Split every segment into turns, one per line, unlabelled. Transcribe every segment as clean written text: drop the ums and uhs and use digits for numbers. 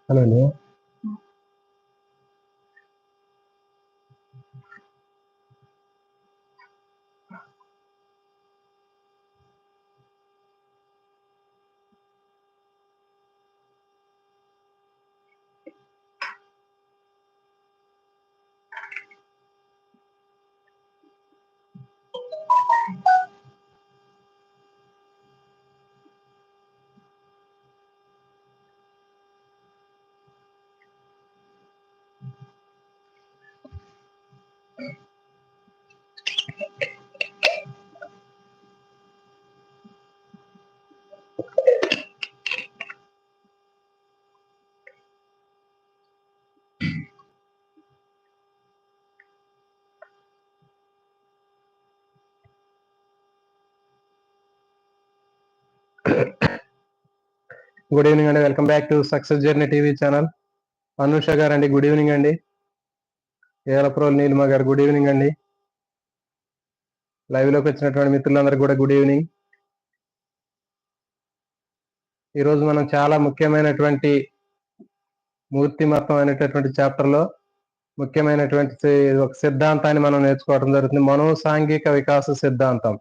అవునండి. Good evening అండి. Welcome back to success journey TV channel. Anusha గారండి, గుడ్ ఈవినింగ్ అండి. ఏలప్రోల్ నీలిమ గారు, గుడ్ ఈవినింగ్ అండి. లైవ్ లోకి వచ్చినటువంటి మిత్రులందరికీ కూడా గుడ్ ఈవినింగ్. ఈరోజు మనం చాలా ముఖ్యమైనటువంటి మూర్తిమత్వం అనేటటువంటి చాప్టర్ లో ముఖ్యమైనటువంటి ఒక సిద్ధాంతాన్ని మనం నేర్చుకోవడం జరుగుతుంది. మనోసాంఘిక వికాస సిద్ధాంతం.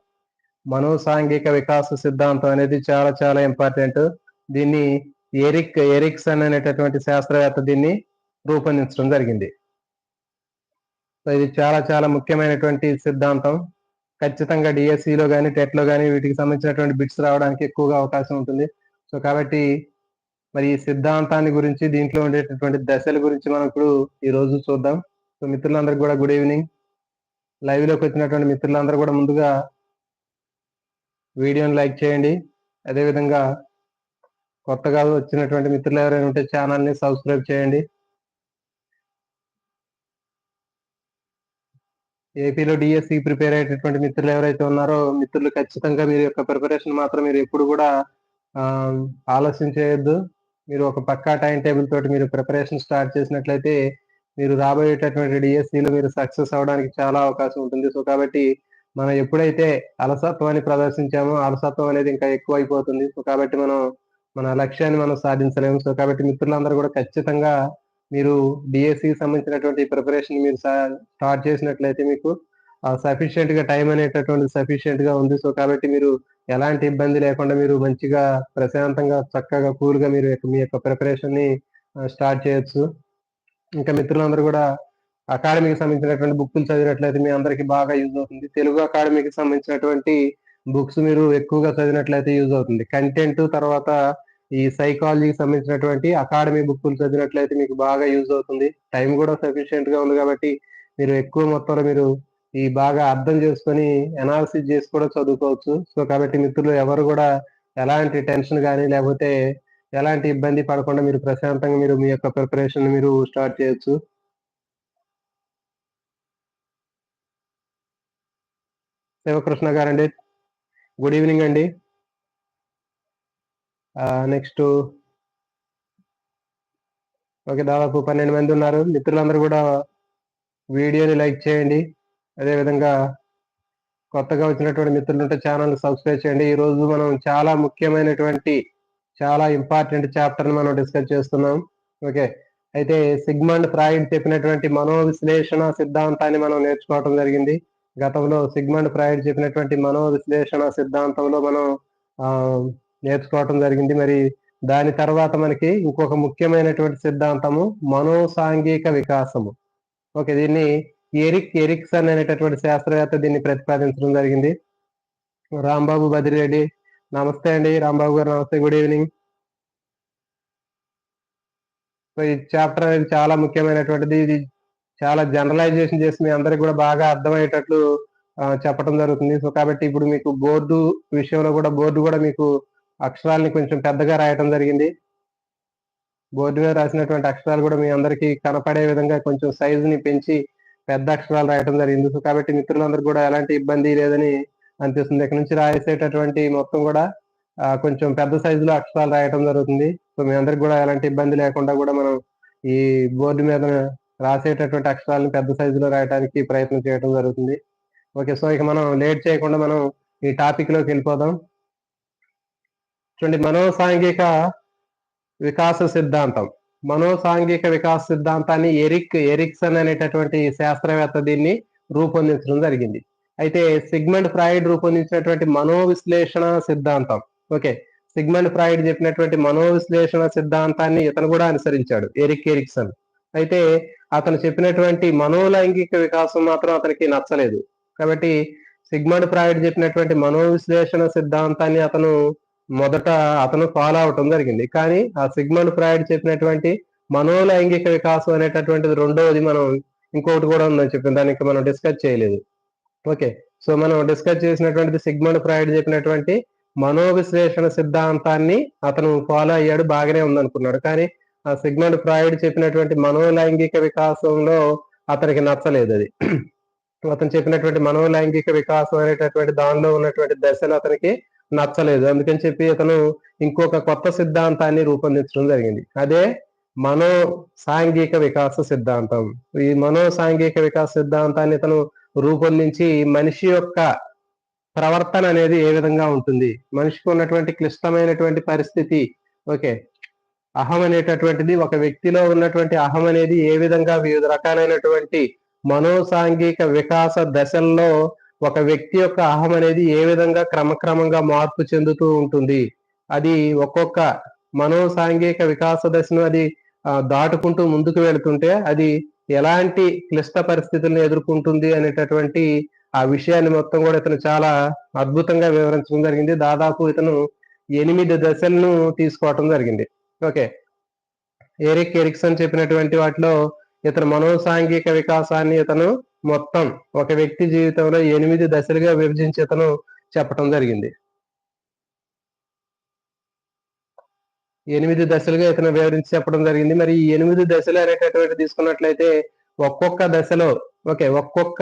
మనోసాంఘిక వికాస సిద్ధాంతం అనేది చాలా చాలా ఇంపార్టెంట్. దీన్ని ఎరిక్సన్ అనేటటువంటి శాస్త్రవేత్త దీన్ని రూపొందించడం జరిగింది. సో ఇది చాలా చాలా ముఖ్యమైనటువంటి సిద్ధాంతం. ఖచ్చితంగా డిఎస్సిలో కానీ టెట్ లో కానీ వీటికి సంబంధించినటువంటి బిట్స్ రావడానికి ఎక్కువగా అవకాశం ఉంటుంది. సో కాబట్టి మరి ఈ సిద్ధాంతాన్ని గురించి, దీంట్లో ఉండేటటువంటి దశల గురించి మనం ఇప్పుడు ఈ రోజు చూద్దాం. సో మిత్రులందరికీ కూడా గుడ్ ఈవినింగ్. లైవ్ లోకి వచ్చినటువంటి మిత్రులందరూ కూడా ముందుగా వీడియోని లైక్ చేయండి. అదేవిధంగా కొత్తగా వచ్చినటువంటి మిత్రులు ఎవరైనా ఉంటే ఛానల్ ని సబ్స్క్రైబ్ చేయండి. ఏపీలో డిఎస్సి ప్రిపేర్ అయ్యేటటువంటి మిత్రులు ఎవరైతే ఉన్నారో మిత్రులు ఖచ్చితంగా మీరు యొక్క ప్రిపరేషన్ మాత్రం మీరు ఎప్పుడు కూడా ఆలస్యం చేయొద్దు. మీరు ఒక పక్కా టైం టేబుల్ తోటి మీరు ప్రిపరేషన్ స్టార్ట్ చేసినట్లయితే మీరు రాబోయేటటువంటి డిఎస్సిలో మీరు సక్సెస్ అవడానికి చాలా అవకాశం ఉంటుంది. సో కాబట్టి మనం ఎప్పుడైతే అలసత్వాన్ని ప్రదర్శించామో అలసత్వం అనేది ఇంకా ఎక్కువ అయిపోతుంది. సో కాబట్టి మనం మన లక్ష్యాన్ని మనం సాధించలేము. సో కాబట్టి మిత్రులందరూ కూడా ఖచ్చితంగా మీరు డిఎస్సికి సంబంధించినటువంటి ప్రిపరేషన్ మీరు స్టార్ట్ చేసినట్లయితే మీకు సఫిషియెంట్ గా టైం అనేటటువంటి సఫిషియెంట్ గా ఉంది. సో కాబట్టి మీరు ఎలాంటి ఇబ్బంది లేకుండా మీరు మంచిగా ప్రశాంతంగా చక్కగా కూల్ గా మీరు మీ యొక్క ప్రిపరేషన్ ని స్టార్ట్ చేయొచ్చు. ఇంకా మిత్రులందరూ కూడా అకాడమీకి సంబంధించినటువంటి బుక్లు చదివినట్లయితే మీ అందరికి బాగా యూజ్ అవుతుంది. తెలుగు అకాడమీకి సంబంధించినటువంటి బుక్స్ మీరు ఎక్కువగా చదివినట్లయితే యూజ్ అవుతుంది. కంటెంట్ తర్వాత ఈ సైకాలజీకి సంబంధించినటువంటి అకాడమీ బుక్లు చదివినట్లయితే మీకు బాగా యూజ్ అవుతుంది. టైం కూడా సఫిషియెంట్ గా ఉంది కాబట్టి మీరు ఎక్కువ మొత్తంలో మీరు ఈ బాగా అర్థం చేసుకొని అనాలిసిస్ చేసి కూడా చదువుకోవచ్చు. సో కాబట్టి మిత్రులు ఎవరు కూడా ఎలాంటి టెన్షన్ కానీ లేకపోతే ఎలాంటి ఇబ్బంది పడకుండా మీరు ప్రశాంతంగా మీరు మీ యొక్క ప్రిపరేషన్ మీరు స్టార్ట్ చేయొచ్చు. శివకృష్ణ గారండి, గుడ్ ఈవినింగ్ అండి. నెక్స్ట్ ఓకే, దాదాపు 12 మంది ఉన్నారు. మిత్రులందరూ కూడా వీడియోని లైక్ చేయండి. అదేవిధంగా కొత్తగా వచ్చినటువంటి మిత్రులు ఉంటే ఛానల్ సబ్స్క్రైబ్ చేయండి. ఈ రోజు మనం చాలా ముఖ్యమైనటువంటి చాలా ఇంపార్టెంట్ చాప్టర్ ని మనం డిస్కస్ చేస్తున్నాం. ఓకే, అయితే సిగ్మండ్ ఫ్రాయిడ్ చెప్పినటువంటి మనోవిశ్లేషణ సిద్ధాంతాన్ని మనం నేర్చుకోవడం జరిగింది. గతంలో సిగ్మండ్ ఫ్రాయిడ్ చెప్పినటువంటి మనోవిశ్లేషణ సిద్ధాంతంలో మనం నేర్చుకోవటం జరిగింది. మరి దాని తర్వాత మనకి ఇంకొక ముఖ్యమైనటువంటి సిద్ధాంతము మనోసాంఘిక వికాసము. ఓకే, దీన్ని ఎరిక్సన్ అనేటటువంటి శాస్త్రవేత్త దీన్ని ప్రతిపాదించడం జరిగింది. రాంబాబు బదిరెడ్డి, నమస్తే అండి. రాంబాబు గారు నమస్తే, గుడ్ ఈవినింగ్. సో ఈ చాప్టర్ అనేది చాలా ముఖ్యమైనటువంటిది. ఇది చాలా జనరలైజేషన్ చేసి మీ అందరికి కూడా బాగా అర్థమయ్యేటట్లు చెప్పడం జరుగుతుంది. సో కాబట్టి ఇప్పుడు మీకు బోర్డు విషయంలో కూడా బోర్డు కూడా మీకు అక్షరాలని కొంచెం పెద్దగా రాయటం జరిగింది. బోర్డు మీద రాసినటువంటి అక్షరాలు కూడా మీ అందరికీ కనపడే విధంగా కొంచెం సైజుని పెంచి పెద్ద అక్షరాలు రాయటం జరిగింది. సో కాబట్టి మిత్రులందరూ కూడా ఎలాంటి ఇబ్బంది లేదని అనిపిస్తుంది. ఇక్కడ నుంచి రాసేటటువంటి మొత్తం కూడా కొంచెం పెద్ద సైజులో అక్షరాలు రాయటం జరుగుతుంది. సో మీ అందరికి కూడా ఎలాంటి ఇబ్బంది లేకుండా కూడా మనం ఈ బోర్డు మీద రాసేటటువంటి అక్షరాలను పెద్ద సైజులో రాయడానికి ప్రయత్నం చేయడం జరుగుతుంది. ఓకే, సో ఇక మనం లేట్ చేయకుండా మనం ఈ టాపిక్ లోకి వెళ్ళిపోదాం. చూడండి, మనోసాంఘిక వికాస సిద్ధాంతం. మనోసాంఘిక వికాస సిద్ధాంతాన్ని ఎరిక్సన్ అనేటటువంటి శాస్త్రవేత్త దీన్ని రూపొందించడం జరిగింది. అయితే సిగ్మండ్ ఫ్రాయిడ్ రూపొందించినటువంటి మనోవిశ్లేషణ సిద్ధాంతం, ఓకే, సిగ్మండ్ ఫ్రాయిడ్ చెప్పినటువంటి మనోవిశ్లేషణ సిద్ధాంతాన్ని ఇతను కూడా అనుసరించాడు, ఎరిక్సన్. అయితే అతను చెప్పినటువంటి మనోలైంగిక వికాసం మాత్రం అతనికి నచ్చలేదు. కాబట్టి సిగ్మండ్ ఫ్రాయిడ్ చెప్పినటువంటి మనోవిశ్లేషణ సిద్ధాంతాన్ని మొదట అతను ఫాలో అవటం జరిగింది. కానీ ఆ సిగ్మండ్ ఫ్రాయిడ్ చెప్పినటువంటి మనోలైంగిక వికాసం అనేటటువంటిది రెండవది మనం ఇంకొకటి కూడా ఉందని చెప్పిన దానికి మనం డిస్కస్ చేయలేదు. ఓకే, సో మనం డిస్కస్ చేసినటువంటిది సిగ్మండ్ ఫ్రాయిడ్ చెప్పినటువంటి మనోవిశ్లేషణ సిద్ధాంతాన్ని అతను ఫాలో అయ్యాడు, బాగానే ఉందనుకున్నాడు. కానీ ఆ సిగ్మండ్ ఫ్రాయిడ్ చెప్పినటువంటి మనోలైంగిక వికాసంలో అతనికి నచ్చలేదు అది. అతను చెప్పినటువంటి మనోలైంగిక వికాసం అనేటటువంటి దానిలో ఉన్నటువంటి దశలు అతనికి నచ్చలేదు. అందుకని చెప్పి అతను ఇంకొక కొత్త సిద్ధాంతాన్ని రూపొందించడం జరిగింది. అదే మనో సాంఘిక వికాస సిద్ధాంతం. ఈ మనో సాంఘిక వికాస సిద్ధాంతాన్ని ఇతను రూపొందించి మనిషి యొక్క ప్రవర్తన అనేది ఏ విధంగా ఉంటుంది, మనిషికి ఉన్నటువంటి క్లిష్టమైనటువంటి పరిస్థితి, ఓకే, అహం అనేటటువంటిది, ఒక వ్యక్తిలో ఉన్నటువంటి అహం అనేది ఏ విధంగా వివిధ రకాలైనటువంటి మనోసాంఘిక వికాస దశల్లో ఒక వ్యక్తి యొక్క అహం అనేది ఏ విధంగా క్రమక్రమంగా మార్పు చెందుతూ ఉంటుంది, అది ఒక్కొక్క మనోసాంఘిక వికాస దశను అది దాటుకుంటూ ముందుకు వెళుతుంటే అది ఎలాంటి క్లిష్ట పరిస్థితులను ఎదుర్కొంటుంది అనేటటువంటి ఆ విషయాన్ని మొత్తం కూడా ఇతను చాలా అద్భుతంగా వివరించడం జరిగింది. దాదాపు ఇతను 8 దశలను తీసుకోవటం జరిగింది. ఓకే, ఎరిక్సన్ చెప్పినటువంటి వాటిలో ఇతను మనోసాంఘిక వికాసాన్ని ఇతను మొత్తం ఒక వ్యక్తి జీవితంలో 8 దశలుగా విభజించి ఇతను చెప్పటం జరిగింది. 8 దశలుగా ఇతను వివరించి చెప్పడం జరిగింది. మరి ఈ 8 దశలు అనేటటువంటి తీసుకున్నట్లయితే ఒక్కొక్క దశలో, ఓకే, ఒక్కొక్క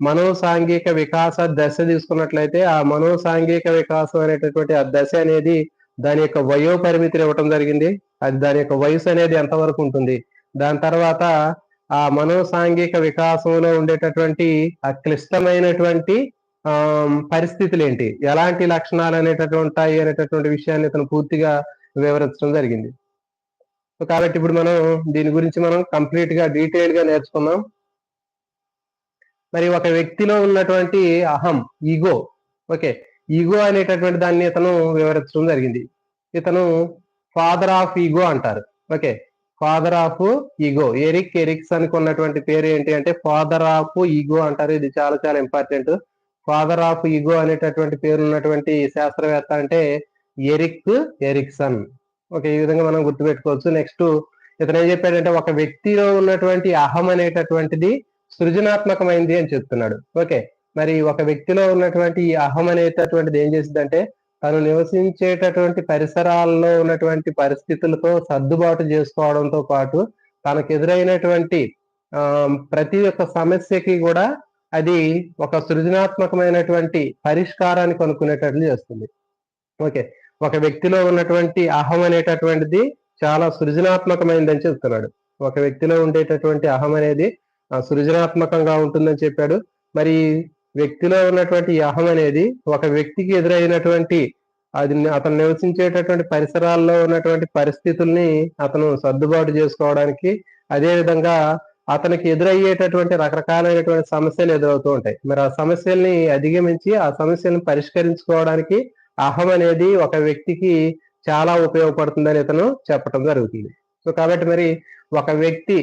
మనోసాంఘిక వికాస దశ తీసుకున్నట్లయితే ఆ మనోసాంఘిక వికాసం అనేటటువంటి ఆ దశ అనేది దాని యొక్క వయో పరిమితిని ఇవ్వటం జరిగింది. అది దాని యొక్క వయసు అనేది ఎంతవరకు ఉంటుంది, దాని తర్వాత ఆ మనోసాంఘిక వికాసంలో ఉండేటటువంటి ఆ క్లిష్టమైనటువంటి పరిస్థితులు ఏంటి, ఎలాంటి లక్షణాలు అనేటటువంటి ఉంటాయి అనేటటువంటి విషయాన్ని ఇతను పూర్తిగా వివరించడం జరిగింది. కాబట్టి ఇప్పుడు మనం దీని గురించి మనం కంప్లీట్ గా డీటెయిల్ గా నేర్చుకున్నాం. మరి ఒక వ్యక్తిలో ఉన్నటువంటి అహం, ఈగో, ఓకే, ఈగో అనేటటువంటి దాన్ని ఇతను వివరించడం జరిగింది. ఇతను ఫాదర్ ఆఫ్ ఈగో అంటారు. Okay, father of ego, Erikson కు ఉన్నటువంటి పేరు ఏంటి అంటే ఫాదర్ ఆఫ్ ఈగో అంటారు. ఇది చాలా చాలా ఇంపార్టెంట్. ఫాదర్ ఆఫ్ ఈగో అనేటటువంటి పేరు ఉన్నటువంటి శాస్త్రవేత్త అంటే ఎరిక్సన్. ఓకే, ఈ విధంగా మనం గుర్తుపెట్టుకోవచ్చు. నెక్స్ట్ ఇతను ఏం చెప్పాడంటే ఒక వ్యక్తిలో ఉన్నటువంటి అహం అనేటటువంటిది సృజనాత్మకమైంది అని చెప్తున్నాడు. ఓకే, మరి ఒక వ్యక్తిలో ఉన్నటువంటి ఈ అహం అనేటటువంటిది ఏం చేసిందంటే తను నివసించేటటువంటి పరిసరాల్లో ఉన్నటువంటి పరిస్థితులతో సర్దుబాటు చేసుకోవడంతో పాటు తనకు ఎదురైనటువంటి ప్రతి ఒక్క సమస్యకి కూడా అది ఒక సృజనాత్మకమైనటువంటి పరిష్కారాన్ని కనుక్కునేటట్లు చేస్తుంది. ఓకే, ఒక వ్యక్తిలో ఉన్నటువంటి అహం అనేటటువంటిది చాలా సృజనాత్మకమైందని చెప్తున్నాడు. ఒక వ్యక్తిలో ఉండేటటువంటి అహం అనేది సృజనాత్మకంగా ఉంటుందని చెప్పాడు. మరి వ్యక్తిలో ఉన్నటువంటి అహం అనేది ఒక వ్యక్తికి ఎదురైనటువంటి అతను నివసించేటటువంటి పరిసరాల్లో ఉన్నటువంటి పరిస్థితుల్ని అతను సర్దుబాటు చేసుకోవడానికి, అదే విధంగా అతనికి ఎదురయ్యేటటువంటి రకరకాలైనటువంటి సమస్యలు ఎదురవుతూ ఉంటాయి. మరి ఆ సమస్యల్ని అధిగమించి ఆ సమస్యలను పరిష్కరించుకోవడానికి అహం అనేది ఒక వ్యక్తికి చాలా ఉపయోగపడుతుందని ఇతను చెప్పడం జరుగుతుంది. సో కాబట్టి మరి ఒక వ్యక్తి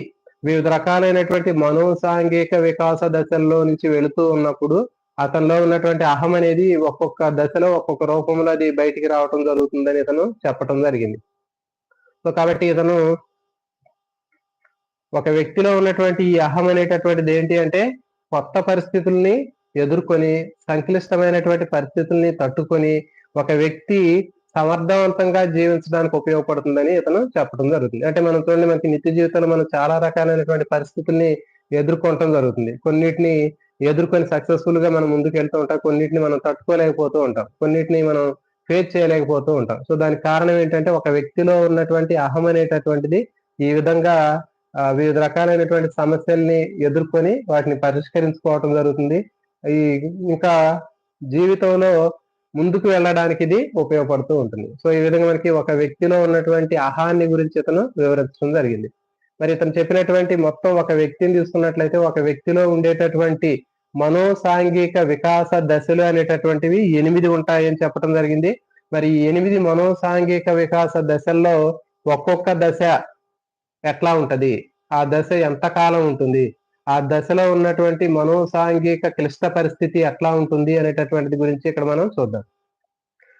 వివిధ రకాలైనటువంటి మనోసాంఘిక వికాస దశల్లో నుంచి వెళుతూ ఉన్నప్పుడు అతనిలో ఉన్నటువంటి అహం అనేది ఒక్కొక్క దశలో ఒక్కొక్క రూపంలో అది బయటికి రావటం జరుగుతుందని ఇతను చెప్పటం జరిగింది. సో కాబట్టి ఇతను ఒక వ్యక్తిలో ఉన్నటువంటి ఈ అహం అనేటటువంటిది ఏంటి అంటే కొత్త పరిస్థితుల్ని ఎదుర్కొని సంక్లిష్టమైనటువంటి పరిస్థితుల్ని తట్టుకొని ఒక వ్యక్తి సమర్థవంతంగా జీవించడానికి ఉపయోగపడుతుందని ఇతను చెప్పడం జరుగుతుంది. అంటే మనం చూడండి, మనకి నిత్య జీవితంలో మనం చాలా రకాలైనటువంటి పరిస్థితుల్ని ఎదుర్కొనటం జరుగుతుంది. కొన్నిటిని ఎదుర్కొని సక్సెస్ఫుల్ గా మనం ముందుకు వెళ్తూ ఉంటాం, కొన్నిటిని మనం తట్టుకోలేకపోతూ ఉంటాం, కొన్నిటిని మనం ఫేస్ చేయలేకపోతూ ఉంటాం. సో దానికి కారణం ఏంటంటే ఒక వ్యక్తిలో ఉన్నటువంటి అహం అనేటటువంటిది ఈ విధంగా వివిధ రకాలైనటువంటి సమస్యల్ని ఎదుర్కొని వాటిని పరిష్కరించుకోవటం జరుగుతుంది. ఇంకా జీవితంలో ముందుకు వెళ్ళడానికి ఇది ఉపయోగపడుతూ ఉంటుంది. సో ఈ విధంగా మనకి ఒక వ్యక్తిలో ఉన్నటువంటి అహాన్ని గురించి ఇతను వివరించడం జరిగింది. మరి ఇతను చెప్పినటువంటి మొత్తం ఒక వ్యక్తిని తీసుకున్నట్లయితే ఒక వ్యక్తిలో ఉండేటటువంటి మనోసాంఘిక వికాస దశలు అనేటటువంటివి 8 ఉంటాయని చెప్పడం జరిగింది. మరి ఈ 8 మనోసాంఘిక వికాస దశల్లో ఒక్కొక్క దశ ఎట్లా ఉంటది, ఆ దశ ఎంత కాలం ఉంటుంది, ఆ దశలో ఉన్నటువంటి మనోసాంఘిక క్లిష్ట పరిస్థితి ఎట్లా ఉంటుంది అనేటటువంటిది గురించి ఇక్కడ మనం చూద్దాం.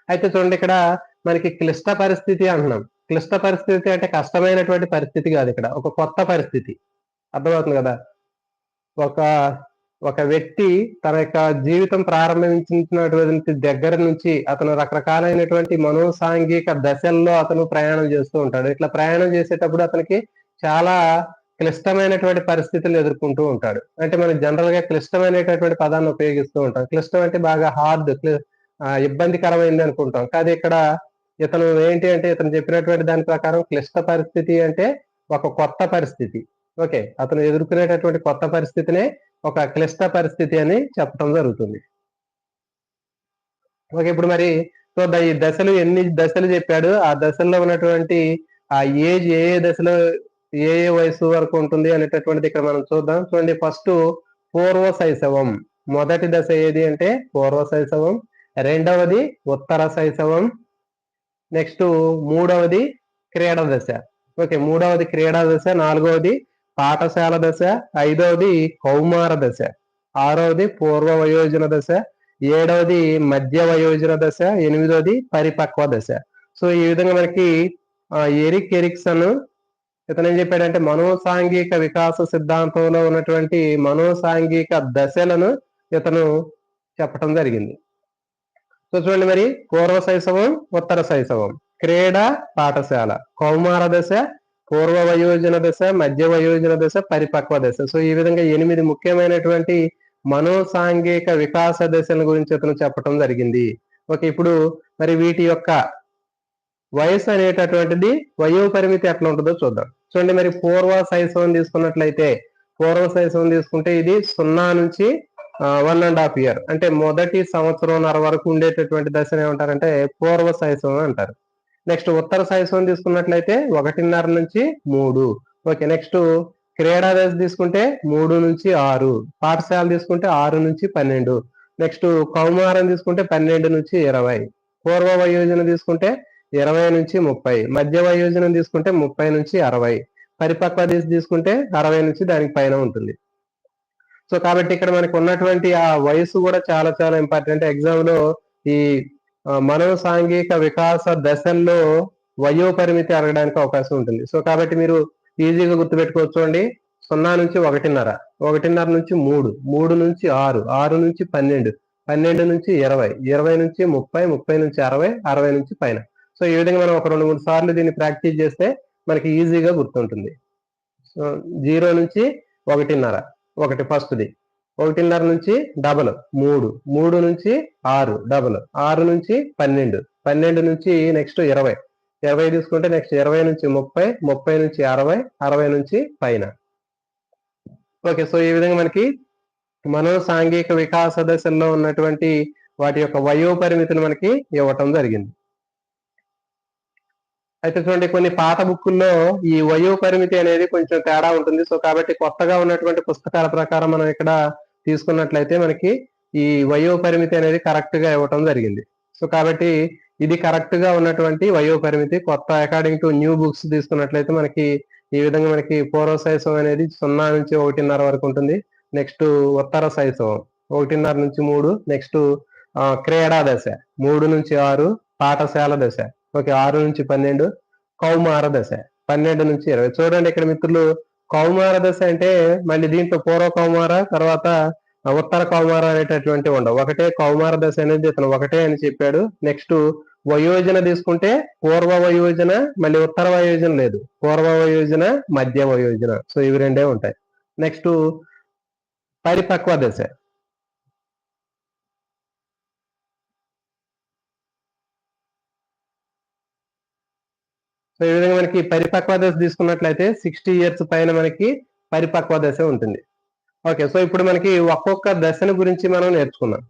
అయితే చూడండి, ఇక్కడ మనకి క్లిష్ట పరిస్థితి అంటున్నాం. క్లిష్ట పరిస్థితి అంటే కష్టమైనటువంటి పరిస్థితి కాదు, ఇక్కడ ఒక కొత్త పరిస్థితి. అర్థమవుతుంది కదా. ఒక ఒక వ్యక్తి తన యొక్క జీవితం ప్రారంభించినటువంటి దగ్గర నుంచి అతను రకరకాలైనటువంటి మనోసాంఘిక దశల్లో అతను ప్రయాణం చేస్తూ ఉంటాడు. ఇట్లా ప్రయాణం చేసేటప్పుడు అతనికి చాలా క్లిష్టమైనటువంటి పరిస్థితులు ఎదుర్కొంటూ ఉంటాడు. అంటే మనం జనరల్ గా క్లిష్టమైనటువంటి పదాన్ని ఉపయోగిస్తూ ఉంటాం. క్లిష్టం అంటే బాగా హార్డ్, ఇబ్బందికరమైంది అనుకుంటాం. కానీ ఇక్కడ ఇతను ఏంటి అంటే ఇతను చెప్పినటువంటి దాని ప్రకారం క్లిష్ట పరిస్థితి అంటే ఒక కొత్త పరిస్థితి. ఓకే, అతను ఎదుర్కొనేటటువంటి కొత్త పరిస్థితినే ఒక క్లిష్ట పరిస్థితి అని చెప్పడం జరుగుతుంది. ఓకే, ఇప్పుడు మరి చూద్దాం ఈ దశలు ఎన్ని దశలు చెప్పాడు, ఆ దశల్లో ఉన్నటువంటి ఆ ఏజ్ ఏ ఏ దశలో ఏ ఏ వయసు వరకు ఉంటుంది అనేటటువంటిది ఇక్కడ మనం చూద్దాం. చూడండి, ఫస్ట్ పూర్వ శైశవం. మొదటి దశ ఏది అంటే పూర్వ శైశవం. రెండవది ఉత్తర శైశవం. నెక్స్ట్ మూడవది క్రీడా దశ. ఓకే, మూడవది క్రీడా దశ. నాలుగవది పాఠశాల దశ. ఐదవది కౌమార దశ. ఆరవది పూర్వ వయోజన దశ. ఏడవది మధ్య వయోజన దశ. ఎనిమిదవది పరిపక్వ దశ. సో ఈ విధంగా మనకి ఎరిక్ ఎరిక్సన్ ఇతను ఏం చెప్పాడంటే మనోసాంఘిక వికాస సిద్ధాంతంలో ఉన్నటువంటి మనోసాంఘిక దశలను ఇతను చెప్పటం జరిగింది. సో చూడండి, మరి పూర్వ శైశవం, ఉత్తర శైశవం, క్రీడా, పాఠశాల, కౌమార దశ, పూర్వ వయోజన దశ, మధ్య వయోజన దశ, పరిపక్వ దశ. సో ఈ విధంగా 8 ముఖ్యమైనటువంటి మనోసాంఘిక వికాస దశల గురించి ఇతను చెప్పటం జరిగింది. ఓకే, ఇప్పుడు మరి వీటి యొక్క వయసు అనేటటువంటిది వయో పరిమితి ఎట్లా ఉంటుందో చూద్దాం. చూడండి, మరి పూర్వ శైశవం తీసుకున్నట్లయితే, పూర్వ శైశవం తీసుకుంటే ఇది 0 నుంచి 1.5 year, అంటే మొదటి సంవత్సరంన్నర వరకు ఉండేటటువంటి దశను ఏమంటారంటే పూర్వ శైశవం అంటారు. నెక్స్ట్ ఉత్తర శైశవం తీసుకున్నట్లయితే 1.5 నుంచి 3. ఓకే, నెక్స్ట్ క్రీడా దశ తీసుకుంటే 3 నుంచి 6. పాఠశాల తీసుకుంటే 6 నుంచి 12. నెక్స్ట్ కౌమారం తీసుకుంటే 12 నుంచి 20. పూర్వ వయోజన తీసుకుంటే 20 నుంచి 30. మధ్య వయోజనం తీసుకుంటే 30 నుంచి 60. పరిపక్వ దశ తీసుకుంటే 60 నుంచి దానికి పైన ఉంటుంది. సో కాబట్టి ఇక్కడ మనకు ఉన్నటువంటి ఆ వయసు కూడా చాలా చాలా ఇంపార్టెంట్. ఎగ్జామ్ లో ఈ మనోసాంఘిక వికాస దశల్లో వయో పరిమితి అడగడానికి అవకాశం ఉంటుంది. సో కాబట్టి మీరు ఈజీగా గుర్తుపెట్టుకోవచ్చు అండి. 0 నుంచి 1.5, 1.5 నుంచి 3, 3 నుంచి 6, 6 నుంచి 12, 12 నుంచి 20, 20 నుంచి 30, 30 నుంచి 60, 60 నుంచి పైన. సో ఈ విధంగా మనం ఒక 2-3 సార్లు దీన్ని ప్రాక్టీస్ చేస్తే మనకి ఈజీగా గుర్తుంటుంది. సో 0 నుంచి 1.5, ఒకటి ఫస్ట్ది. 1.5 నుంచి డబల్ 3, 3 నుంచి 6 డబల్, 6 నుంచి 12, 12 నుంచి నెక్స్ట్ 20, 20 తీసుకుంటే నెక్స్ట్ 20 నుంచి 30, 30 నుంచి 60, 60 నుంచి పైన. ఓకే, సో ఈ విధంగా మనకి మనోసాంఘిక వికాస దశల్లో ఉన్నటువంటి వాటి యొక్క వయో పరిమితులు మనకి ఇవ్వటం జరిగింది. అయితే చూడండి, కొన్ని పాత బుక్కుల్లో ఈ వయో పరిమితి అనేది కొంచెం తేడా ఉంటుంది. సో కాబట్టి కొత్తగా ఉన్నటువంటి పుస్తకాల ప్రకారం మనం ఇక్కడ తీసుకున్నట్లయితే మనకి ఈ వయో పరిమితి అనేది కరెక్ట్ గా ఇవ్వటం జరిగింది. సో కాబట్టి ఇది కరెక్ట్ గా ఉన్నటువంటి వయో పరిమితి. కొత్త అకార్డింగ్ టు న్యూ బుక్స్ తీసుకున్నట్లయితే మనకి ఈ విధంగా మనకి పూర్వ శైశవం అనేది 0 నుంచి 1.5 వరకు ఉంటుంది. నెక్స్ట్ ఉత్తర శైశవం 1.5 నుంచి 3. నెక్స్ట్ క్రీడా దశ 3 నుంచి 6. పాఠశాల దశ ఓకే 6 నుంచి 12. కౌమార దశ 12 నుంచి 20. చూడండి ఇక్కడ మిత్రులు, కౌమార దశ అంటే మళ్ళీ దీంట్లో పూర్వ కౌమార తర్వాత ఉత్తర కౌమార అనేటటువంటి ఉండవు. ఒకటే కౌమార దశ అనేది ఇతను ఒకటే అని చెప్పాడు. నెక్స్ట్ వయోజన తీసుకుంటే పూర్వ వయోజన, మళ్ళీ ఉత్తర వయోజన లేదు, పూర్వ వయోజన, మధ్య వయోజన. సో ఇవి రెండే ఉంటాయి. నెక్స్ట్ పరిపక్వ దశ. సో ఈ విధంగా మనకి పరిపక్వ దశ తీసుకున్నట్లయితే 60 years పైన మనకి పరిపక్వ దశ ఉంటుంది. ఓకే, సో ఇప్పుడు మనకి ఒక్కొక్క దశను గురించి మనం నేర్చుకున్నాం.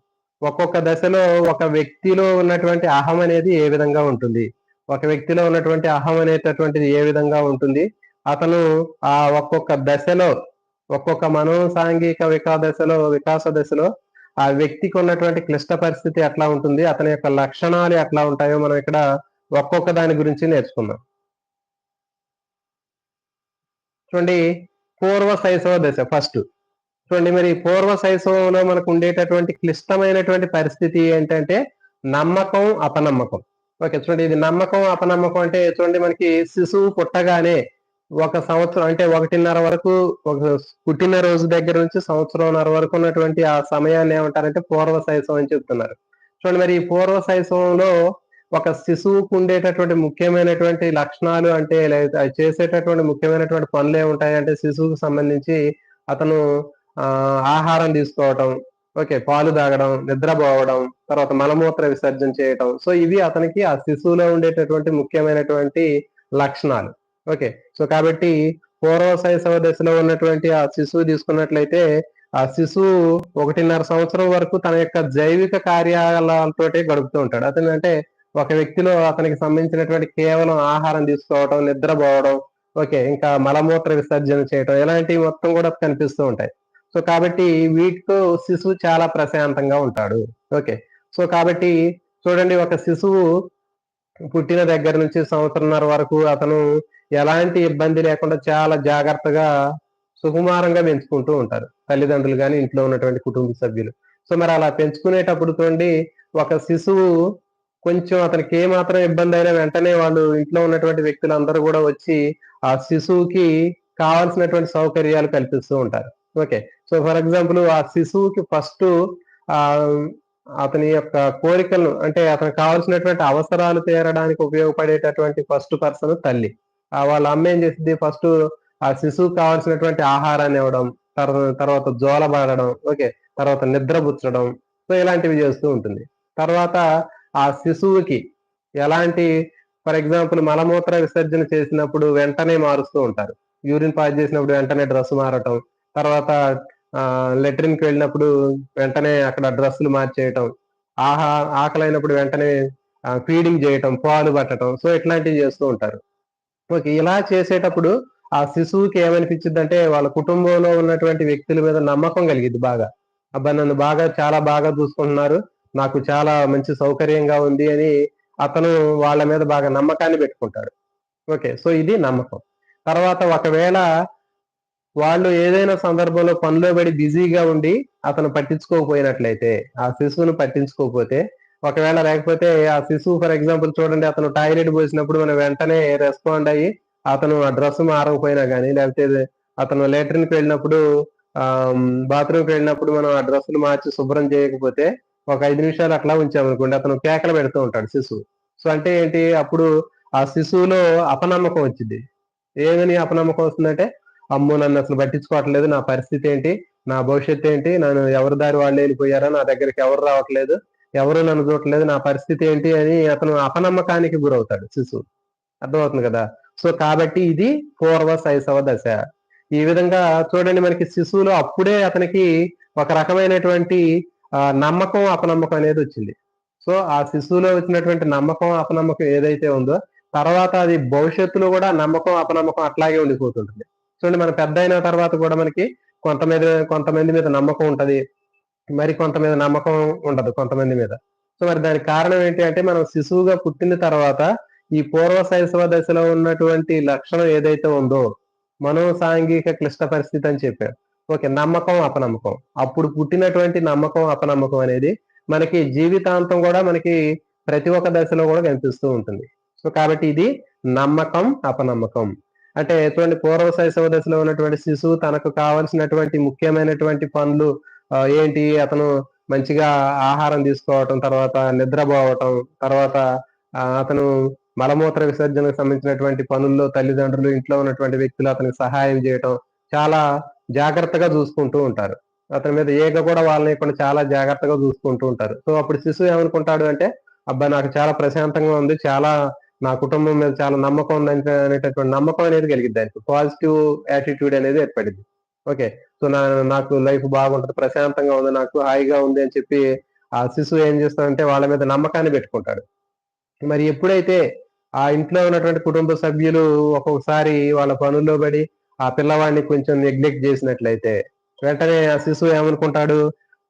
ఒక్కొక్క దశలో ఒక వ్యక్తిలో ఉన్నటువంటి అహం అనేది ఏ విధంగా ఉంటుంది, ఒక వ్యక్తిలో ఉన్నటువంటి అహం అనేటటువంటిది ఏ విధంగా ఉంటుంది, అతను ఆ ఒక్కొక్క దశలో ఒక్కొక్క మనోసాంఘిక వికాస దశలో ఆ వ్యక్తికి ఉన్నటువంటి క్లిష్ట పరిస్థితి ఎట్లా ఉంటుంది, అతని యొక్క లక్షణాలు ఎట్లా ఉంటాయో మనం ఇక్కడ ఒక్కొక్క దాని గురించి నేర్చుకుందాం. చూడండి, పూర్వ శైశవ దశ ఫస్ట్. చూడండి, మరి పూర్వ శైశవంలో మనకు ఉండేటటువంటి క్లిష్టమైనటువంటి పరిస్థితి ఏంటంటే నమ్మకం, అపనమ్మకం. ఓకే, చూడండి, ఇది నమ్మకం, అపనమ్మకం అంటే చూడండి, మనకి శిశువు పుట్టగానే 1 సంవత్సరం అంటే 1.5 వరకు, ఒక పుట్టిన రోజు దగ్గర నుంచి సంవత్సరంన్నర వరకు ఉన్నటువంటి ఆ సమయాన్ని ఏమంటారంటే పూర్వ శైశవం అని చెప్తున్నారు. చూడండి, మరి ఈ పూర్వ శైశవంలో ఒక శిశువుకు ఉండేటటువంటి ముఖ్యమైనటువంటి లక్షణాలు అంటే లేదా చేసేటటువంటి ముఖ్యమైనటువంటి పనులు ఏముంటాయంటే శిశువుకు సంబంధించి అతను ఆహారం తీసుకోవటం, ఓకే, పాలు తాగడం, నిద్రపోవడం, తర్వాత మలమూత్ర విసర్జన చేయటం. సో ఇవి అతనికి ఆ శిశువులో ఉండేటటువంటి ముఖ్యమైనటువంటి లక్షణాలు. ఓకే, సో కాబట్టి పూర్వ శైశవ దశలో ఉన్నటువంటి ఆ శిశువు తీసుకున్నట్లయితే ఆ శిశువు 1.5 సంవత్సరం వరకు తన యొక్క జైవిక కార్యాలతోటే గడుపుతూ ఉంటాడు. అతను అంటే ఒక వ్యక్తిలో అతనికి సంబంధించినటువంటి కేవలం ఆహారం తీసుకోవడం, నిద్రపోవడం, ఓకే, ఇంకా మలమూత్ర విసర్జన చేయటం, ఇలాంటివి మొత్తం కూడా కనిపిస్తూ ఉంటాయి. సో కాబట్టి వీటితో శిశువు చాలా ప్రశాంతంగా ఉంటాడు. ఓకే, సో కాబట్టి చూడండి, ఒక శిశువు పుట్టిన దగ్గర నుంచి సంవత్సరంన్నర వరకు అతను ఎలాంటి ఇబ్బంది లేకుండా చాలా జాగ్రత్తగా సుకుమారంగా పెంచుకుంటూ ఉంటారు తల్లిదండ్రులు గాని, ఇంట్లో ఉన్నటువంటి కుటుంబ సభ్యులు. సో మరి అలా పెంచుకునేటప్పుడు చూడండి, ఒక శిశువు కొంచెం అతనికి ఏ మాత్రం ఇబ్బంది అయినా వెంటనే వాళ్ళు ఇంట్లో ఉన్నటువంటి వ్యక్తులందరూ కూడా వచ్చి ఆ శిశువుకి కావాల్సినటువంటి సౌకర్యాలు కల్పిస్తూ ఉంటారు. ఓకే, సో ఫర్ ఎగ్జాంపుల్ ఆ శిశువుకి ఫస్ట్ ఆ అతని యొక్క కోరికలను అంటే అతనికి కావాల్సినటువంటి అవసరాలు తీరడానికి ఉపయోగపడేటటువంటి ఫస్ట్ పర్సన్ తల్లి. వాళ్ళ అమ్మ ఏం చేసింది, ఫస్ట్ ఆ శిశువుకి కావాల్సినటువంటి ఆహారాన్ని ఇవ్వడం, తర్వాత జోలబాడడం, ఓకే, తర్వాత నిద్రపుచ్చడం, సో ఇలాంటివి చేస్తూ ఉంటుంది. తర్వాత ఆ శిశువుకి ఎలాంటి, ఫర్ ఎగ్జాంపుల్ మలమూత్ర విసర్జన చేసినప్పుడు వెంటనే మారుస్తూ ఉంటారు. యూరిన్ పాస్ చేసినప్పుడు వెంటనే డ్రెస్ మారటం, తర్వాత లెట్రిన్కి వెళ్ళినప్పుడు వెంటనే అక్కడ డ్రెస్సులు మార్చేయటం, ఆకలైనప్పుడు వెంటనే ఫీడింగ్ చేయటం, పాలు పట్టడం, సో ఇట్లాంటివి చేస్తూ ఉంటారు. ఓకే, ఇలా చేసేటప్పుడు ఆ శిశువుకి ఏమనిపించిందంటే వాళ్ళ కుటుంబంలో ఉన్నటువంటి వ్యక్తుల మీద నమ్మకం కలిగింది బాగా. అబ్బా, నన్ను చాలా బాగా చూసుకుంటున్నారు, నాకు చాలా మంచి సౌకర్యంగా ఉంది అని అతను వాళ్ళ మీద బాగా నమ్మకాన్ని పెట్టుకుంటాడు. ఓకే, సో ఇది నమ్మకం. తర్వాత ఒకవేళ వాళ్ళు ఏదైనా సందర్భంలో పనిలో పడి బిజీగా ఉండి అతను పట్టించుకోకపోయినట్లయితే, ఆ శిశువును పట్టించుకోకపోతే, ఒకవేళ లేకపోతే ఆ శిశువు ఫర్ ఎగ్జాంపుల్ చూడండి, అతను టాయిలెట్ పోసినప్పుడు మనం వెంటనే రెస్పాండ్ అయ్యి అతను ఆ డ్రెస్ మారకపోయినా కానీ, లేకపోతే అతను లాట్రిన్కి వెళ్ళినప్పుడు బాత్రూమ్కి వెళ్ళినప్పుడు మనం ఆ డ్రెస్సులు మార్చి శుభ్రం చేయకపోతే ఒక 5 నిమిషాలు అట్లా ఉంచామనుకోండి, అతను కేకలు పెడుతూ ఉంటాడు శిశువు. సో అంటే ఏంటి, అప్పుడు ఆ శిశువులో అపనమ్మకం వచ్చింది. ఏమని అపనమ్మకం వస్తుందంటే, అమ్మో, నన్ను అసలు పట్టించుకోవట్లేదు, నా పరిస్థితి ఏంటి, నా భవిష్యత్తు ఏంటి, నన్ను ఎవరి దారి వాళ్ళు వెళ్ళిపోయారా, నా దగ్గరికి ఎవరు రావట్లేదు, ఎవరు నన్ను చూడట్లేదు, నా పరిస్థితి ఏంటి అని అతను అపనమ్మకానికి గురవుతాడు శిశువు. అర్థమవుతుంది కదా. సో కాబట్టి ఇది పూర్వ శైశవ దశ. ఈ విధంగా చూడండి, మనకి శిశువులో అప్పుడే అతనికి ఒక రకమైనటువంటి నమ్మకం, అపనమ్మకం అనేది వచ్చింది. సో ఆ శిశువులో వచ్చినటువంటి నమ్మకం, అపనమ్మకం ఏదైతే ఉందో తర్వాత అది భవిష్యత్తులో కూడా నమ్మకం, అపనమ్మకం అట్లాగే ఉండిపోతుంటుంది. చూడండి, మన పెద్ద అయిన తర్వాత కూడా మనకి కొంతమంది మీద నమ్మకం ఉంటది, మరి కొంత మీద నమ్మకం ఉండదు కొంతమంది మీద. సో మరి దానికి కారణం ఏంటి అంటే, మనం శిశువుగా పుట్టిన తర్వాత ఈ పూర్వ శైశవ దశలో ఉన్నటువంటి లక్షణం ఏదైతే ఉందో మనోసాంఘిక క్లిష్ట పరిస్థితి అని చెప్పారు. ఓకే, నమ్మకం, అపనమ్మకం. అప్పుడు పుట్టినటువంటి నమ్మకం, అపనమ్మకం అనేది మనకి జీవితాంతం కూడా మనకి ప్రతి ఒక్క దశలో కూడా కనిపిస్తూ ఉంటుంది. సో కాబట్టి ఇది నమ్మకం, అపనమ్మకం. అంటే చూడండి, పూర్వ శైశవ దశలో ఉన్నటువంటి శిశువు తనకు కావాల్సినటువంటి ముఖ్యమైనటువంటి పనులు ఏంటి, అతను మంచిగా ఆహారం తీసుకోవటం, తర్వాత నిద్రపోవటం, తర్వాత అతను మలమూత్ర విసర్జనకు సంబంధించినటువంటి పనుల్లో తల్లిదండ్రులు, ఇంట్లో ఉన్నటువంటి వ్యక్తులు అతనికి సహాయం చేయటం, చాలా జాగ్రత్తగా చూసుకుంటూ ఉంటారు. అతని మీద ఈగ కూడా వాళ్ళని చాలా జాగ్రత్తగా చూసుకుంటూ ఉంటారు. సో అప్పుడు శిశువు ఏమనుకుంటాడు అంటే, అబ్బా, నాకు చాలా ప్రశాంతంగా ఉంది, చాలా నా కుటుంబం మీద చాలా నమ్మకం ఉంది అనేటటువంటి నమ్మకం అనేది కలిగిద్ది ఆయనకు. పాజిటివ్ యాటిట్యూడ్ అనేది ఏర్పడింది. ఓకే, సో నాకు లైఫ్ బాగుంటది, ప్రశాంతంగా ఉంది, నాకు హాయిగా ఉంది అని చెప్పి ఆ శిశువు ఏం చేస్తాడంటే వాళ్ళ మీద నమ్మకాన్ని పెట్టుకుంటాడు. మరి ఎప్పుడైతే ఆ ఇంట్లో ఉన్నటువంటి కుటుంబ సభ్యులు ఒక్కొక్కసారి వాళ్ళ పనుల్లో పడి ఆ పిల్లవాడిని కొంచెం నెగ్లెక్ట్ చేసినట్లయితే వెంటనే ఆ శిశువు ఏమనుకుంటాడు,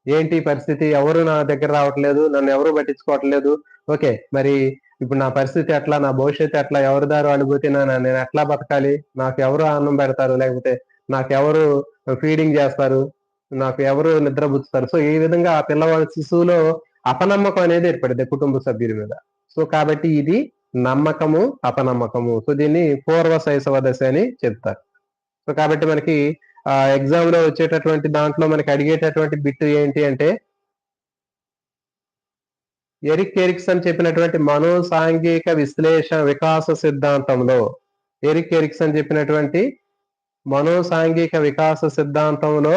ఏంటి పరిస్థితి, ఎవరు నా దగ్గర రావట్లేదు, నన్ను ఎవరు పట్టించుకోవట్లేదు, ఓకే మరి ఇప్పుడు నా పరిస్థితి ఎట్లా, నా భవిష్యత్తు ఎట్లా, ఎవరి దారి వాళ్ళు పోతే నేను ఎట్లా బతకాలి, నాకు ఎవరు అన్నం పెడతారు, లేకపోతే నాకు ఎవరు ఫీడింగ్ చేస్తారు, నాకు ఎవరు నిద్రపుచ్చుతారు. సో ఈ విధంగా ఆ పిల్లవాడి శిశువులో అపనమ్మకం అనేది ఏర్పడింది కుటుంబ సభ్యుల మీద. సో కాబట్టి ఇది నమ్మకము, అపనమ్మకము. సో దీన్ని పూర్వ శైశవ దశ అని చెప్తారు. సో కాబట్టి మనకి ఎగ్జామ్ లో వచ్చేటటువంటి దాంట్లో మనకి అడిగేటటువంటి బిట్ ఏంటి అంటే, ఎరిక్ ఎరిక్సన్ చెప్పినటువంటి మనోసాంఘిక వికాస సిద్ధాంతంలో ఎరిక్ ఎరిక్సన్ చెప్పినటువంటి మనోసాంఘిక వికాస సిద్ధాంతంలో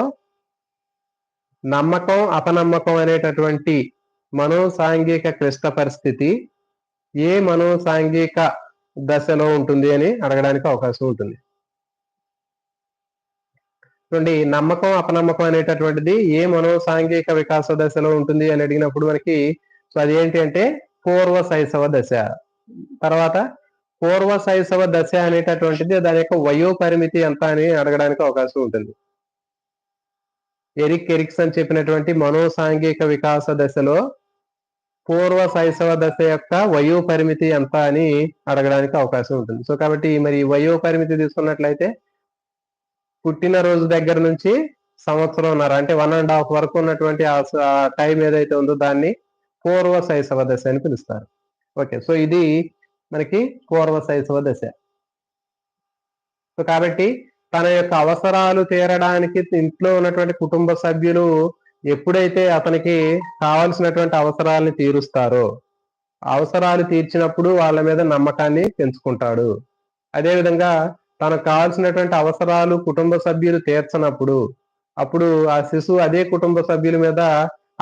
నమ్మకం, అపనమ్మకం అనేటటువంటి మనోసాంఘిక క్లిష్ట పరిస్థితి ఏ మనోసాంఘిక దశలో ఉంటుంది అని అడగడానికి అవకాశం ఉంటుంది. చూడండి, నమ్మకం, అపనమ్మకం అనేటటువంటిది ఏ మనోసాంఘిక వికాస దశలో ఉంటుంది అని అడిగినప్పుడు మనకి సో అది ఏంటి అంటే పూర్వ శైశవ దశ. తర్వాత పూర్వ శైశవ దశ అనేటటువంటిది దాని యొక్క వయో పరిమితి ఎంత అని అడగడానికి అవకాశం ఉంటుంది. ఎరిక్ ఎరిక్సన్ చెప్పినటువంటి మనోసాంఘిక వికాస దశలో పూర్వ శైశవ దశ యొక్క వయో పరిమితి ఎంత అని అడగడానికి అవకాశం ఉంటుంది. సో కాబట్టి మరి వయో పరిమితి తీసుకున్నట్లయితే పుట్టినరోజు దగ్గర నుంచి సంవత్సరంన్నర అంటే 1.5 వరకు ఉన్నటువంటి ఆ టైం ఏదైతే ఉందో దాన్ని పూర్వ శైశవ దశ అని పిలుస్తారు. ఓకే, సో ఇది మనకి పూర్వ శైశవ దశ. సో కాబట్టి తన యొక్క అవసరాలు తీరడానికి ఇంట్లో ఉన్నటువంటి కుటుంబ సభ్యులు ఎప్పుడైతే అతనికి కావాల్సినటువంటి అవసరాలను తీరుస్తారో, అవసరాలు తీర్చినప్పుడు వాళ్ళ మీద నమ్మకాన్ని పెంచుకుంటాడు. అదేవిధంగా తనకు కావాల్సినటువంటి అవసరాలు కుటుంబ సభ్యులు తీర్చనప్పుడు అప్పుడు ఆ శిశువు అదే కుటుంబ సభ్యుల మీద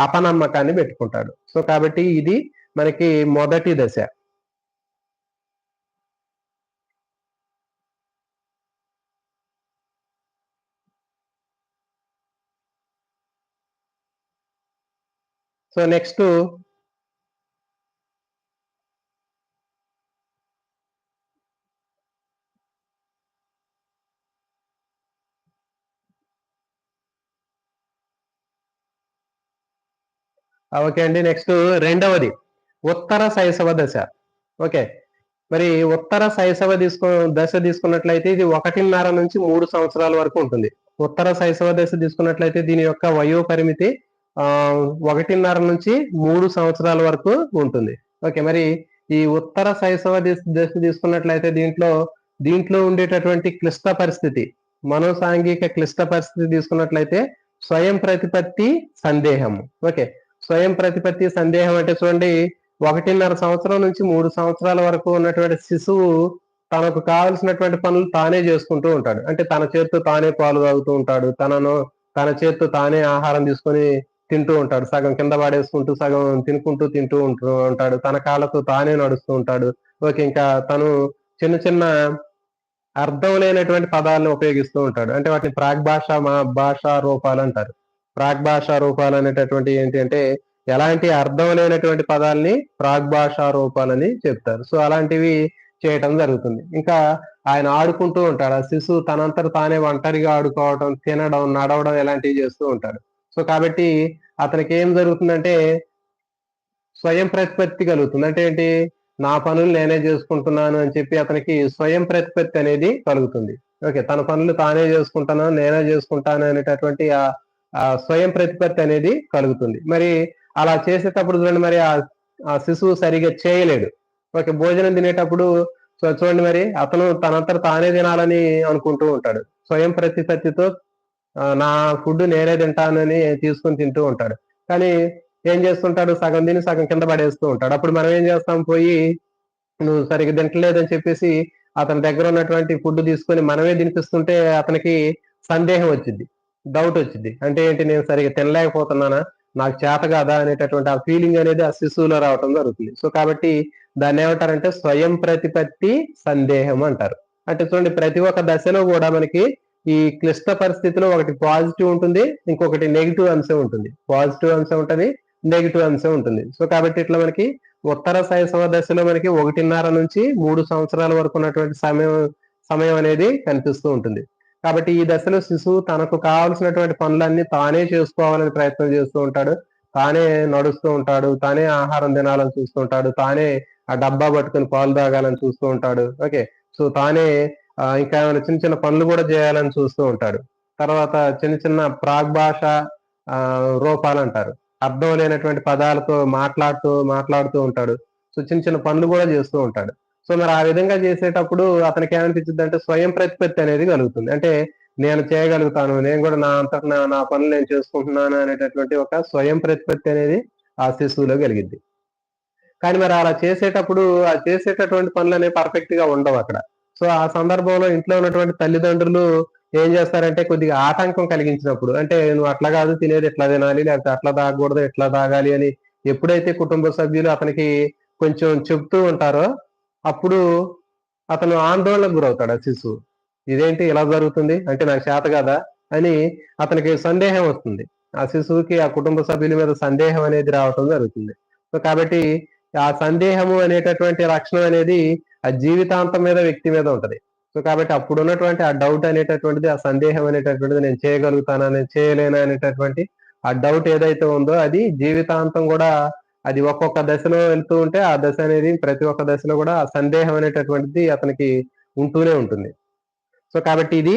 అపనమ్మకాన్ని పెట్టుకుంటాడు. సో కాబట్టి ఇది మనకి మొదటి దశ. సో నెక్స్ట్ ఓకే అండి, నెక్స్ట్ రెండవది ఉత్తర శైశవ దశ. ఓకే, మరి ఉత్తర శైశవ దశ తీసుకున్నట్లయితే ఇది 1.5 నుంచి 3 సంవత్సరాల వరకు ఉంటుంది. ఉత్తర శైశవ దశ తీసుకున్నట్లయితే దీని యొక్క వయో పరిమితి 1.5 నుంచి 3 సంవత్సరాల వరకు ఉంటుంది. ఓకే, మరి ఈ ఉత్తర శైశవ దశ తీసుకున్నట్లయితే దీంట్లో ఉండేటటువంటి క్లిష్ట పరిస్థితి, మనోసాంఘిక క్లిష్ట పరిస్థితి తీసుకున్నట్లయితే స్వయం ప్రతిపత్తి సందేహం. ఓకే, స్వయం ప్రతిపత్తి సందేహం అంటే చూడండి, 1.5 సంవత్సరం నుంచి 3 సంవత్సరాల వరకు ఉన్నటువంటి శిశువు తనకు కావలసినటువంటి పనులు తానే చేసుకుంటూ ఉంటాడు. అంటే తన చేతితో తానే పాలు తాగుతూ ఉంటాడు, తన చేతితో తానే ఆహారం తీసుకొని తింటూ ఉంటాడు, సగం కింద పడేసుకుంటూ సగం తింటూ ఉంటాడు, తన కాళ్ళతో తానే నడుస్తూ ఉంటాడు. ఓకే, ఇంకా తను చిన్న చిన్న అర్థం లేనటువంటి పదాలను ఉపయోగిస్తూ ఉంటాడు. అంటే వాటిని భాషా రూపాలు అంటారు. భాషా రూపాలు అనేటటువంటి ఏంటి అంటే ఎలాంటి అర్థం లేనటువంటి పదాలని భాషా రూపాలని చెప్తారు. సో అలాంటివి చేయటం జరుగుతుంది. ఇంకా ఆయన ఆడుకుంటూ ఉంటాడు, ఆ శిశువు తనంతట తానే ఒంటరిగా ఆడుకోవడం, తినడం, నడవడం ఇలాంటివి చేస్తూ ఉంటాడు. సో కాబట్టి అతనికి ఏం జరుగుతుందంటే స్వయం ప్రతిపత్తి కలుగుతుంది. అంటే ఏంటి, నా పనులు నేనే చేసుకుంటున్నాను అని చెప్పి అతనికి స్వయం ప్రతిపత్తి అనేది కలుగుతుంది. ఓకే, తన పనులు తానే చేసుకుంటాను, నేనే చేసుకుంటాను అనేటటువంటి ఆ స్వయం ప్రతిపత్తి అనేది కలుగుతుంది. మరి అలా చేసేటప్పుడు చూడండి, మరి ఆ శిశువు సరిగా చేయలేడు. ఓకే, భోజనం తినేటప్పుడు చూడండి, మరి అతను తనంతట తానే తినాలని అనుకుంటూ ఉంటాడు. స్వయం ప్రతిపత్తితో నా ఫుడ్ నేనే తింటానని తీసుకొని తింటూ ఉంటాడు. కానీ ఏం చేస్తుంటాడు, సగం తిని సగం కింద పడేస్తూ ఉంటాడు. అప్పుడు మనం ఏం చేస్తాం, పోయి నువ్వు సరిగ్గా తింటలేదని చెప్పేసి అతని దగ్గర ఉన్నటువంటి ఫుడ్ తీసుకొని మనమే తినిపిస్తుంటే అతనికి సందేహం వచ్చింది, డౌట్ వచ్చింది. అంటే ఏంటి, నేను సరిగ్గా తినలేకపోతున్నానా, నాకు చేత కాదా అనేటటువంటి ఆ ఫీలింగ్ అనేది ఆ శిశువులో రావటం జరుగుతుంది. సో కాబట్టి దాన్ని ఏమంటారంటే స్వయం ప్రతిపత్తి సందేహం అంటారు. అంటే చూడండి, ప్రతి ఒక్క దశలో కూడా మనకి ఈ క్లిష్ట పరిస్థితిలో ఒకటి పాజిటివ్ ఉంటుంది, ఇంకొకటి నెగిటివ్ అంశం ఉంటుంది. పాజిటివ్ అంశం ఉంటుంది, నెగిటివ్ అంశం ఉంటుంది. సో కాబట్టి ఇట్లా మనకి ఉత్తర శైశవ దశలో మనకి 1.5 నుంచి 3 సంవత్సరాల వరకు ఉన్నటువంటి సమయం అనేది కనిపిస్తూ ఉంటుంది. కాబట్టి ఈ దశలో శిశువు తనకు కావాల్సినటువంటి పనులన్నీ తానే చేసుకోవాలని ప్రయత్నం చేస్తూ ఉంటాడు. తానే నడుస్తూ ఉంటాడు. తానే ఆహారం తినాలని చూస్తూ ఉంటాడు. తానే ఆ డబ్బా పట్టుకొని పాలు తాగాలని చూస్తూ ఉంటాడు. ఓకే. సో తానే ఇంకా ఏమైనా చిన్న చిన్న పనులు కూడా చేయాలని చూస్తూ ఉంటాడు. తర్వాత చిన్న చిన్న ప్రాగ్భాష రూపాలంటారు. అర్థం లేనటువంటి పదాలతో మాట్లాడుతూ ఉంటాడు. సో చిన్న చిన్న పనులు కూడా చేస్తూ ఉంటాడు. సో మరి ఆ విధంగా చేసేటప్పుడు అతనికి ఏమనిపించిద్దంటే స్వయం ప్రతిపత్తి అనేది కలుగుతుంది. అంటే నేను చేయగలుగుతాను. నేను కూడా నా అంతట నా పనులు నేను చేసుకుంటున్నాను అనేటటువంటి ఒక స్వయం ప్రతిపత్తి అనేది ఆ శిశువులో కలిగిద్ది. కానీ మరి అలా చేసేటప్పుడు ఆ చేసేటటువంటి పనులనేవి పర్ఫెక్ట్ గా ఉండవక్కడ. సో ఆ సందర్భంలో ఇంట్లో ఉన్నటువంటి తల్లిదండ్రులు ఏం చేస్తారంటే కొద్దిగా ఆటంకం కలిగించినప్పుడు, అంటే నువ్వు అట్లా కాదు తినేది ఇట్లా తినాలి, లేకపోతే అట్లా తాగకూడదు ఇట్లా తాగాలి అని ఎప్పుడైతే కుటుంబ సభ్యులు అతనికి కొంచెం చెప్తూ ఉంటారో అప్పుడు అతను ఆందోళనకు గురవుతాడు ఆ శిశువు. ఇదేంటి ఇలా జరుగుతుంది? అంటే నాకు చేత కాదా? అని అతనికి సందేహం వస్తుంది. ఆ శిశువుకి ఆ కుటుంబ సభ్యుల మీద సందేహం అనేది రావటం జరుగుతుంది. సో కాబట్టి ఆ సందేహము అనేటటువంటి లక్షణం అనేది ఆ జీవితాంతం మీద వ్యక్తి మీద ఉంటది. సో కాబట్టి అప్పుడున్నటువంటి ఆ డౌట్ అనేటటువంటిది, ఆ సందేహం అనేటటువంటిది నేను చేయగలుగుతానా, నేను చేయలేనా అనేటటువంటి ఆ డౌట్ ఏదైతే ఉందో అది జీవితాంతం కూడా అది ఒక్కొక్క దశలో వెళ్తూ ఉంటే ఆ దశ అనేది ప్రతి ఒక్క దశలో కూడా ఆ సందేహం అనేటటువంటిది అతనికి ఉంటూనే ఉంటుంది. సో కాబట్టి ఇది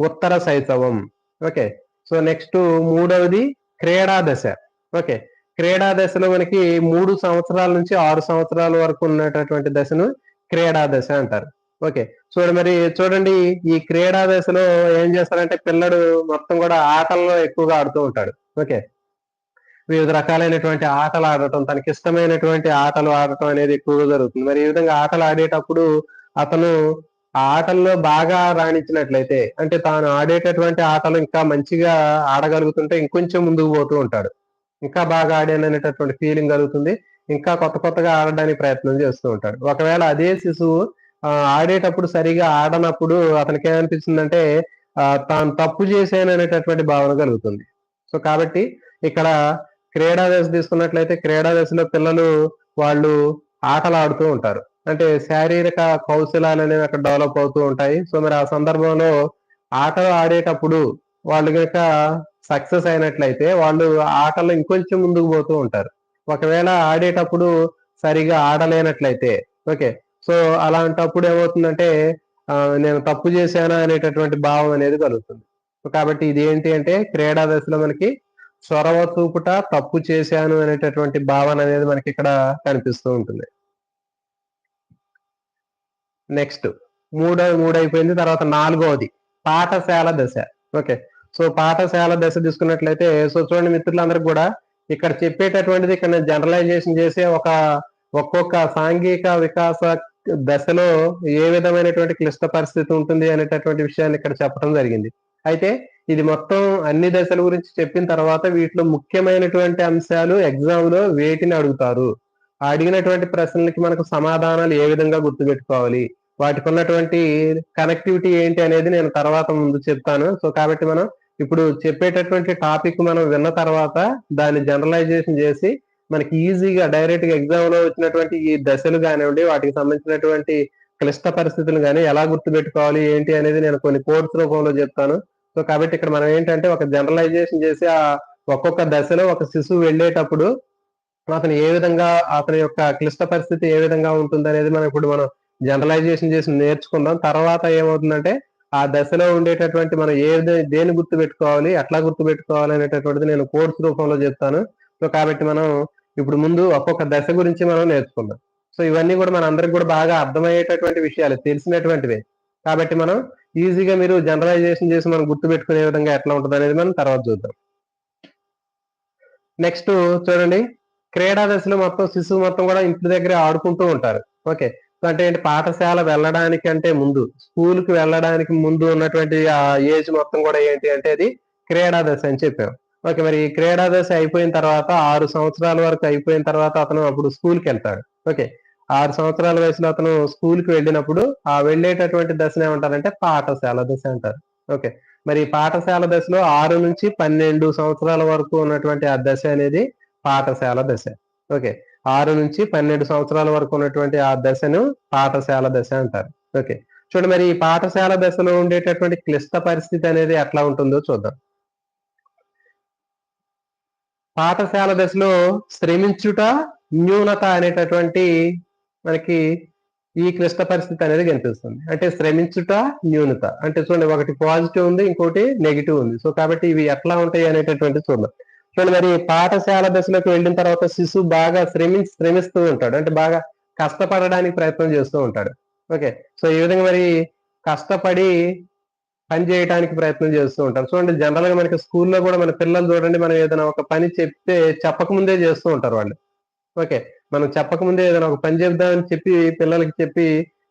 ఉత్తర శైశవం. ఓకే. సో నెక్స్ట్ మూడవది క్రీడా దశ. ఓకే. క్రీడా దశలో మనకి 3 సంవత్సరాల నుంచి 6 సంవత్సరాల వరకు ఉన్నటువంటి దశను క్రీడా దశ అంటారు. ఓకే. చూడండి ఈ క్రీడా దశలో ఏం చేస్తారంటే పిల్లడు మొత్తం కూడా ఆటల్లో ఎక్కువగా ఆడుతూ ఉంటాడు. ఓకే. వివిధ రకాలైనటువంటి ఆటలు ఆడటం, తనకిష్టమైనటువంటి ఆటలు ఆడటం అనేది ఎక్కువగా జరుగుతుంది. మరి ఈ విధంగా ఆటలు ఆడేటప్పుడు అతను ఆ ఆటల్లో బాగా రాణించినట్లయితే, అంటే తాను ఆడేటటువంటి ఆటలు ఇంకా మంచిగా ఆడగలుగుతుంటే ఇంకొంచెం ముందుకు పోతూ ఉంటాడు. ఇంకా బాగా ఆడాననేటటువంటి ఫీలింగ్ కలుగుతుంది. ఇంకా కొత్త కొత్తగా ఆడడానికి ప్రయత్నం చేస్తూ ఉంటాడు. ఒకవేళ అదే శిశువు ఆడేటప్పుడు సరిగా ఆడనప్పుడు అతనికి ఏమనిపిస్తుందంటే తాను తప్పు చేశాననేటటువంటి భావన కలుగుతుంది. సో కాబట్టి ఇక్కడ క్రీడా దశ తీసుకున్నట్లయితే క్రీడా దశలో పిల్లలు వాళ్ళు ఆటలు ఆడుతూ ఉంటారు. అంటే శారీరక కౌశలాలు అనేవి అక్కడ డెవలప్ అవుతూ ఉంటాయి. సో మరి ఆ సందర్భంలో ఆటలు ఆడేటప్పుడు వాళ్ళు గనక సక్సెస్ అయినట్లయితే వాళ్ళు ఆటలో ఇంకొంచెం ముందుకు పోతూ ఉంటారు. ఒకవేళ ఆడేటప్పుడు సరిగా ఆడలేనట్లయితే ఓకే. సో అలాంటప్పుడు ఏమవుతుందంటే నేను తప్పు చేశానా అనేటటువంటి భావం అనేది కలుగుతుంది. సో కాబట్టి ఇది ఏంటి అంటే క్రీడా దశలో మనకి చొరవ చూపుట, తప్పు చేశాను అనేటటువంటి భావన అనేది మనకి ఇక్కడ కనిపిస్తూ ఉంటుంది. నెక్స్ట్ మూడైపోయింది. తర్వాత 4వది పాఠశాల దశ. ఓకే. సో పాఠశాల దశ తీసుకున్నట్లయితే సో చూడండి మిత్రులందరికి కూడా ఇక్కడ చెప్పేటటువంటిది ఇక్కడ నేను జనరలైజేషన్ చేసే ఒక్కొక్క సాంఘిక వికాస దశలో ఏ విధమైనటువంటి క్లిష్ట పరిస్థితి ఉంటుంది అనేటటువంటి విషయాన్ని ఇక్కడ చెప్పడం జరిగింది. అయితే ఇది మొత్తం అన్ని దశల గురించి చెప్పిన తర్వాత వీటిలో ముఖ్యమైనటువంటి అంశాలు ఎగ్జామ్ లో వేటిని అడుగుతారు, అడిగినటువంటి ప్రశ్నలకి మనకు సమాధానాలు ఏ విధంగా గుర్తుపెట్టుకోవాలి, వాటికి ఉన్నటువంటి కనెక్టివిటీ ఏంటి అనేది నేను తర్వాత ముందు చెప్తాను. సో కాబట్టి మనం ఇప్పుడు చెప్పేటటువంటి టాపిక్ మనం విన్న తర్వాత దాన్ని జనరలైజేషన్ చేసి మనకి ఈజీగా డైరెక్ట్ గా ఎగ్జామ్ లో వచ్చినటువంటి ఈ దశలు కానివ్వండి, వాటికి సంబంధించినటువంటి క్లిష్ట పరిస్థితులు కానీ ఎలా గుర్తుపెట్టుకోవాలి ఏంటి అనేది నేను కొన్ని కోడ్స్ రూపంలో చెప్తాను. సో కాబట్టి ఇక్కడ మనం ఏంటంటే ఒక జనరలైజేషన్ చేసి ఆ ఒక్కొక్క దశలో ఒక శిశువు వెళ్ళేటప్పుడు అతను ఏ విధంగా అతని యొక్క క్లిష్ట పరిస్థితి ఏ విధంగా ఉంటుంది అనేది మనం జనరలైజేషన్ చేసి నేర్చుకుందాం. తర్వాత ఏమవుతుందంటే ఆ దశలో ఉండేటటువంటి మనం దేని గుర్తు పెట్టుకోవాలి, ఎట్లా గుర్తు పెట్టుకోవాలి అనేటటువంటిది నేను కోర్స్ రూపంలో చెప్తాను. సో కాబట్టి మనం ఇప్పుడు ముందు ఒక్కొక్క దశ గురించి మనం నేర్చుకుందాం. సో ఇవన్నీ కూడా మన అందరికి కూడా బాగా అర్థమయ్యేటటువంటి విషయాలు, తెలిసినటువంటివే. కాబట్టి మనం ఈజీగా మీరు జనరలైజేషన్ చేసి మనం గుర్తు పెట్టుకునే విధంగా ఎట్లా ఉంటుంది అనేది మనం తర్వాత చూద్దాం. నెక్స్ట్ చూడండి, క్రీడా దశలో మొత్తం శిశువు మొత్తం కూడా ఇంటి దగ్గరే ఆడుకుంటూ ఉంటారు. ఓకే. అంటే ఏంటి, పాఠశాల వెళ్ళడానికి అంటే ముందు, స్కూల్ కి వెళ్ళడానికి ముందు ఉన్నటువంటి ఆ ఏజ్ మొత్తం కూడా ఏంటి అంటే అది క్రీడా దశ అని చెప్పాం. ఓకే. మరి ఈ క్రీడా దశ అయిపోయిన తర్వాత 6 సంవత్సరాల వరకు అయిపోయిన తర్వాత అతను అప్పుడు స్కూల్ కి వెళ్తాడు. ఓకే. 6 సంవత్సరాల వయసులో అతను స్కూల్ కి వెళ్ళినప్పుడు ఆ వెళ్ళేటటువంటి దశను ఏమంటారంటే పాఠశాల దశ అంటారు. ఓకే. మరి పాఠశాల దశలో 6 నుంచి 12 సంవత్సరాల వరకు ఉన్నటువంటి ఆ దశ అనేది పాఠశాల దశ. ఓకే. 6-12 సంవత్సరాల వరకు ఉన్నటువంటి ఆ దశను పాఠశాల దశ అంటారు. ఓకే. చూడండి మరి ఈ పాఠశాల దశలో ఉండేటటువంటి క్లిష్ట పరిస్థితి అనేది ఎట్లా ఉంటుందో చూద్దాం. పాఠశాల దశలో శ్రమించుట, న్యూనత అనేటటువంటి మనకి ఈ క్లిష్ట పరిస్థితి అనేది కనిపిస్తుంది. అంటే శ్రమించుట, న్యూనత. అంటే చూడండి ఒకటి పాజిటివ్ ఉంది, ఇంకోటి నెగెటివ్ ఉంది. సో కాబట్టి ఇవి ఎట్లా ఉంటాయి అనేటటువంటిది చూద్దాం. చూడండి మరి పాఠశాల దశలోకి వెళ్ళిన తర్వాత శిశువు బాగా శ్రమిస్తూ ఉంటాడు. అంటే బాగా కష్టపడడానికి ప్రయత్నం చేస్తూ ఉంటాడు. ఓకే. సో ఈ విధంగా మరి కష్టపడి పని చేయడానికి ప్రయత్నం చేస్తూ ఉంటారు. చూడండి జనరల్ గా మనకి స్కూల్లో కూడా మన పిల్లలు చూడండి మనం ఏదైనా ఒక పని చెప్తే చెప్పకముందే చేస్తూ ఉంటారు వాళ్ళు. ఓకే. మనం చెప్పకముందే ఏదైనా ఒక పని చెప్దామని చెప్పి పిల్లలకి చెప్పి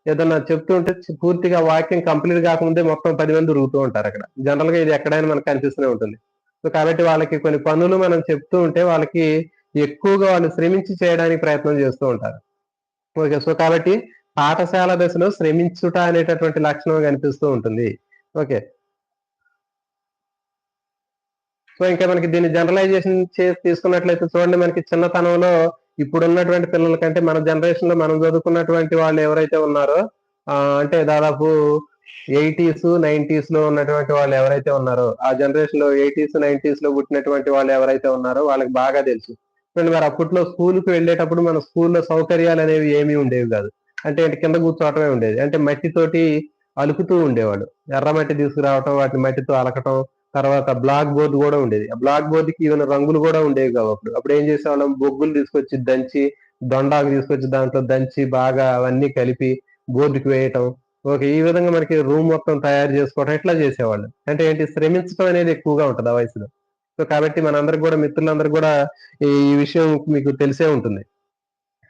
ఏదన్నా చెప్తూ ఉంటే పూర్తిగా వాక్యం కంప్లీట్ కాకముందే మొత్తం 10 మంది ఉరుగుతూ ఉంటారు అక్కడ. జనరల్ గా ఇది ఎక్కడైనా మనకు కనిపిస్తూనే ఉంటుంది. సో కాబట్టి వాళ్ళకి కొన్ని పనులు మనం చెప్తూ ఉంటే వాళ్ళకి ఎక్కువగా వాళ్ళు శ్రమించి చేయడానికి ప్రయత్నం చేస్తూ ఉంటారు. ఓకే. సో కాబట్టి పాఠశాల దశలో శ్రమించుట అనేటటువంటి లక్షణం కనిపిస్తూ ఉంటుంది. ఓకే. సో ఇంకా మనకి దీన్ని జనరలైజేషన్ చేసి తీసుకున్నట్లయితే చూడండి మనకి చిన్నతనంలో ఇప్పుడున్నటువంటి పిల్లల కంటే మన జనరేషన్ లో మనం చదువుకున్నటువంటి వాళ్ళు ఎవరైతే ఉన్నారో అంటే దాదాపు 80s, 90s లో ఉన్నటువంటి వాళ్ళు ఎవరైతే ఉన్నారో ఆ జనరేషన్ లో 80s, 90s లో పుట్టినటువంటి వాళ్ళు ఎవరైతే ఉన్నారో వాళ్ళకి బాగా తెలుసు. చూడండి మరి అప్పట్లో స్కూల్ కి వెళ్ళేటప్పుడు మన స్కూల్లో సౌకర్యాలు అనేవి ఏమీ ఉండేవి కాదు. అంటే కింద కూర్చోవటమే ఉండేది. అంటే మట్టితోటి అలుకుతూ ఉండేవాళ్ళు. ఎర్ర మట్టి తీసుకురావటం, వాటిని మట్టితో అలకటం, తర్వాత బ్లాక్ బోర్డ్ కూడా ఉండేది. ఆ బ్లాక్ బోర్డ్ కి ఈవెన్ రంగులు కూడా ఉండేవి కావు అప్పుడు. అప్పుడు ఏం చేసేవాళ్ళం బొగ్గులు తీసుకొచ్చి దంచి, దొండాకు తీసుకొచ్చి దాంట్లో దంచి బాగా అవన్నీ కలిపి బోర్డుకి వేయటం. ఓకే. ఈ విధంగా మనకి రూమ్ మొత్తం తయారు చేసుకోవటం ఇట్లా చేసేవాళ్ళు. అంటే ఏంటి శ్రమించడం అనేది ఎక్కువగా ఉంటది ఆ వయసులో. సో కాబట్టి మనందరికి కూడా మిత్రులందరికీ కూడా ఈ విషయం మీకు తెలిసే ఉంటుంది.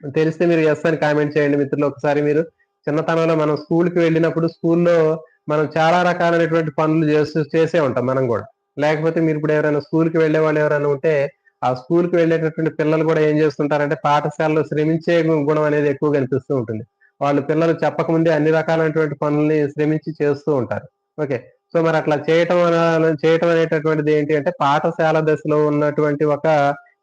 తెలిస్తే మీరు యెస్ అని కామెంట్ చేయండి మిత్రులు. ఒకసారి మీరు చిన్నతనంలో మనం స్కూల్‌కి వెళ్ళినప్పుడు స్కూల్‌లో మనం చాలా రకాలైనటువంటి పనులు చేసే ఉంటాం మనం గూడా. లేకపోతే మీరిప్పుడు ఎవరైనా స్కూల్‌కి వెళ్ళేవాళ్ళు ఎవరైనా ఉంటే, ఆ స్కూల్‌కి వెళ్ళేటటువంటి పిల్లలు గూడా ఏం చేస్తుంటారంటే పాఠశాలలో శ్రమించే గుణం అనేది ఎక్కువ కనిపిస్తూ ఉంటుంది. వాళ్ళు పిల్లలు చెప్పకముందే అన్ని రకాలైనటువంటి పనుల్ని శ్రమించి చేస్తూ ఉంటారు. ఓకే. సో మరి అట్లా చేయటం అనేటటువంటిది ఏంటి అంటే పాఠశాల దశలో ఉన్నటువంటి ఒక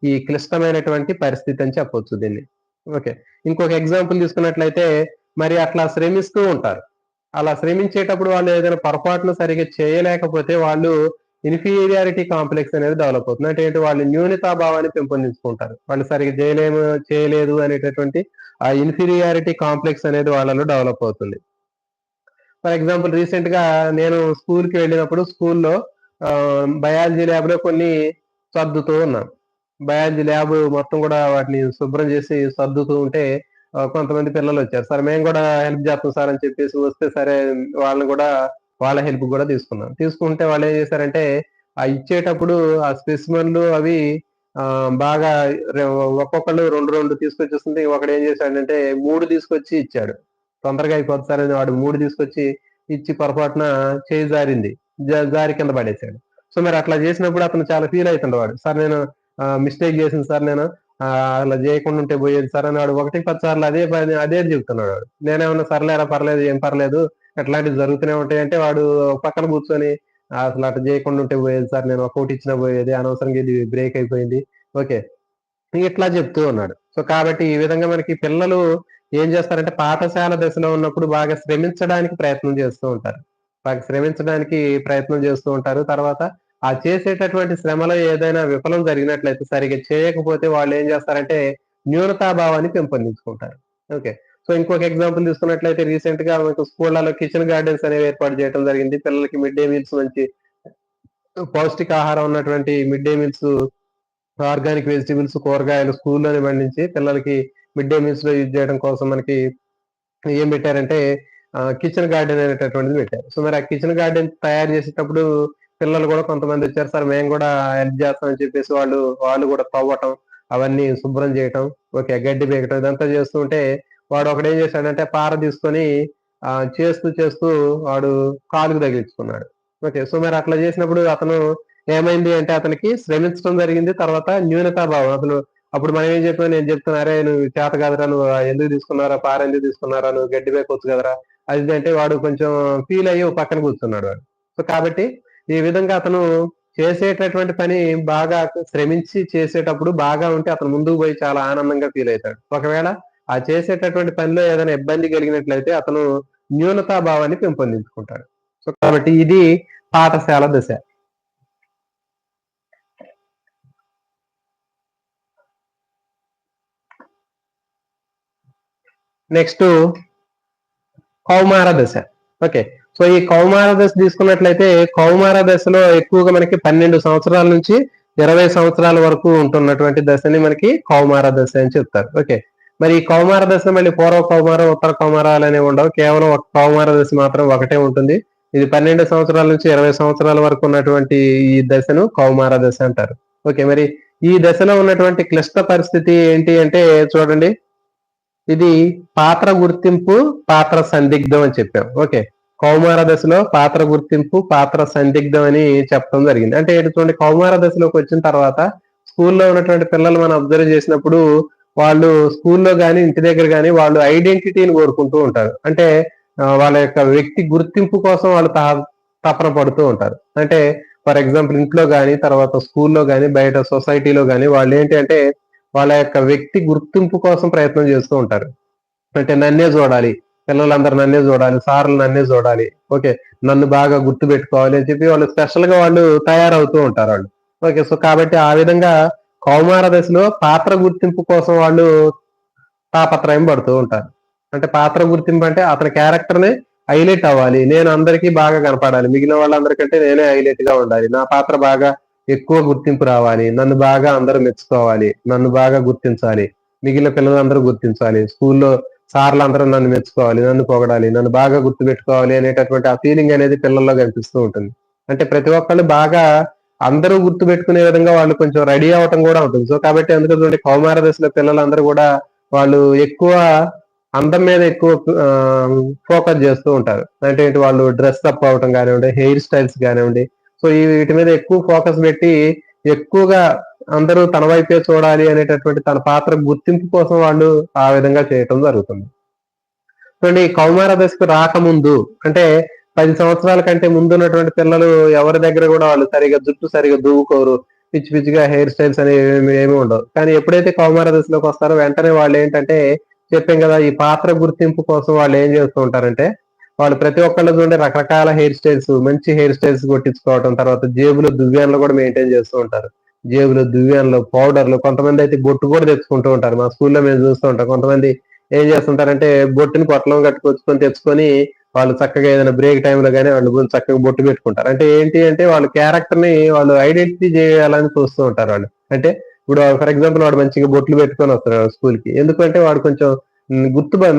ఈ క్లిష్టమైనటువంటి పరిస్థితి అని చెప్పొచ్చు దీన్ని. ఓకే. ఇంకొక ఎగ్జాంపుల్ తీసుకున్నట్లయితే మరి అట్లా శ్రమిస్తూ ఉంటారు. అలా శ్రమించేటప్పుడు వాళ్ళు ఏదైనా పొరపాటున సరిగ్గా చేయలేకపోతే వాళ్ళు ఇన్ఫీరియారిటీ కాంప్లెక్స్ అనేది డెవలప్ అవుతుంది. అంటే ఏంటి వాళ్ళు న్యూనతాభావాన్ని పెంపొందించుకుంటారు. వాళ్ళు సరిగ్గా చేయలేదు అనేటటువంటి ఆ ఇన్ఫీరియారిటీ కాంప్లెక్స్ అనేది వాళ్ళలో డెవలప్ అవుతుంది. ఫర్ ఎగ్జాంపుల్ రీసెంట్‌గా నేను స్కూల్‌కి వెళ్ళినప్పుడు స్కూల్‌లో బయాలజీ ల్యాబ్‌లో కొన్ని సర్దుతూ ఉన్నాను. బయాలజీ ల్యాబ్ మొత్తం గూడా వాటిని శుభ్రం జేసి సర్దుతూ ఉంటే కొంతమంది పిల్లలొచ్చారు. సార్ మేము గూడా హెల్ప్ జేత్తాం సార్ అని చెప్పేసి వస్తే సరే వాళ్ళని గూడా వాళ్ళ హెల్ప్ గూడా తీసుకున్నాం. తీసుకుంటే వాళ్ళేం జేశారంటే ఇచ్చేటప్పుడు ఆ స్పెసిమెన్‌లు అవి బాగా ఒక్కొక్కళ్ళు 2, 2 తీసుకొచ్చేస్తుంటే ఒకడేం జేశాడంటే 3 తీసుకొచ్చి ఇచ్చాడు. తొందరగా అయిపోద్ది సార్ అని వాడు 3 తీసుకొచ్చి ఇచ్చి పొరపాటున చేయి జారింది. జారి కింద పడేసాడు. సో మరి అట్లా జేసినప్పుడు అతను చాలా ఫీల్ అయితుండు వాడు. సార్ నేను మిస్టేక్ చేసింది సార్ నేను. అలా చేయకుండా ఉంటే పోయేది సార్ అని వాడు 1, 10 సార్లు అదే పని అదే చెప్తున్నాడు వాడు. నేనేమన్నా సర్లేరా పర్లేదు ఏం పర్లేదు. అట్లాంటివి జరుగుతూనే ఉంటాయంటే వాడు పక్కన కూర్చొని అసలు అట్లా చేయకుండా ఉంటే పోయేది సార్. నేను ఒక్కోటి ఇచ్చినా పోయేది. అనవసరంగా ఇది బ్రేక్ అయిపోయింది. ఓకే. ఇట్లా చెప్తూ ఉన్నాడు. సో కాబట్టి ఈ విధంగా మనకి పిల్లలు ఏం చేస్తారంటే పాఠశాల దశలో ఉన్నప్పుడు బాగా శ్రమించడానికి ప్రయత్నం చేస్తూ ఉంటారు. బాగా శ్రమించడానికి ప్రయత్నం చేస్తూ ఉంటారు. తర్వాత ఆ చేసేటటువంటి శ్రమలో ఏదైనా విఫలం జరిగినట్లయితే సరిగ్గా చేయకపోతే వాళ్ళేం చేస్తారంటే న్యూనతాభావాన్ని పెంపొందించుకుంటారు. ఓకే. సో ఇంకొక ఎగ్జాంపుల్ తీసుకున్నట్లయితే రీసెంట్‌గా మనకు స్కూళ్ళలో కిచెన్ గార్డెన్స్ అనేవి ఏర్పాటు చేయడం జరిగింది. పిల్లలకి మిడ్ డే మీల్స్ మంచి పౌష్టికాహారం ఉన్నటువంటి mid day meals organic vegetables, కూరగాయలు స్కూల్లోనే పండించి పిల్లలకి మిడ్ డే మీల్స్‌లో యూజ్ చేయడం కోసం మనకి ఏం పెట్టారంటే కిచెన్ గార్డెన్ అనేటటువంటిది పెట్టారు. సో మరి ఆ కిచెన్ గార్డెన్ తయారు చేసేటప్పుడు పిల్లలు గూడా కొంతమందొచ్చారు. సార్ మేము గూడా హెల్ప్ చేస్తాం అని చెప్పేసి వాళ్ళు గూడా తవ్వటం, అవన్నీ శుభ్రం చేయటం, ఓకే. గడ్డి పీకటం ఇదంతా చేస్తూ ఉంటే వాడు ఒకడేం చేశాడంటే పార తీసుకొని చేస్తూ వాడు కాలుకి తగిలించుకున్నాడు. ఓకే. సో మరి అట్లా చేసినప్పుడు అతను ఏమైంది అంటే అతనికి శ్రమించడం జరిగింది. తర్వాత న్యూనతాభావం అసలు అప్పుడు మనం ఏం చెప్పాం నేను చెప్తున్నా, "అరేయ్! నువ్వు చేత కాదురా నువ్వు ఎందుకు తీసుకున్నావురా పార ఎందుకు తీసుకున్నావురా నువ్వు గడ్డి మేపొచ్చు కదరా!" అది ఇది అంటే వాడు కొంచెం ఫీల్ అయ్యి ఓ పక్కన కూర్చున్నాడు వాడు. సో కాబట్టి ఈ విధంగా అతను చేసేటటువంటి పని బాగా శ్రమించి చేసేటప్పుడు బాగా ఉంటే అతను ముందుకు పోయి చాలా ఆనందంగా ఫీల్ అవుతాడు. ఒకవేళ ఆ చేసేటటువంటి పనిలో ఏదైనా ఇబ్బంది కలిగినట్లయితే అతను న్యూనతా భావాన్ని పెంపొందించుకుంటాడు. సో కాబట్టి ఇది పాఠశాల దశ. నెక్స్ట్ కౌమార దశ. ఓకే. సో ఈ కౌమార దశ తీసుకున్నట్లయితే కౌమార దశలో ఎక్కువగా మనకి 12 సంవత్సరాల నుంచి 20 సంవత్సరాల వరకు ఉంటున్నటువంటి దశని మనకి కౌమార దశ అని చెప్తారు. ఓకే. మరి ఈ కౌమార దశ మళ్ళీ పూర్వ కౌమారం, ఉత్తర కౌమారాలు అనేవి ఉండవు. కేవలం ఒక కౌమార దశ మాత్రం ఒకటే ఉంటుంది. ఇది 12 సంవత్సరాల నుంచి 20 సంవత్సరాల వరకు ఉన్నటువంటి ఈ దశను కౌమార దశ అంటారు. ఓకే. మరి ఈ దశలో ఉన్నటువంటి క్లిష్ట పరిస్థితి ఏంటి అంటే చూడండి, ఇది పాత్ర గుర్తింపు, పాత్ర సందిగ్ధం అని చెప్పాం. ఓకే. కౌమార దశలో పాత్ర గుర్తింపు, పాత్ర సందిగ్ధం అని చెప్పడం జరిగింది. అంటే చూడండి, కౌమార దశలోకి వచ్చిన తర్వాత స్కూల్లో ఉన్నటువంటి పిల్లలు మనం అబ్జర్వ్ చేసినప్పుడు వాళ్ళు స్కూల్లో గాని, ఇంటి దగ్గర గాని వాళ్ళు ఐడెంటిటీని కోరుకుంటూ ఉంటారు. అంటే వాళ్ళ యొక్క వ్యక్తి గుర్తింపు కోసం వాళ్ళు తపన పడుతూ ఉంటారు. అంటే ఫర్ ఎగ్జాంపుల్ ఇంట్లో గాని, తర్వాత స్కూల్లో గాని, బయట సొసైటీలో గాని వాళ్ళు ఏంటి అంటే వాళ్ళ యొక్క వ్యక్తి గుర్తింపు కోసం ప్రయత్నం చేస్తూ ఉంటారు. అంటే నన్నే చూడాలి, పిల్లలందరూ నన్నే చూడాలి, సార్లు నన్నే చూడాలి, ఓకే, నన్ను బాగా గుర్తు పెట్టుకోవాలి అని చెప్పి వాళ్ళు స్పెషల్ గా వాళ్ళు తయారవుతూ ఉంటారు వాళ్ళు. ఓకే. సో కాబట్టి ఆ విధంగా కౌమార దశలో పాత్ర గుర్తింపు కోసం వాళ్ళు తాపత్రయం పడుతూ ఉంటారు. అంటే పాత్ర గుర్తింపు అంటే అతని క్యారెక్టర్ ని హైలైట్ అవ్వాలి, నేను అందరికీ బాగా కనపడాలి, మిగిలిన వాళ్ళందరికంటే నేనే హైలైట్ గా ఉండాలి, నా పాత్ర బాగా ఎక్కువ గుర్తింపు రావాలి, నన్ను బాగా అందరూ మెచ్చుకోవాలి, నన్ను బాగా గుర్తించాలి, మిగిలిన పిల్లలందరూ గుర్తించాలి, స్కూల్లో సార్లు అందరూ నన్ను మెచ్చుకోవాలి, నన్ను పొగడాలి, నన్ను బాగా గుర్తుపెట్టుకోవాలి అనేటటువంటి ఆ ఫీలింగ్ అనేది పిల్లల్లో కనిపిస్తూ ఉంటుంది. అంటే ప్రతి ఒక్కళ్ళు బాగా అందరూ గుర్తు పెట్టుకునే విధంగా వాళ్ళు కొంచెం రెడీ అవటం కూడా ఉంటుంది. సో కాబట్టి అందుకే కౌమార దశలో పిల్లలందరూ కూడా వాళ్ళు ఎక్కువ అందం మీద ఎక్కువ ఫోకస్ చేస్తూ ఉంటారు. అంటే ఏంటి, వాళ్ళు డ్రెస్ అప్ అవటం కానివ్వండి, హెయిర్ స్టైల్స్ కానివ్వండి, సో ఈ వీటి మీద ఎక్కువ ఫోకస్ పెట్టి ఎక్కువగా అందరూ తన వైపే చూడాలి అనేటటువంటి తన పాత్ర గుర్తింపు కోసం వాళ్ళు ఆ విధంగా చేయటం జరుగుతుంది. చూడండి, కౌమార దశకు రాకముందు అంటే 10 సంవత్సరాల కంటే ముందు ఉన్నటువంటి పిల్లలు ఎవరి దగ్గర కూడా వాళ్ళు జుట్టు సరిగా దువ్వుకోరు, పిచ్చి పిచ్చిగా హెయిర్ స్టైల్స్ అనేవి ఏమి ఉండవు. కానీ ఎప్పుడైతే కౌమార దశలోకి వస్తారో వెంటనే వాళ్ళు ఏంటంటే, చెప్పాం కదా, ఈ పాత్ర గుర్తింపు కోసం వాళ్ళు ఏం చేస్తూ ఉంటారంటే వాళ్ళు ప్రతి ఒక్కళ్ళు చూడండి రకరకాల హెయిర్ స్టైల్స్, మంచి హెయిర్ స్టైల్స్ కొట్టించుకోవటం, తర్వాత జేబులో దువ్యాన్లు కూడా మెయింటైన్ చేస్తూ ఉంటారు. జేబులో దువ్యాన్లు, పౌడర్లు, కొంతమంది అయితే బొట్టు కూడా తెచ్చుకుంటూ ఉంటారు. మా స్కూల్లో మేము చూస్తూ ఉంటాం. కొంతమంది ఏం చేస్తుంటారంటే బొట్టుని పొట్లం కట్టుకొచ్చుకొని తెచ్చుకొని వాళ్ళు చక్కగా ఏదైనా బ్రేక్ టైంలో కానీ వాళ్ళు చక్కగా బొట్టు పెట్టుకుంటారు. అంటే ఏంటి అంటే వాళ్ళ క్యారెక్టర్ ని వాళ్ళు ఐడెంటిటీ చేయాలని చూస్తూ ఉంటారు వాళ్ళు. అంటే ఇప్పుడు ఫర్ ఎగ్జాంపుల్ వాడు మంచిగా బొట్లు పెట్టుకొని వస్తున్నాడు స్కూల్ కి, ఎందుకంటే వాడు కొంచెం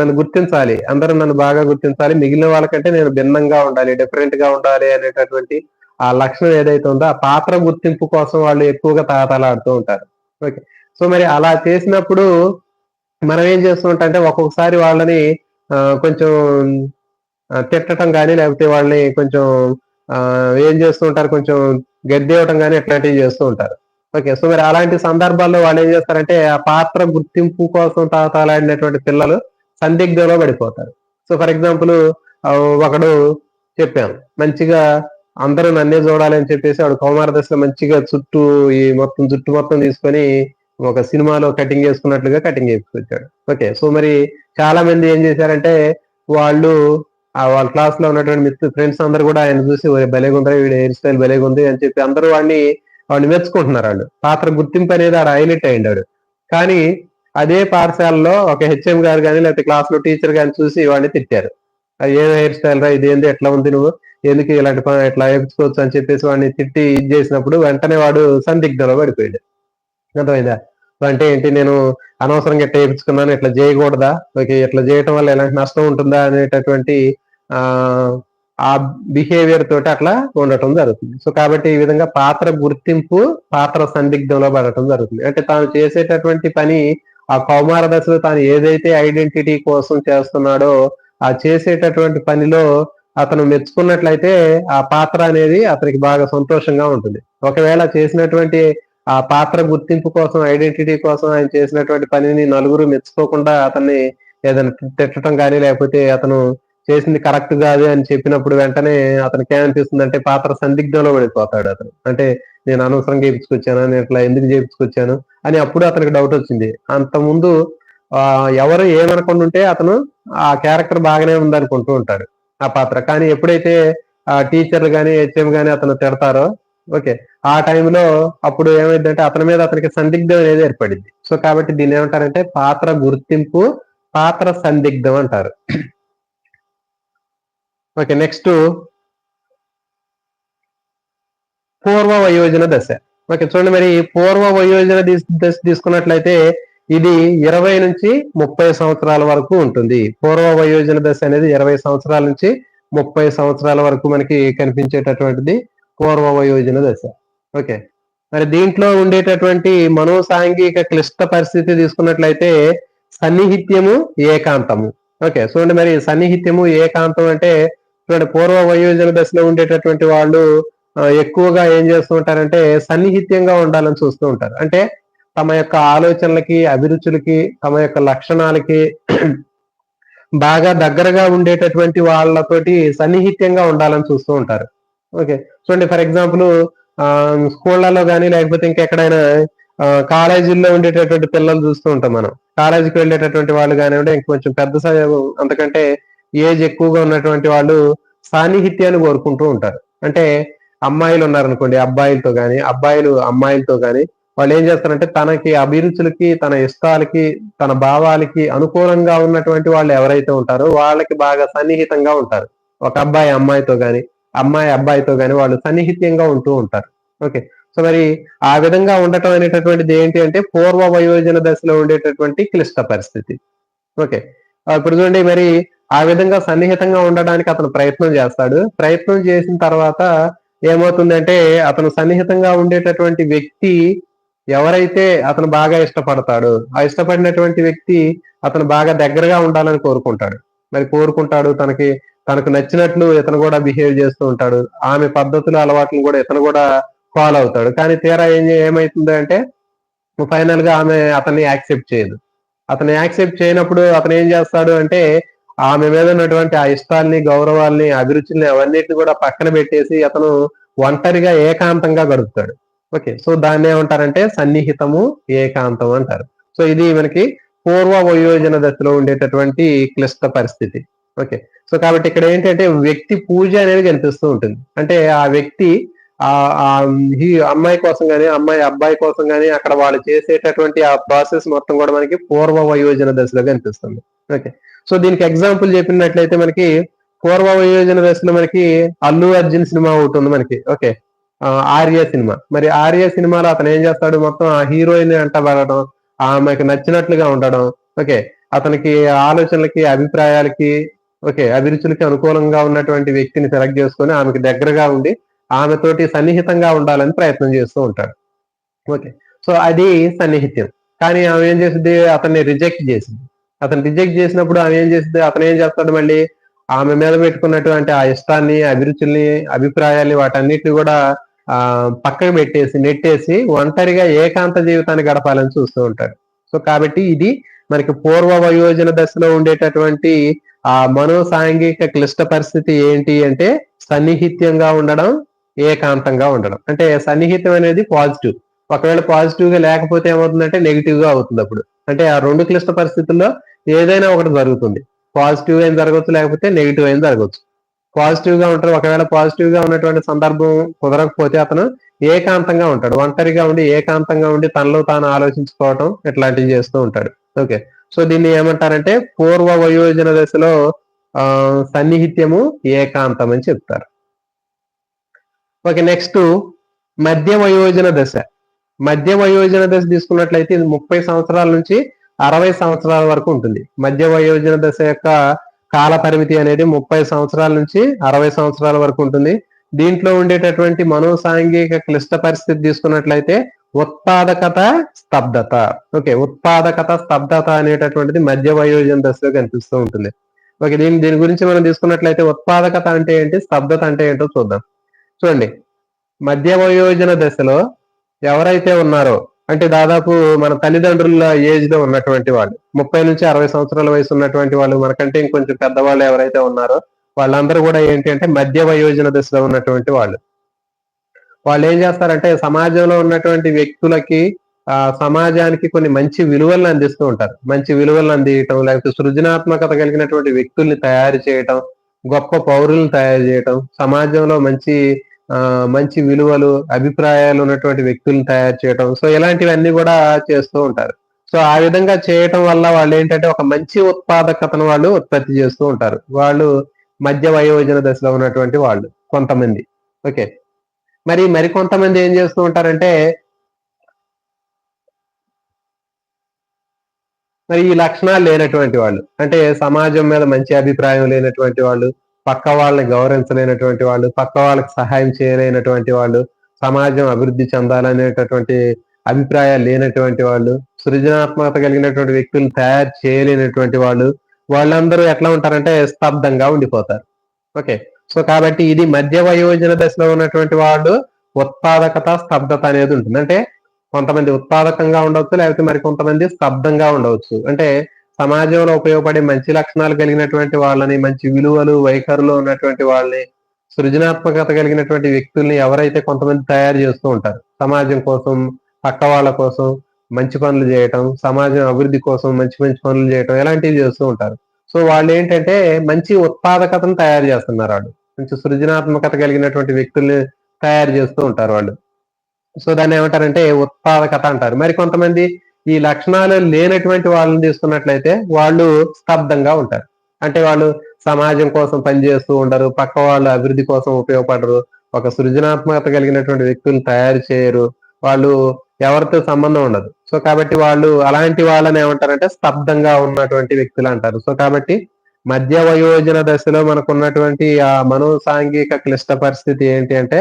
నన్ను గుర్తించాలి, అందరూ నన్ను బాగా గుర్తించాలి, మిగిలిన వాళ్ళకంటే నేను భిన్నంగా ఉండాలి, డిఫరెంట్ గా ఉండాలి అనేటటువంటి ఆ లక్షణం ఏదైతే ఉందో ఆ పాత్ర గుర్తింపు కోసం వాళ్ళు ఎక్కువగా తాతలాడుతూ ఉంటారు. ఓకే. సో మరి అలా చేసినప్పుడు మనం ఏం చేస్తూ ఉంటాం అంటే ఒక్కొక్కసారి వాళ్ళని కొంచెం తిట్టడం కానీ, లేకపోతే వాళ్ళని కొంచెం ఏం చేస్తూ ఉంటారు, కొంచెం గద్దెవ్వటం కానీ ఇట్లాంటివి చేస్తూ ఉంటారు. ఓకే. సో మరి అలాంటి సందర్భాల్లో వాళ్ళు ఏం చేస్తారంటే ఆ పాత్ర గుర్తింపు కోసం తాతాలాడినటువంటి పిల్లలు సందిగ్ధంలో పడిపోతారు. సో ఫర్ ఎగ్జాంపుల్ ఒకడు చెప్పాను మంచిగా అందరూ నన్నే చూడాలి అని చెప్పేసి వాడు కౌమార దశలో మంచిగా జుట్టు మొత్తం తీసుకొని ఒక సినిమాలో కటింగ్ చేసుకున్నట్లుగా కటింగ్ చేసుకొచ్చాడు. ఓకే. సో మరి చాలా మంది ఏం చేశారంటే వాళ్ళు వాళ్ళ క్లాస్ లో ఉన్నటువంటి ఫ్రెండ్స్ అందరూ కూడా ఆయన చూసి భలేగా ఉందా, వీడి హెయిర్ స్టైల్ భలేగా ఉంది అని చెప్పి అందరూ వాడిని మెచ్చుకుంటున్నారు. వాళ్ళు పాత్ర గుర్తింపు అనేది ఆడ హైలైట్ అయ్యిండాడు. కానీ అదే పాఠశాలలో ఒక హెచ్ఎం గారు కానీ, లేకపోతే క్లాస్ లో టీచర్ గాని చూసి వాడిని తిట్టారు. అది ఏం హెయిర్ స్టైల్ రా, ఇదేంది, ఎట్లా ఉంది, నువ్వు ఎందుకు ఇలాంటి పని ఎట్లా వేయించుకోవచ్చు అని చెప్పేసి వాడిని తిట్టి ఇది చేసినప్పుడు వెంటనే వాడు సందిగ్ధంలో పడిపోయాడు. అర్థమైందా? అంటే ఏంటి, నేను అనవసరంగా ఇట్లా వేయించుకున్నాను, ఇట్లా చేయకూడదా, ఓకే, ఇట్లా చేయటం వల్ల ఎలాంటి నష్టం ఉంటుందా అనేటటువంటి ఆ ఆ బిహేవియర్ తోటి అట్లా ఉండటం జరుగుతుంది. సో కాబట్టి ఈ విధంగా పాత్ర గుర్తింపు, పాత్ర సందిగ్ధంలో పడటం జరుగుతుంది. అంటే తాను చేసేటటువంటి పని ఆ కౌమార దశలో తాను ఏదైతే ఐడెంటిటీ కోసం చేస్తున్నాడో ఆ చేసేటటువంటి పనిలో అతను మెచ్చుకున్నట్లయితే ఆ పాత్ర అనేది అతనికి బాగా సంతోషంగా ఉంటుంది. ఒకవేళ చేసినటువంటి ఆ పాత్ర గుర్తింపు కోసం, ఐడెంటిటీ కోసం ఆయన చేసినటువంటి పనిని నలుగురు మెచ్చుకోకుండా అతన్ని ఏదైనా తిట్టడం కానీ, లేకపోతే అతను చేసింది కరెక్ట్ కాదు అని చెప్పినప్పుడు వెంటనే అతనికి ఏమనిపిస్తుందంటే పాత్ర సందిగ్ధంలో పడిపోతాడు అతను. అంటే నేను అనవసరంగా చేపించుకొచ్చానా? నేను ఇట్లా ఎందుకు చేపించుకొచ్చాను? అని అప్పుడు అతనికి డౌట్ వచ్చింది. అంతకుముందు ఎవరు ఏమనకుండా ఉంటే అతను ఆ క్యారెక్టర్ బాగానే ఉందనుకుంటూ ఉంటాడు ఆ పాత్ర. కానీ ఎప్పుడైతే టీచర్లు గాని, హెచ్ఎం గాని అతను తిడతారో ఓకే. ఆ టైంలో అప్పుడు ఏమైందంటే అతని మీద అతనికి సందిగ్ధం అనేది ఏర్పడింది. సో కాబట్టి దీన్ని ఏమంటారంటే పాత్ర గుర్తింపు, పాత్ర సందిగ్ధం అంటారు. ఓకే. నెక్స్ట్ పూర్వ వయోజన దశ. ఓకే. చూడండి మరి పూర్వ వయోజన దశ తీసుకున్నట్లయితే ఇది 20 నుంచి 30 సంవత్సరాల వరకు ఉంటుంది. పూర్వ వయోజన దశ అనేది 20 సంవత్సరాల నుంచి 30 సంవత్సరాల వరకు మనకి కనిపించేటటువంటిది పూర్వ వయోజన దశ. ఓకే. మరి దీంట్లో ఉండేటటువంటి మనోసాంఘిక క్లిష్ట పరిస్థితి తీసుకున్నట్లయితే సన్నిహిత్యము, ఏకాంతము. ఓకే. చూడండి మరి సన్నిహిత్యము, ఏకాంతం అంటే చూడండి పూర్వ వయోజన దశలో ఉండేటటువంటి వాళ్ళు ఎక్కువగా ఏం చేస్తూ ఉంటారంటే సన్నిహిత్యంగా ఉండాలని చూస్తూ ఉంటారు. అంటే తమ యొక్క ఆలోచనలకి, అభిరుచులకి, తమ యొక్క లక్షణాలకి బాగా దగ్గరగా ఉండేటటువంటి వాళ్ళతోటి సన్నిహిత్యంగా ఉండాలని చూస్తూ ఉంటారు. ఓకే. చూడండి ఫర్ ఎగ్జాంపుల్ స్కూళ్ళలో గాని లేకపోతే ఇంకెక్కడైనా కాలేజీల్లో ఉండేటటువంటి పిల్లలు చూస్తూ ఉంటాం మనం. కాలేజీకి వెళ్ళేటటువంటి వాళ్ళు కానివ్వండి, ఇంకొంచెం పెద్ద అంతకంటే ఏజ్ ఎక్కువగా ఉన్నటువంటి వాళ్ళు సాన్నిహిత్యాన్ని కోరుకుంటూ ఉంటారు. అంటే అమ్మాయిలు ఉన్నారనుకోండి, అబ్బాయిలతో గాని, అబ్బాయిలు అమ్మాయిలతో గాని వాళ్ళు ఏం చేస్తారంటే తనకి అభిరుచులకి, తన ఇష్టాలకి, తన భావాలకి అనుకూలంగా ఉన్నటువంటి వాళ్ళు ఎవరైతే ఉంటారో వాళ్ళకి బాగా సన్నిహితంగా ఉంటారు. ఒక అబ్బాయి అమ్మాయితో గాని, అమ్మాయి అబ్బాయితో గాని వాళ్ళు సన్నిహిత్యంగా ఉంటూ ఉంటారు. ఓకే. సో మరి ఆ విధంగా ఉండటం అనేటటువంటిది ఏంటి అంటే పూర్వ వయోజన దశలో ఉండేటటువంటి క్లిష్ట పరిస్థితి. ఓకే. ఇప్పుడు చూడండి మరి ఆ విధంగా సన్నిహితంగా ఉండడానికి అతను ప్రయత్నం చేస్తాడు. ప్రయత్నం చేసిన తర్వాత ఏమవుతుందంటే అతను సన్నిహితంగా ఉండేటటువంటి వ్యక్తి ఎవరైతే అతను బాగా ఇష్టపడతాడో ఆ ఇష్టపడినటువంటి వ్యక్తి అతను బాగా దగ్గరగా ఉండాలని కోరుకుంటాడు. మరి కోరుకుంటాడు తనకు నచ్చినట్లు ఇతను కూడా బిహేవ్ చేస్తూ ఉంటాడు. ఆమె పద్ధతులు అలవాట్లను కూడా ఇతను కూడా ఫాలో అవుతాడు. కానీ తీరా ఏమైతుంది అంటే ఫైనల్ గా ఆమె అతన్ని యాక్సెప్ట్ చేయదు. అతను యాక్సెప్ట్ చేయనప్పుడు అతను ఏం చేస్తాడు అంటే ఆమె మీద ఉన్నటువంటి ఆ ఇష్టాల్ని, గౌరవాల్ని, అభిరుచుల్ని అవన్నిటిని కూడా పక్కన పెట్టేసి అతను ఒంటరిగా ఏకాంతంగా గడుపుతాడు. ఓకే. సో దాన్ని ఏమంటారంటే సన్నిహితము, ఏకాంతం అంటారు. సో ఇది మనకి పూర్వ వయోజన దశలో ఉండేటటువంటి క్లిష్ట పరిస్థితి. ఓకే. సో కాబట్టి ఇక్కడ ఏంటంటే వ్యక్తి పూజ అనేది కనిపిస్తూ ఉంటుంది. అంటే ఆ వ్యక్తి ఈ అమ్మాయి కోసం గాని, అమ్మాయి అబ్బాయి కోసం గాని అక్కడ వాళ్ళు చేసేటటువంటి ఆ ప్రాసెస్ మొత్తం కూడా మనకి పూర్వ వయోజన దశలో కనిపిస్తుంది. ఓకే. సో దీనికి ఎగ్జాంపుల్ చెప్పినట్లయితే మనకి పూర్వ వయోజన దశలో మనకి అల్లు అర్జున్ సినిమా ఒకటి ఉంది మనకి. ఓకే. ఆర్య సినిమా. మరి ఆర్య సినిమాలో అతను ఏం చేస్తాడు మొత్తం ఆ హీరోయిన్ వెంట పడడం, ఆమెకు నచ్చినట్లుగా ఉండడం. ఓకే. అతనికి ఆలోచనలకి, అభిప్రాయాలకి, ఓకే, అభిరుచులకి అనుకూలంగా ఉన్నటువంటి వ్యక్తిని సెలెక్ట్ చేసుకొని ఆమెకు దగ్గరగా ఉండి ఆమెతోటి సన్నిహితంగా ఉండాలని ప్రయత్నం చేస్తూ ఉంటాడు. ఓకే. సో అది సన్నిహిత్యం. కానీ ఆమె ఏం చేసింది అతన్ని రిజెక్ట్ చేసింది. అతను రిజెక్ట్ చేసినప్పుడు ఆమె ఏం చేసింది అతను ఏం చేస్తాడు మళ్ళీ ఆమె మీద పెట్టుకున్నటువంటి ఆ ఇష్టాన్ని, అభిరుచుల్ని, అభిప్రాయాల్ని వాటన్నిటిని కూడా పక్కకు పెట్టేసి నెట్టేసి ఒంటరిగా ఏకాంత జీవితాన్ని గడపాలని చూస్తూ ఉంటాడు. సో కాబట్టి ఇది మనకి పూర్వ వయోజన దశలో ఉండేటటువంటి ఆ మనోసాంఘిక క్లిష్ట పరిస్థితి ఏంటి అంటే సన్నిహిత్యంగా ఉండడం, ఏకాంతంగా ఉండడం. అంటే సన్నిహితం అనేది పాజిటివ్. ఒకవేళ పాజిటివ్ గా లేకపోతే ఏమవుతుందంటే నెగిటివ్ గా అవుతుంది అప్పుడు. అంటే ఆ రెండు క్లిష్ట పరిస్థితుల్లో ఏదైనా ఒకటి జరుగుతుంది. పాజిటివ్ అయిన జరగవచ్చు, లేకపోతే నెగిటివ్ అయిన జరగవచ్చు. పాజిటివ్ గా ఉంటారు. ఒకవేళ పాజిటివ్ గా ఉన్నటువంటి సందర్భం కుదరకపోతే అతను ఏకాంతంగా ఉంటాడు. ఒంటరిగా ఉండి ఏకాంతంగా ఉండి తనలో తాను ఆలోచించుకోవటం ఇట్లాంటివి చేస్తూ ఉంటాడు. ఓకే. సో దీన్ని ఏమంటారంటే పూర్వ వయోజన దశలో సన్నిహిత్యము, ఏకాంతం అని చెప్తారు. ఓకే. నెక్స్ట్ మధ్య వయోజన దశ. మధ్య వయోజన దశ తీసుకున్నట్లయితే ఇది 30 సంవత్సరాల నుంచి 60 సంవత్సరాల వరకు ఉంటుంది. మధ్య వయోజన దశ యొక్క కాల పరిమితి అనేది 30 సంవత్సరాల నుంచి 60 సంవత్సరాల వరకు ఉంటుంది. దీంట్లో ఉండేటటువంటి మనోసాంఘిక క్లిష్ట పరిస్థితి తీసుకున్నట్లయితే ఉత్పాదకత, స్తబ్దత. ఓకే. ఉత్పాదకత, స్తబ్దత అనేటటువంటిది మధ్య వయోజన దశలో కనిపిస్తూ ఉంటుంది. ఓకే. దీని గురించి మనం తీసుకున్నట్లయితే ఉత్పాదకత అంటే ఏంటి, స్తబ్దత అంటే ఏంటో చూద్దాం. చూడండి మధ్య వయోజన దశలో ఎవరైతే ఉన్నారో అంటే దాదాపు మన తల్లిదండ్రుల ఏజ్ లో ఉన్నటువంటి వాళ్ళు 30 నుంచి 60 సంవత్సరాల వయసు ఉన్నటువంటి వాళ్ళు మనకంటే ఇంకొంచెం పెద్దవాళ్ళు ఎవరైతే ఉన్నారో వాళ్ళందరూ కూడా ఏంటి అంటే మధ్య వయోజన దశలో ఉన్నటువంటి వాళ్ళు. వాళ్ళు ఏం చేస్తారంటే సమాజంలో ఉన్నటువంటి వ్యక్తులకి సమాజానికి కొన్ని మంచి విలువలను అందిస్తూ ఉంటారు. మంచి విలువలను అందియటం, లేకపోతే సృజనాత్మకత కలిగినటువంటి వ్యక్తుల్ని తయారు చేయటం, గొప్ప పౌరులను తయారు చేయటం, సమాజంలో మంచి విలువలు, అభిప్రాయాలు ఉన్నటువంటి వ్యక్తుల్ని తయారు చేయటం. సో ఇలాంటివన్నీ కూడా చేస్తూ ఉంటారు. సో ఆ విధంగా చేయటం వల్ల వాళ్ళేంటంటే ఒక మంచి ఉత్పాదకతను వాళ్ళు ఉత్పత్తి చేస్తూ ఉంటారు. వాళ్ళు మధ్య వయోజన దశలో ఉన్నటువంటి వాళ్ళు కొంతమంది. ఓకే. మరికొంతమంది ఏం చేస్తూ ఉంటారంటే, మరి ఈ లక్షణాలు లేనటువంటి వాళ్ళు. అంటే సమాజం మీద మంచి అభిప్రాయం లేనటువంటి వాళ్ళు, పక్క వాళ్ళని గౌరవించలేనటువంటి వాళ్ళు, పక్క వాళ్ళకి సహాయం చేయలేనటువంటి వాళ్ళు, సమాజం అభివృద్ధి చెందాలనేటటువంటి అభిప్రాయాలు లేనటువంటి వాళ్ళు, సృజనాత్మకత కలిగినటువంటి వ్యక్తులను తయారు చేయలేనటువంటి వాళ్ళు, వాళ్ళందరూ ఎట్లా ఉంటారంటే స్తబ్దంగా ఉండిపోతారు. ఓకే. సో కాబట్టి ఇది మధ్య వయోజన దశలో ఉన్నటువంటి వాళ్ళు ఉత్పాదకత, స్తబ్దత అనేది ఉంటుంది. అంటే కొంతమంది ఉత్పాదకంగా ఉండవచ్చు, లేకపోతే మరి కొంతమంది స్తబ్దంగా ఉండవచ్చు. అంటే సమాజంలో ఉపయోగపడే మంచి లక్షణాలు కలిగినటువంటి వాళ్ళని, మంచి విలువలు, వైఖరులు ఉన్నటువంటి వాళ్ళని, సృజనాత్మకత కలిగినటువంటి వ్యక్తుల్ని ఎవరైతే కొంతమంది తయారు చేస్తూ ఉంటారు. సమాజం కోసం, పక్క వాళ్ళ కోసం మంచి పనులు చేయటం, సమాజం అభివృద్ధి కోసం మంచి మంచి పనులు చేయటం ఇలాంటివి చేస్తూ ఉంటారు. సో వాళ్ళేంటంటే మంచి ఉత్పాదకతను తయారు చేస్తున్నారు వాళ్ళు. మంచి సృజనాత్మకత కలిగినటువంటి వ్యక్తుల్ని తయారు చేస్తూ ఉంటారు వాళ్ళు. సో దాన్నేమంటారంటే ఉత్పాదకత అంటారు. మరి కొంతమంది ఈ లక్షణాలు లేనటువంటి వాళ్ళని తీసుకున్నట్లయితే వాళ్ళు స్తబ్దంగా ఉంటారు. అంటే వాళ్ళు సమాజం కోసం పనిచేస్తూ ఉండరు. పక్క వాళ్ళ అభివృద్ధి కోసం ఉపయోగపడరు. ఒక సృజనాత్మకత కలిగినటువంటి వ్యక్తులను తయారు చేయరు. వాళ్ళు ఎవరితో సంబంధం ఉండదు. సో కాబట్టి వాళ్ళు అలాంటి వాళ్ళని ఏమంటారంటే స్తబ్దంగా ఉన్నటువంటి వ్యక్తులు అంటారు. సో కాబట్టి మధ్య వయోజన దశలో మనకున్నటువంటి ఆ మనోసాంఘిక క్లిష్ట పరిస్థితి ఏంటి అంటే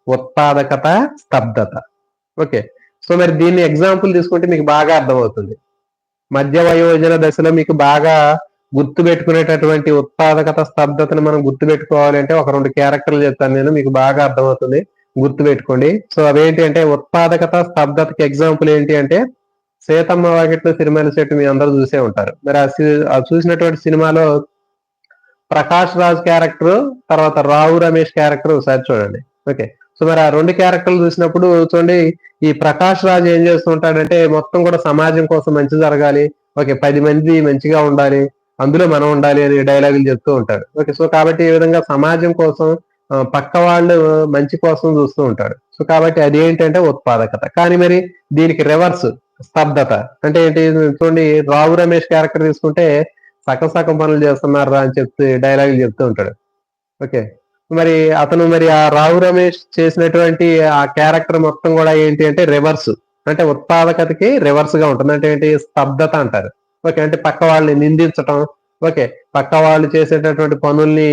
ఉత్పాదకత, స్తబ్దత. ఓకే. సో మరి దీన్ని ఎగ్జాంపుల్ తీసుకుంటే మీకు బాగా అర్థమవుతుంది. మధ్య వయోజన దశలో మీకు బాగా గుర్తు పెట్టుకునేటటువంటి ఉత్పాదకత, స్తబ్దతను మనం గుర్తు పెట్టుకోవాలి అంటే ఒక 2 క్యారెక్టర్లు చెప్తాను నేను. మీకు బాగా అర్థమవుతుంది. గుర్తు పెట్టుకోండి. సో అవేంటి అంటే ఉత్పాదకత, స్తబ్దతకి ఎగ్జాంపుల్ ఏంటి అంటే 'సీతమ్మ వాకిట్లో సిరిమల్లె చెట్టు' మీ అందరూ చూసే ఉంటారు. మరి ఆ చూసినటువంటి సినిమాలో ప్రకాష్ రాజ్ క్యారెక్టర్, తర్వాత రావు రమేష్ క్యారెక్టర్ ఒకసారి చూడండి. ఓకే. సో మరి ఆ 2 క్యారెక్టర్లు చూసినప్పుడు చూడండి, ఈ ప్రకాష్ రాజ్ ఏం చేస్తూ ఉంటాడంటే మొత్తం కూడా సమాజం కోసం మంచి జరగాలి. ఓకే. 10 మంది మంచిగా ఉండాలి. అందులో మనం ఉండాలి అని డైలాగులు చెప్తూ ఉంటాడు. ఓకే. సో కాబట్టి ఈ విధంగా సమాజం కోసం పక్క వాళ్ళు మంచి కోసం చూస్తూ ఉంటాడు. సో కాబట్టి అదేంటంటే ఉత్పాదకత. కానీ మరి దీనికి రివర్స్ స్తబ్దత. అంటే ఏంటి చూడండి, రావు రమేష్ క్యారెక్టర్ తీసుకుంటే సగం సగం పనులు చేస్తున్నారా అని చెప్తే డైలాగులు చెప్తూ ఉంటాడు. ఓకే. మరి ఆ రావు రమేష్ చేసినటువంటి ఆ క్యారెక్టర్ మొత్తం కూడా ఏంటి అంటే రివర్స్. అంటే ఉత్పాదకతకి రివర్స్ గా ఉంటుంది. అంటే ఏంటి స్తబ్దత అంటారు. ఓకే. అంటే పక్క వాళ్ళని నిందించటం. ఓకే. పక్క వాళ్ళు చేసేటటువంటి పనుల్ని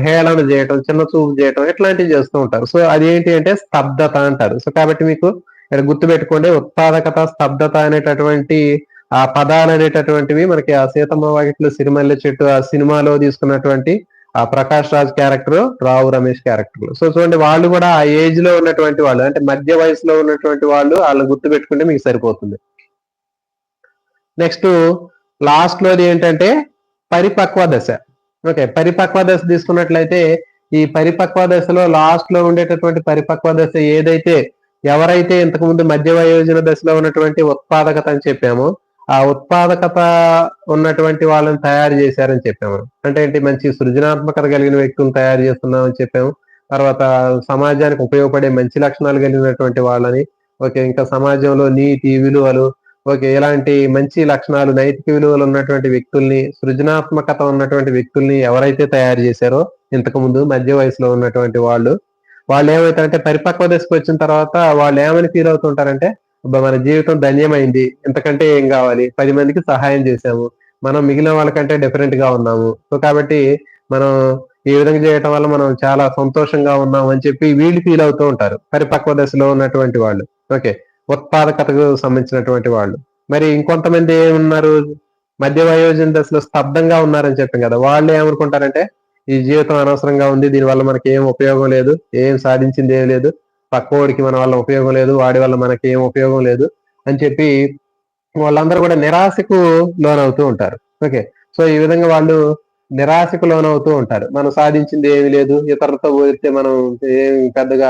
హేళన చేయటం, చిన్న చూపు చేయటం ఇట్లాంటివి చేస్తూ ఉంటారు. సో అది ఏంటి అంటే స్తబ్దత అంటారు. సో కాబట్టి మీకు ఇక్కడ గుర్తుపెట్టుకోండి, ఉత్పాదకత, స్తబ్దత అనేటటువంటి ఆ పదాలు అనేటటువంటివి మనకి ఆ 'సీతమ్మ వాకిట్లో సిరిమల్లె చెట్టు' ఆ సినిమాలో తీసుకున్నటువంటి ఆ Prakash Raj character, Rao Ramesh character. So చూడండి, వాళ్ళు కూడా ఆ ఏజ్ లో ఉన్నటువంటి వాళ్ళు, అంటే మధ్య వయసులో ఉన్నటువంటి వాళ్ళని గుర్తు పెట్టుకుంటే మీకు సరిపోతుంది. నెక్స్ట్ లాస్ట్ లోది ఏంటంటే పరిపక్వ దశ. ఓకే. పరిపక్వ దశ తీసుకున్నట్లయితే ఈ పరిపక్వ దశలో లాస్ట్ లో ఉండేటటువంటి పరిపక్వ దశ ఏదైతే ఎవరైతే ఇంతకుముందు మధ్య వయోజన దశలో ఉన్నటువంటి ఉత్పాదకత అని చెప్పామో ఆ ఉత్పాదకత ఉన్నటువంటి వాళ్ళని తయారు చేశారని చెప్పాము. అంటే ఏంటి, మంచి సృజనాత్మకత కలిగిన వ్యక్తులను తయారు చేస్తున్నామని చెప్పాము. తర్వాత సమాజానికి ఉపయోగపడే మంచి లక్షణాలు కలిగినటువంటి వాళ్ళని, ఓకే, ఇంకా సమాజంలో నీతి విలువలు, ఓకే, ఇలాంటి మంచి లక్షణాలు నైతిక విలువలు ఉన్నటువంటి వ్యక్తుల్ని, సృజనాత్మకత ఉన్నటువంటి వ్యక్తుల్ని ఎవరైతే తయారు చేశారో ఇంతకు ముందు మధ్య వయసులో ఉన్నటువంటి వాళ్ళు ఏమవుతారంటే పరిపక్వ దశకు వచ్చిన తర్వాత వాళ్ళు ఏమని ఫీల్ అవుతుంటారంటే మన జీవితం ధన్యమైంది, ఇంతకంటే ఏం కావాలి, 10 మందికి సహాయం చేశాము, మనం మిగిలిన వాళ్ళకంటే డిఫరెంట్ గా ఉన్నాము, సో కాబట్టి మనం ఈ విధంగా చేయటం వల్ల మనం చాలా సంతోషంగా ఉన్నాం అని చెప్పి వీళ్ళు ఫీల్ అవుతూ ఉంటారు పరిపక్వ దశలో ఉన్నటువంటి వాళ్ళు. ఓకే. ఉత్పాదకతకు సంబంధించినటువంటి వాళ్ళు. మరి ఇంకొంతమంది ఏమున్నారు, మధ్య వయోజన దశలో స్తబ్దంగా ఉన్నారని చెప్పాం కదా, వాళ్ళు ఏమనుకుంటారంటే ఈ జీవితం అనవసరంగా ఉంది, దీనివల్ల మనకి ఏం ఉపయోగం లేదు, ఏం సాధించింది ఏం లేదు, పక్కోడికి మన వల్ల ఉపయోగం లేదు, వాడి వల్ల మనకి ఏం ఉపయోగం లేదు అని చెప్పి వాళ్ళందరూ కూడా నిరాశకు లోనవుతూ ఉంటారు. ఓకే. సో ఈ విధంగా వాళ్ళు నిరాశకు లోనవుతూ ఉంటారు. మనం సాధించింది ఏమీ లేదు, ఇతరులతో పోలిస్తే మనం ఏమి పెద్దగా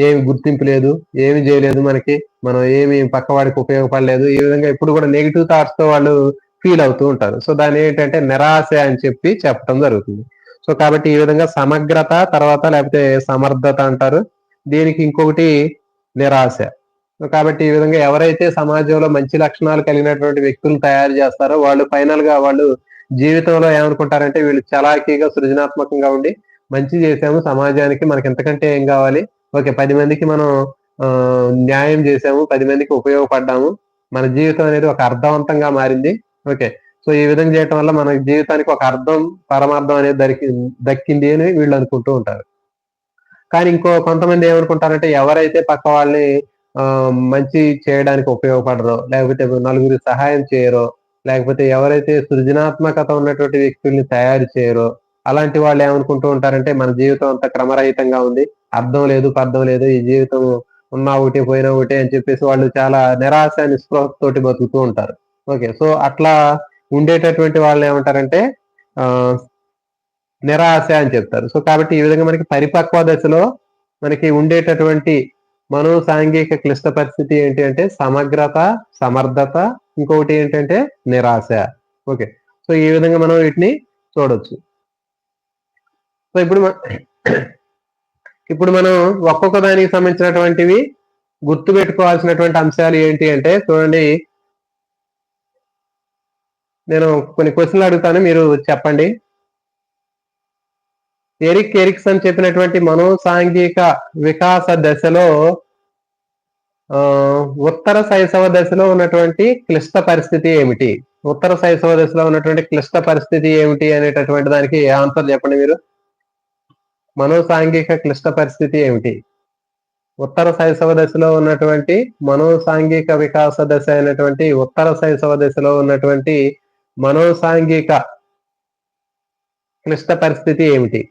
ఏమి గుర్తింపు లేదు, ఏమి చేయలేదు మనకి, మనం ఏమి పక్కవాడికి ఉపయోగపడలేదు, ఈ విధంగా ఎప్పుడు కూడా నెగిటివ్ థాట్స్ తో వాళ్ళు ఫీల్ అవుతూ ఉంటారు. సో దాన్ని ఏంటంటే నిరాశ అని చెప్పి చెప్పడం జరుగుతుంది. సో కాబట్టి ఈ విధంగా సమగ్రత తర్వాత లేకపోతే సమర్థత అంటారు. దీనికి ఇంకొకటి నిరాశ. సో కాబట్టి ఈ విధంగా ఎవరైతే సమాజంలో మంచి లక్షణాలు కలిగినటువంటి వ్యక్తులను తయారు చేస్తారో వాళ్ళు ఫైనల్ గా వాళ్ళు జీవితంలో ఏమనుకుంటారంటే వీళ్ళు చలాకీగా సృజనాత్మకంగా ఉండి మంచి చేసాము సమాజానికి, మనకి ఎంతకంటే ఏం కావాలి, ఓకే 10 మందికి మనం న్యాయం చేసాము, 10 మందికి ఉపయోగపడ్డాము, మన జీవితం అనేది ఒక అర్థవంతంగా మారింది. ఓకే. సో ఈ విధంగా చేయటం వల్ల మన జీవితానికి ఒక అర్థం, పరమార్థం అనేది దక్కింది అని వీళ్ళు అనుకుంటూ ఉంటారు. కానీ కొంతమంది ఏమనుకుంటారంటే ఎవరైతే పక్క వాళ్ళని మంచి చేయడానికి ఉపయోగపడరో, లేకపోతే నలుగురికి సహాయం చేయరో, లేకపోతే ఎవరైతే సృజనాత్మకత ఉన్నటువంటి వ్యక్తుల్ని తయారు చేయరో, అలాంటి వాళ్ళు ఏమనుకుంటూ ఉంటారంటే మన జీవితం అంతా క్రమరహితంగా ఉంది, అర్థం లేదు, పర్థం లేదు, ఈ జీవితం ఉన్నా ఒకటే పోయినా ఒకటే అని చెప్పేసి వాళ్ళు చాలా నిరాశ నిస్పృహతోటి బతుకుతూ ఉంటారు. ఓకే. సో అట్లా ఉండేటటువంటి వాళ్ళు ఏమంటారంటే ఆహ్, నిరాశ అని చెప్తారు. సో కాబట్టి ఈ విధంగా మనకి పరిపక్వ దశలో మనకి ఉండేటటువంటి సాంఘిక క్లిష్ట పరిస్థితి ఏంటి అంటే సమగ్రత, సమర్థత, ఇంకొకటి ఏంటంటే నిరాశ. ఓకే. సో ఈ విధంగా మనం వీటిని చూడొచ్చు. సో ఇప్పుడు మనం ఒక్కొక్క దానికి సంబంధించినటువంటివి గుర్తుపెట్టుకోవాల్సినటువంటి అంశాలు ఏంటి అంటే చూడండి, నేను కొన్ని క్వశ్చన్లు అడుగుతాను, మీరు చెప్పండి. ఎరిక్ ఎరిక్సన్ చెప్పినటువంటి సాంఘిక వికాస దశలో ఉత్తర శైశవ దశలో ఉన్నటువంటి క్లిష్ట పరిస్థితి ఏమిటి? ఉత్తర శైశవ దశలో ఉన్నటువంటి క్లిష్ట పరిస్థితి ఏమిటి అనేటటువంటి దానికి ఆన్సర్ చెప్పండి మీరు. సాంఘిక క్లిష్ట పరిస్థితి ఏమిటి? ఉత్తర శైశవ దశలో ఉన్నటువంటి సాంఘిక వికాస దశ అయినటువంటి ఉత్తర శైశవ దశలో ఉన్నటువంటి సాంఘిక క్లిష్ట పరిస్థితి ఏమిటి?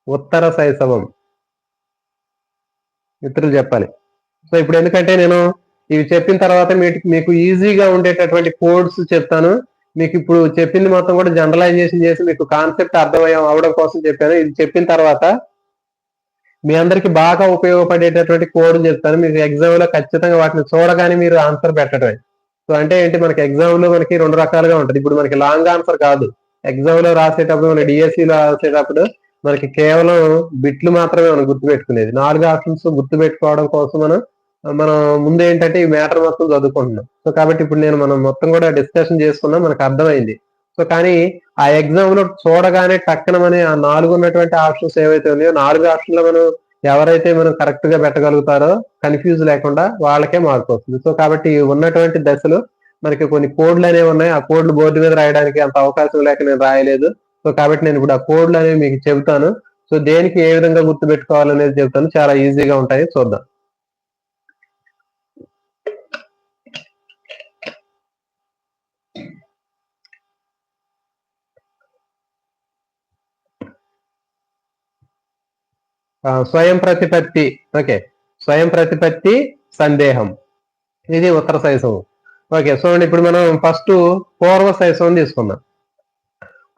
ఉత్తర శైశవం మిత్రులు చెప్పాలి. సో ఇప్పుడు ఎందుకంటే నేను ఇవి చెప్పిన తర్వాత మీకు ఈజీగా ఉండేటటువంటి కోడ్స్ చెప్తాను. మీకు ఇప్పుడు చెప్పింది మొత్తం కూడా జనరలైజేషన్ చేసి మీకు కాన్సెప్ట్ అవడం కోసం చెప్పాను. ఇది చెప్పిన తర్వాత మీ అందరికి బాగా ఉపయోగపడేటటువంటి కోడ్ చెప్తాను. మీకు ఎగ్జామ్ లో ఖచ్చితంగా వాటిని చూడగానే మీరు ఆన్సర్ పెట్టడమే. సో అంటే ఏంటి, మనకి ఎగ్జామ్ లో మనకి 2 రకాలుగా ఉంటది. ఇప్పుడు మనకి లాంగ్ ఆన్సర్ కాదు. ఎగ్జామ్ లో రాసేటప్పుడు, మన డిఎస్సి లో రాసేటప్పుడు మనకి కేవలం బిట్లు మాత్రమే మనం గుర్తుపెట్టుకునేది. 4 ఆప్షన్స్ గుర్తుపెట్టుకోవడం కోసం మనం ముందు ఏంటంటే ఈ మ్యాటర్ మొత్తం చదువుకుంటున్నాం. సో కాబట్టి ఇప్పుడు మనం మొత్తం కూడా డిస్కషన్ చేసుకున్నాం, మనకు అర్థమైంది. సో కానీ ఆ ఎగ్జామ్ లో చూడగానే టక్కన ఆ 4 ఉన్నటువంటి ఆప్షన్స్ ఏవైతే ఉన్నాయో 4 ఆప్షన్లో ఎవరైతే కరెక్ట్ గా పెట్టగలుగుతారో కన్ఫ్యూజ్ లేకుండా వాళ్ళకే మార్క్ వస్తుంది. సో కాబట్టి ఉన్నటువంటి దశలు మనకి కొన్ని కోడ్లు అనేవి ఉన్నాయి. ఆ కోడ్లు బోర్డు మీద రాయడానికి అంత అవకాశం లేక నేను రాయలేదు. సో కాబట్టి నేను ఇప్పుడు ఆ కోడ్లు అనేవి మీకు చెబుతాను. సో దేనికి ఏ విధంగా గుర్తు పెట్టుకోవాలనేది చెబుతాను. చాలా ఈజీగా ఉంటాయి, చూద్దాం. స్వయం ప్రతిపత్తి. ఓకే. స్వయం ప్రతిపత్తి, సందేహం, ఇది ఉత్తర శైశవం. ఓకే. సో ఇప్పుడు మనం ఫస్ట్ పూర్వ శైశవం తీసుకుందాం.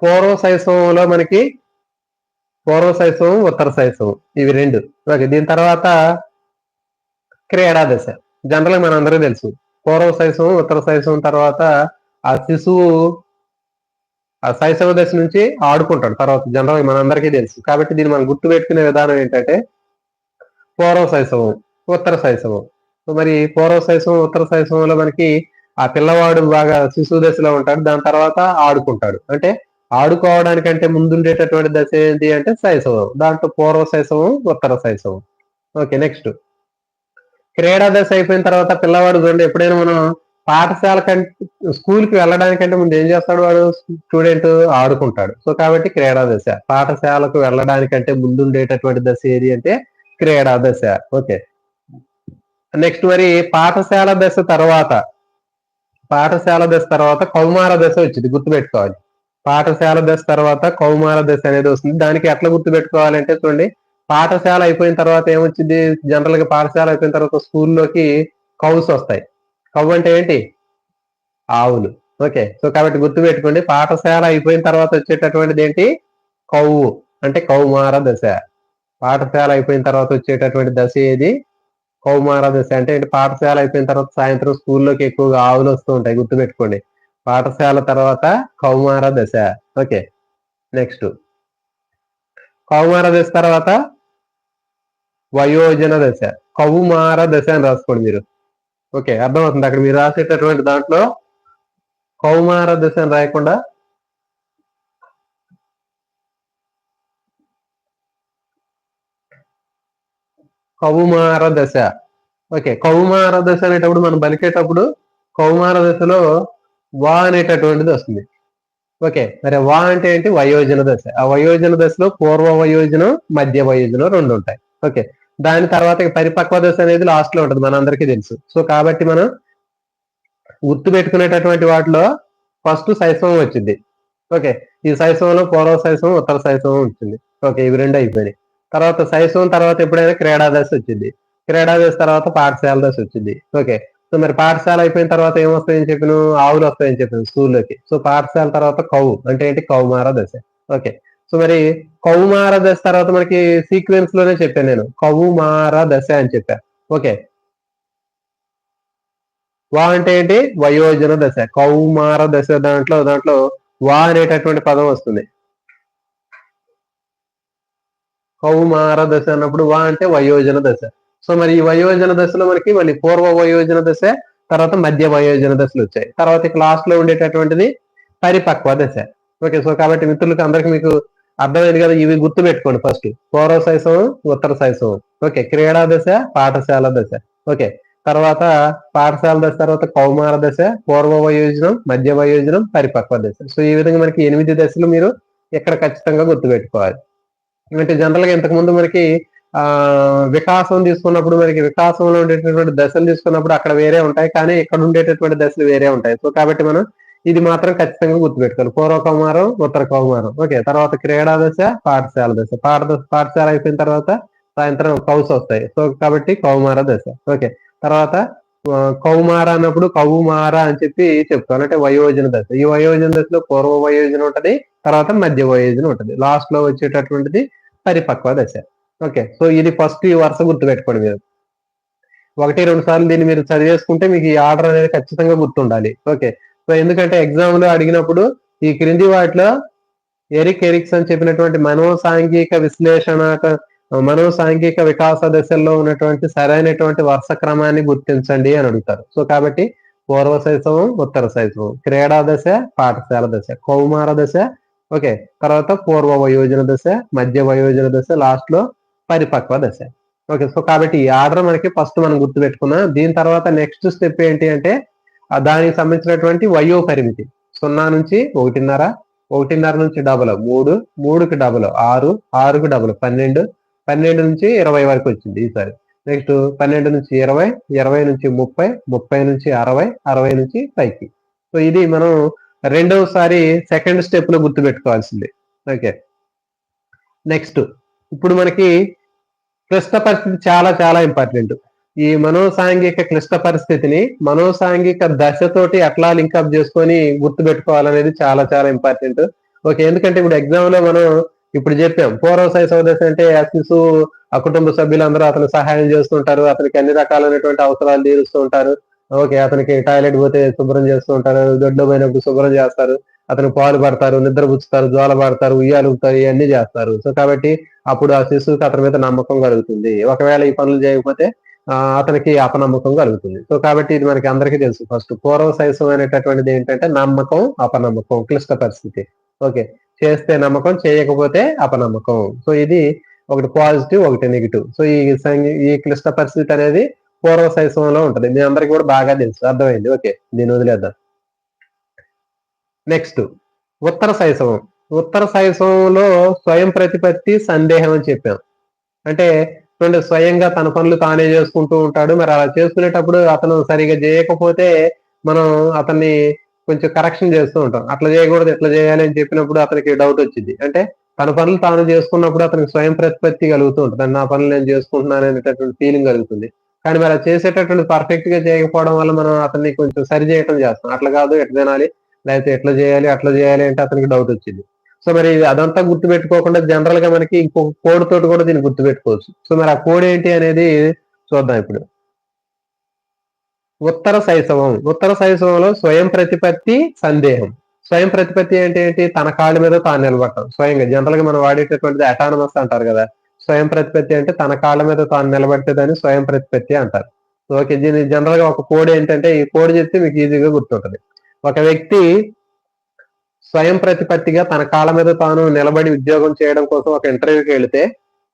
పూర్వ శైశవంలో మనకి పూర్వ శైశవం, ఉత్తర శైశవం, ఇవి 2. ఓకే. దీని తర్వాత క్రీడా దశ. జనరల్ గా మనందరికీ తెలుసు పూర్వ శైశవం, ఉత్తర శైశవం తర్వాత ఆ శిశువు ఆ శైశవ దశ నుంచి ఆడుకుంటాడు తర్వాత. జనరల్ మనందరికీ తెలుసు. కాబట్టి దీన్ని మనం గుర్తు పెట్టుకునే విధానం ఏంటంటే పూర్వ శైశవం, ఉత్తర శైశవం. మరి పూర్వ శైశవం, ఉత్తర శైశవంలో మనకి ఆ పిల్లవాడు బాగా శిశువు దశలో ఉంటాడు. దాని తర్వాత ఆడుకుంటాడు. అంటే ఆడుకోవడానికంటే ముందుండేటటువంటి దశ ఏంటి అంటే శైశవం. దాంట్లో పూర్వ శైశవం, ఉత్తర శైశవం. ఓకే. నెక్స్ట్ క్రీడా దశ అయిపోయిన తర్వాత పిల్లవాడు చూడండి, ఎప్పుడైనా మనం పాఠశాల స్కూల్ కి వెళ్ళడానికంటే ముందు ఏం చేస్తాడు వాడు స్టూడెంట్? ఆడుకుంటాడు. సో కాబట్టి క్రీడా దశ. పాఠశాలకు వెళ్ళడానికంటే ముందుండేటటువంటి దశ ఏది అంటే క్రీడా దశ. ఓకే. నెక్స్ట్ మరి పాఠశాల దశ తర్వాత కౌమార దశ వచ్చింది, గుర్తుపెట్టుకోవాలి. పాఠశాల దశ తర్వాత కౌమార దశ అనేది వస్తుంది. దానికి ఎట్లా గుర్తుపెట్టుకోవాలంటే చూడండి, పాఠశాల అయిపోయిన తర్వాత ఏమొచ్చింది? జనరల్ గా పాఠశాల అయిపోయిన తర్వాత స్కూల్లోకి కౌస్ వస్తాయి. కవ్వు అంటే ఏంటి? ఆవులు. ఓకే. సో కాబట్టి గుర్తుపెట్టుకోండి, పాఠశాల అయిపోయిన తర్వాత వచ్చేటటువంటిది ఏంటి? కౌవు. అంటే కౌమార దశ. పాఠశాల అయిపోయిన తర్వాత వచ్చేటటువంటి దశ ఏది? కౌమార దశ. అంటే ఏంటి? పాఠశాల అయిపోయిన తర్వాత సాయంత్రం స్కూల్లోకి ఎక్కువగా ఆవులు వస్తూ ఉంటాయి, గుర్తుపెట్టుకోండి. పాఠశాల తర్వాత కౌమార దశ. ఓకే. నెక్స్ట్ కౌమార దశ తర్వాత వయోజన దశ. కౌమార దశ అని రాసుకోండి మీరు. ఓకే, అర్థమవుతుంది. అక్కడ మీరు రాసేటటువంటి దాంట్లో కౌమార దశ అని రాయకుండా కౌమార దశ. ఓకే, కౌమార దశ అనేటప్పుడు మనం పలికేటప్పుడు కౌమార దశలో వా అనేటటువంటిది వస్తుంది. ఓకే, మరి వా అంటే ఏంటి? వయోజన దశ. ఆ వయోజన దశలో పూర్వ వయోజనం, మధ్య వయోజనం రెండు ఉంటాయి. ఓకే, దాని తర్వాత పరిపక్వ దశ అనేది లాస్ట్ లో ఉంటుంది, మనందరికీ తెలుసు. సో కాబట్టి మనం గుర్తు పెట్టుకునేటటువంటి వాటిలో ఫస్ట్ శైశవం వచ్చింది. ఓకే, ఈ శైశవంలో పూర్వ శైశవం, ఉత్తర శైశవం వచ్చింది. ఓకే, ఇవి రెండు అయిపోయినాయి. తర్వాత శైశవం తర్వాత ఎప్పుడైనా క్రీడా దశ వచ్చింది. క్రీడా దశ తర్వాత పాఠశాల దశ వచ్చింది. ఓకే, సో మరి పాఠశాల అయిపోయిన తర్వాత ఏమొస్తాయని చెప్పిన? ఆవులు వస్తాయని చెప్పిన స్కూల్లోకి. సో పాఠశాల తర్వాత కౌ అంటే ఏంటి? కౌమార దశ. ఓకే, సో మరి కౌమార దశ తర్వాత మనకి సీక్వెన్స్ లోనే చెప్పాను నేను, కౌమార దశ అని చెప్పా. ఓకే, వా అంటే ఏంటి? వయోజన దశ. కౌమార దశ దాంట్లో వా అనేటటువంటి పదం వస్తుంది. కౌమార దశ అన్నప్పుడు వా అంటే వయోజన దశ. సో మరి ఈ వయోజన దశలో మనకి మళ్ళీ పూర్వ వయోజన దశ, తర్వాత మధ్య వయోజన దశలు వచ్చాయి. తర్వాత ఇక లాస్ట్ లో ఉండేటటువంటిది పరిపక్వ దశ. ఓకే, సో కాబట్టి మిత్రులకు అందరికి మీకు అర్థమైంది కదా. ఇవి గుర్తు పెట్టుకోండి. ఫస్ట్ పూర్వ శైశవం, ఉత్తర శైశవం. ఓకే, క్రీడా దశ, పాఠశాల దశ. ఓకే, తర్వాత పాఠశాల దశ తర్వాత కౌమార దశ, పూర్వ వయోజనం, మధ్య వయోజనం, పరిపక్వ దశ. సో ఈ విధంగా మనకి 8 దశలు మీరు ఇక్కడ ఖచ్చితంగా గుర్తుపెట్టుకోవాలి. అంటే జనరల్ గా ఇంతకు ముందు మనకి ఆ వికాసం తీసుకున్నప్పుడు మనకి వికాసంలో ఉండేటటువంటి దశలు తీసుకున్నప్పుడు అక్కడ వేరే ఉంటాయి, కానీ ఇక్కడ ఉండేటటువంటి దశలు వేరే ఉంటాయి. సో కాబట్టి మనం ఇది మాత్రం ఖచ్చితంగా గుర్తుపెట్టుకోవాలి. పూర్వ కౌమారం, ఉత్తర కౌమారం. ఓకే, తర్వాత క్రీడా దశ, పాఠశాల దశ. పాఠశాల అయిపోయిన తర్వాత సాయంత్రం కౌస్ వస్తాయి. సో కాబట్టి కౌమార దశ. ఓకే, తర్వాత కౌమార అన్నప్పుడు కౌమార అని చెప్పి చెప్తాను, అంటే వయోజన దశ. ఈ వయోజన దశలో పూర్వ వయోజన ఉంటది, తర్వాత మధ్య వయోజన ఉంటది, లాస్ట్ లో వచ్చేటటువంటిది పరిపక్వ దశ. ఓకే, సో ఇది ఫస్ట్ ఈ వరుస గుర్తుపెట్టుకోండి మీరు. 1-2 సార్లు దీన్ని మీరు చదివేసుకుంటే మీకు ఈ ఆర్డర్ అనేది ఖచ్చితంగా గుర్తుండాలి. ఓకే, సో ఎందుకంటే ఎగ్జామ్ లో అడిగినప్పుడు ఈ క్రింది వాటిలో ఎరిక్ ఎరిక్సన్ చెప్పినటువంటి మనోసాంఘిక వికాస దశల్లో ఉన్నటువంటి సరైనటువంటి వరుస క్రమాన్ని గుర్తించండి అని అడుగుతారు. సో కాబట్టి పూర్వ శైశవం, ఉత్తర శైశవం, క్రీడా దశ, పాఠశాల దశ, కౌమార దశ. ఓకే, తర్వాత పూర్వ వయోజన దశ, మధ్య వయోజన దశ, లాస్ట్ లో పరిపక్వ దశ. ఓకే, సో కాబట్టి ఈ ఆర్డర్ మనకి ఫస్ట్ మనం గుర్తుపెట్టుకున్నాం. దీని తర్వాత నెక్స్ట్ స్టెప్ ఏంటి అంటే దానికి సంబంధించినటువంటి వయో పరిమితి 0 నుంచి 1.5, 1.5 నుంచి డబల్ 3, 3కి డబల్ 6, 6కి డబల్ 12, 12 నుంచి 20 వరకు వచ్చింది ఈసారి. నెక్స్ట్ 12 నుంచి 20, 20 నుంచి 30, 30 నుంచి 60, 60 నుంచి పైకి. సో ఇది మనం రెండవసారి సెకండ్ స్టెప్ లో గుర్తు పెట్టుకోవాల్సింది. ఓకే, నెక్స్ట్ ఇప్పుడు మనకి క్లిష్ట పరిస్థితి చాలా చాలా ఇంపార్టెంట్. ఈ మనోసాంఘిక క్లిష్ట పరిస్థితిని మనోసాంఘిక దశతోటి ఎట్లా లింకప్ చేసుకొని గుర్తు పెట్టుకోవాలనేది చాలా చాలా ఇంపార్టెంట్. ఓకే, ఎందుకంటే ఇప్పుడు ఎగ్జామ్ లో మనం ఇప్పుడు చెప్పాం పూర్వ శైశవ దశ అంటే శిశు ఆ కుటుంబ సభ్యులందరూ అతను సహాయం చేస్తుంటారు, అతనికి అన్ని రకాలైనటువంటి అవసరాలు తీరుస్తూ ఉంటారు. ఓకే, అతనికి టాయిలెట్ పోతే శుభ్రం చేస్తూ ఉంటారు, దొడ్లో పోయినప్పుడు శుభ్రం చేస్తారు, అతను పాలు పడతారు, నిద్ర పుచ్చుతారు, జ్వాల పడతారు, ఉయ్యాలుగుతారు, ఇవన్నీ చేస్తారు. సో కాబట్టి అప్పుడు ఆ శిశువుకి అతని మీద నమ్మకం కలుగుతుంది. ఒకవేళ ఈ పనులు చేయకపోతే అతనికి అపనమ్మకం కలుగుతుంది. సో కాబట్టి ఇది మనకి అందరికీ తెలుసు. ఫస్ట్ పూర్వ శైశవం అనేటటువంటిది ఏంటంటే నమ్మకం, అపనమ్మకం, క్లిష్ట పరిస్థితి. ఓకే, చేస్తే నమ్మకం, చేయకపోతే అపనమ్మకం. సో ఇది ఒకటి పాజిటివ్, ఒకటి నెగిటివ్. సో ఈ క్లిష్ట పరిస్థితి అనేది పూర్వ శైశవంలో ఉంటది. మీ అందరికి కూడా బాగా తెలుసు, అర్థమైంది. ఓకే, దీన్ని వదిలేద్దాం. నెక్స్ట్ ఉత్తర శైశవం. ఉత్తర శైశవంలో స్వయం ప్రతిపత్తి, సందేహం అని చెప్పాం. అంటే స్వయంగా తన పనులు తానే చేసుకుంటూ ఉంటాడు. మరి అలా చేసుకునేటప్పుడు అతను సరిగా చేయకపోతే మనం అతన్ని కొంచెం కరెక్షన్ చేస్తూ ఉంటాం. అట్లా చేయకూడదు, ఎట్లా చేయాలి అని చెప్పినప్పుడు అతనికి డౌట్ వచ్చింది. అంటే తన పనులు తాను చేసుకున్నప్పుడు అతనికి స్వయం ప్రతిపత్తి కలుగుతూ ఉంటుంది. నా పనులు నేను చేసుకుంటున్నాను అనేటటువంటి ఫీలింగ్ కలుగుతుంది. కానీ మరి అది చేసేటటువంటి పర్ఫెక్ట్ గా చేయకపోవడం వల్ల మనం అతన్ని కొంచెం సరి చేయటం చేస్తాం. అట్లా కాదు, ఎట్లా తినాలి, లేకపోతే ఎట్లా చేయాలి, అట్లా చేయాలి అంటే అతనికి డౌట్ వచ్చింది. సో మరి అదంతా గుర్తుపెట్టుకోకుండా జనరల్ గా మనకి ఇంకొక కోడ్ తోటి కూడా దీన్ని గుర్తుపెట్టుకోవచ్చు. సో మరి ఆ కోడ్ ఏంటి అనేది చూద్దాం ఇప్పుడు. ఉత్తర శైశవం. ఉత్తర శైశవంలో స్వయం ప్రతిపత్తి, సందేహం. స్వయం ప్రతిపత్తి అంటే ఏంటి? తన కాళ్ళ మీద తాను నిలబడటం స్వయంగా. జనరల్ గా మనం వాడేటటువంటిది అటానమస్ అంటారు కదా. స్వయం ప్రతిపత్తి అంటే తన కాళ్ళ మీద తాను నిలబడితే దాన్ని స్వయం ప్రతిపత్తి అంటారు. ఓకే, దీని జనరల్ గా ఒక కోడ్ ఏంటంటే, ఈ కోడ్ చెప్తే మీకు ఈజీగా గుర్తుంటది. ఒక వ్యక్తి స్వయం ప్రతిపత్తిగా తన కాళ్ళ మీద తాను నిలబడి ఉద్యోగం చేయడం కోసం ఒక ఇంటర్వ్యూకి వెళితే,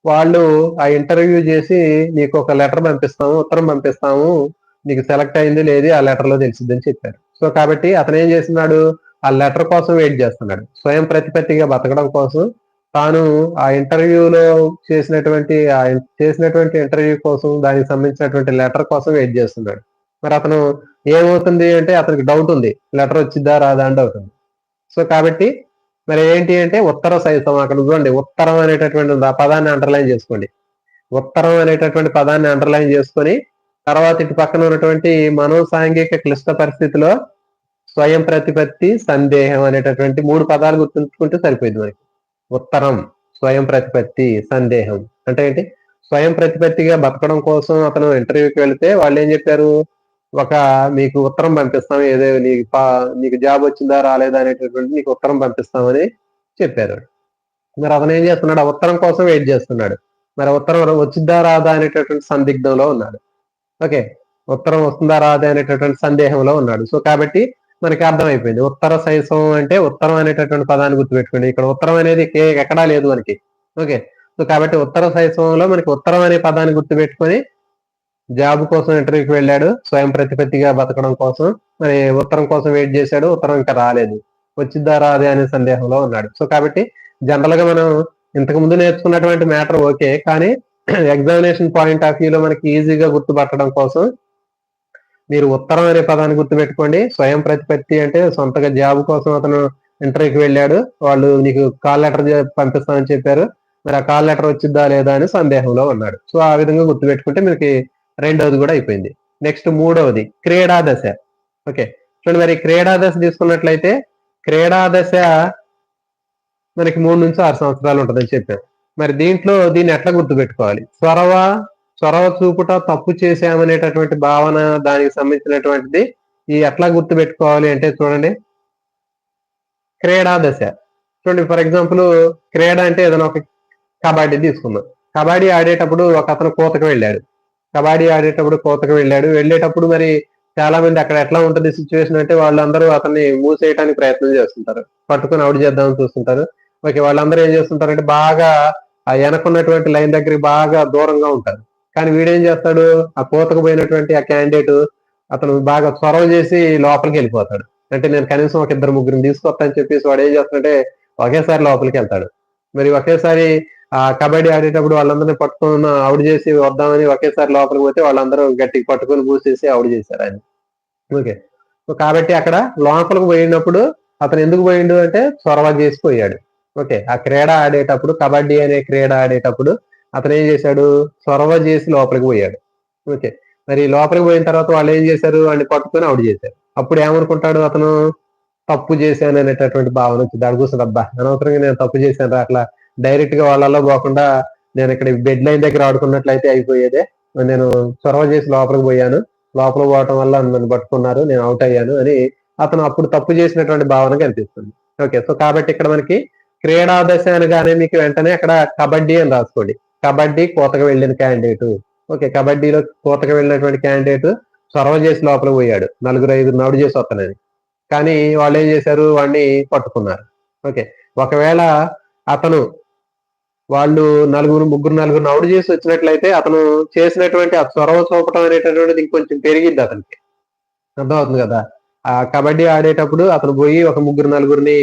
వాళ్ళు ఆ ఇంటర్వ్యూ చేసి నీకు ఒక లెటర్ పంపిస్తాము, ఉత్తరం పంపిస్తాము, నీకు సెలెక్ట్ అయింది లేదు ఆ లెటర్ లో తెలిసిద్దని చెప్పారు. సో కాబట్టి అతను ఏం చేస్తున్నాడు? ఆ లెటర్ కోసం వెయిట్ చేస్తున్నాడు. స్వయం ప్రతిపత్తిగా బతకడం కోసం తాను ఆ ఇంటర్వ్యూలో చేసినటువంటి ఇంటర్వ్యూ కోసం దానికి సంబంధించినటువంటి లెటర్ కోసం వెయిట్ చేస్తున్నాడు. మరి అతను ఏమవుతుంది అంటే అతనికి డౌట్ ఉంది, లెటర్ వచ్చిద్దా రాదా అని డౌట్ ఉంది. సో కాబట్టి మరి ఏంటి అంటే ఉత్తర శైశవం. అక్కడ చూడండి, ఉత్తరం అనేటటువంటి ఉంది. ఆ పదాన్ని అండర్లైన్ చేసుకోండి. ఉత్తరం అనేటటువంటి పదాన్ని అండర్లైన్ చేసుకొని తర్వాత ఇటు పక్కన ఉన్నటువంటి మనోసాంఘిక క్లిష్ట పరిస్థితిలో స్వయం ప్రతిపత్తి, సందేహం అనేటటువంటి 3 పదాలు గుర్తుంచుకుంటే సరిపోయింది మనకి. ఉత్తరం, స్వయం ప్రతిపత్తి, సందేహం. అంటే ఏంటి? స్వయం ప్రతిపత్తిగా బతకడం కోసం అతను ఇంటర్వ్యూకి వెళితే వాళ్ళు ఏం చెప్పారు? ఒక మీకు ఉత్తరం పంపిస్తాం, ఏదో నీకు జాబ్ వచ్చిందా రాలేదా అనేటటువంటి నీకు ఉత్తరం పంపిస్తామని చెప్పారు. మరి అతను ఏం చేస్తున్నాడు? ఆ ఉత్తరం కోసం వెయిట్ చేస్తున్నాడు. మరి ఉత్తరం వచ్చిద్దా రాదా అనేటటువంటి సందిగ్ధంలో ఉన్నాడు. ఓకే, ఉత్తరం వస్తుందా రాదా అనేటటువంటి సందేహంలో ఉన్నాడు. సో కాబట్టి మనకి అర్థమైపోయింది. ఉత్తర శైశవం అంటే ఉత్తరం అనేటటువంటి పదాన్ని గుర్తుపెట్టుకోండి. ఇక్కడ ఉత్తరం అనేది ఎక్కడా లేదు మనకి. ఓకే, సో కాబట్టి ఉత్తర శైశవంలో మనకి ఉత్తరం అనే పదాన్ని గుర్తుపెట్టుకొని జాబ్ కోసం ఇంటర్వ్యూకి వెళ్ళాడు, స్వయం ప్రతిపత్తిగా బతకడం కోసం. మరి ఉత్తరం కోసం వెయిట్ చేశాడు, ఉత్తరం ఇంకా రాలేదు. వచ్చిద్దా రాదే అనే సందేహంలో ఉన్నాడు. సో కాబట్టి జనరల్ గా మనం ఇంతకు ముందు నేర్చుకున్నటువంటి మ్యాటర్ ఓకే, కానీ ఎగ్జామినేషన్ పాయింట్ ఆఫ్ వ్యూలో మనకి ఈజీగా గుర్తుపట్టడం కోసం మీరు ఉత్తరం అనే పదాన్ని గుర్తుపెట్టుకోండి. స్వయం ప్రతిపత్తి అంటే సొంతగా జాబ్ కోసం అతను ఇంటర్వ్యూకి వెళ్ళాడు, వాళ్ళు నీకు కాల్ లెటర్ పంపిస్తామని చెప్పారు, మరి ఆ కాల్ లెటర్ వచ్చిద్దా లేదా అని సందేహంలో ఉన్నాడు. సో ఆ విధంగా గుర్తుపెట్టుకుంటే మనకి రెండవది కూడా అయిపోయింది. నెక్స్ట్ మూడవది క్రీడా దశ. ఓకే, చూడండి, మరి క్రీడా దశ తీసుకున్నట్లయితే క్రీడా దశ మనకి 3 నుంచి 6 సంవత్సరాలు ఉంటుందని చెప్పారు. మరి దీన్ని ఎట్లా గుర్తుపెట్టుకోవాలి? చొరవ చూపుట, తప్పు చేశామనేటటువంటి భావన, దానికి సంబంధించినటువంటిది. ఈ ఎట్లా గుర్తుపెట్టుకోవాలి అంటే చూడండి, క్రీడా దశ. చూడండి, ఫర్ ఎగ్జాంపుల్ క్రీడ అంటే ఏదైనా ఒక కబడ్డీ తీసుకుందాం. కబడ్డీ ఆడేటప్పుడు ఒక అతను కోతకు వెళ్ళాడు. వెళ్ళేటప్పుడు మరి చాలా మంది అక్కడ ఎట్లా ఉంటుంది సిచ్యువేషన్ అంటే, వాళ్ళందరూ అతన్ని మూసేయడానికి ప్రయత్నం చేస్తుంటారు, పట్టుకొని అవుట్ చేద్దామని చూస్తుంటారు. ఓకే, వాళ్ళందరూ ఏం చేస్తుంటారంటే బాగా ఆ వెనకున్నటువంటి లైన్ దగ్గరికి బాగా దూరంగా ఉంటారు. కానీ వీడేం చేస్తాడు? ఆ కోతకు పోయినటువంటి ఆ క్యాండిడేట్ అతను బాగా చొరవ చేసి లోపలికి వెళ్ళిపోతాడు. అంటే నేను కనీసం ఒక 2-3 తీసుకొస్తా అని చెప్పేసి వాడు ఏం చేస్తాడంటే ఒకేసారి లోపలికి వెళ్తాడు. మరి ఒకేసారి ఆ కబడ్డీ ఆడేటప్పుడు వాళ్ళందరినీ పట్టుకొని అవుట్ చేసి వద్దామని ఒకేసారి లోపలికి పోతే వాళ్ళందరూ గట్టిగా పట్టుకొని పూసేసి అవుట్ చేశారు ఆయన. ఓకే, సో కాబట్టి అక్కడ లోపలికి పోయినప్పుడు అతను ఎందుకు పోయిండు అంటే చొరవ చేసి పోయాడు. ఓకే, ఆ క్రీడ ఆడేటప్పుడు, కబడ్డీ అనే క్రీడ ఆడేటప్పుడు అతను ఏం చేశాడు? చొరవ చేసి లోపలికి పోయాడు. ఓకే, మరి లోపలికి పోయిన తర్వాత వాళ్ళు ఏం చేశారు? వాడిని పట్టుకొని అవుట్ చేశారు. అప్పుడు ఏమనుకుంటాడు అతను? తప్పు చేశాను అనేటటువంటి భావన వచ్చింది. దాని కోసం అబ్బా అనవసరంగా నేను తప్పు చేశాను రా, అట్లా డైరెక్ట్ గా వాళ్ళలో పోకుండా నేను ఇక్కడ బెడ్ లైన్ దగ్గర ఆడుకున్నట్లయితే అయిపోయేదే. నేను చొరవ చేసి లోపలికి పోయాను, లోపల పోవటం వల్ల నన్ను పట్టుకున్నారు, నేను అవుట్ అయ్యాను అని అతను అప్పుడు తప్పు చేసినటువంటి భావన కనిపిస్తుంది. ఓకే, సో కాబట్టి ఇక్కడ మనకి క్రీడా దశ అనగానే మీకు వెంటనే అక్కడ కబడ్డీ అని రాసుకోండి. కబడ్డీ కోతకు వెళ్ళిన క్యాండిడేట్. ఓకే, కబడ్డీలో కోతకు వెళ్ళినటువంటి క్యాండిడేట్ చొరవ చేసి లోపలికి పోయాడు, 4-5 అవుట్ చేసి వస్తానని. కానీ వాళ్ళు ఏం చేశారు? వాడిని పట్టుకున్నారు. ఓకే, ఒకవేళ అతను వాళ్ళు ముగ్గురు నలుగురు అవుట్ చేసి వచ్చినట్లయితే అతను చేసినటువంటి ఆ చొరవ చూపటం అనేటటువంటిది ఇంకొంచెం పెరిగిద్ది అతనికి. అర్థమవుతుంది కదా? ఆ కబడ్డీ ఆడేటప్పుడు అతను పోయి ఒక ముగ్గురు-నలుగురిని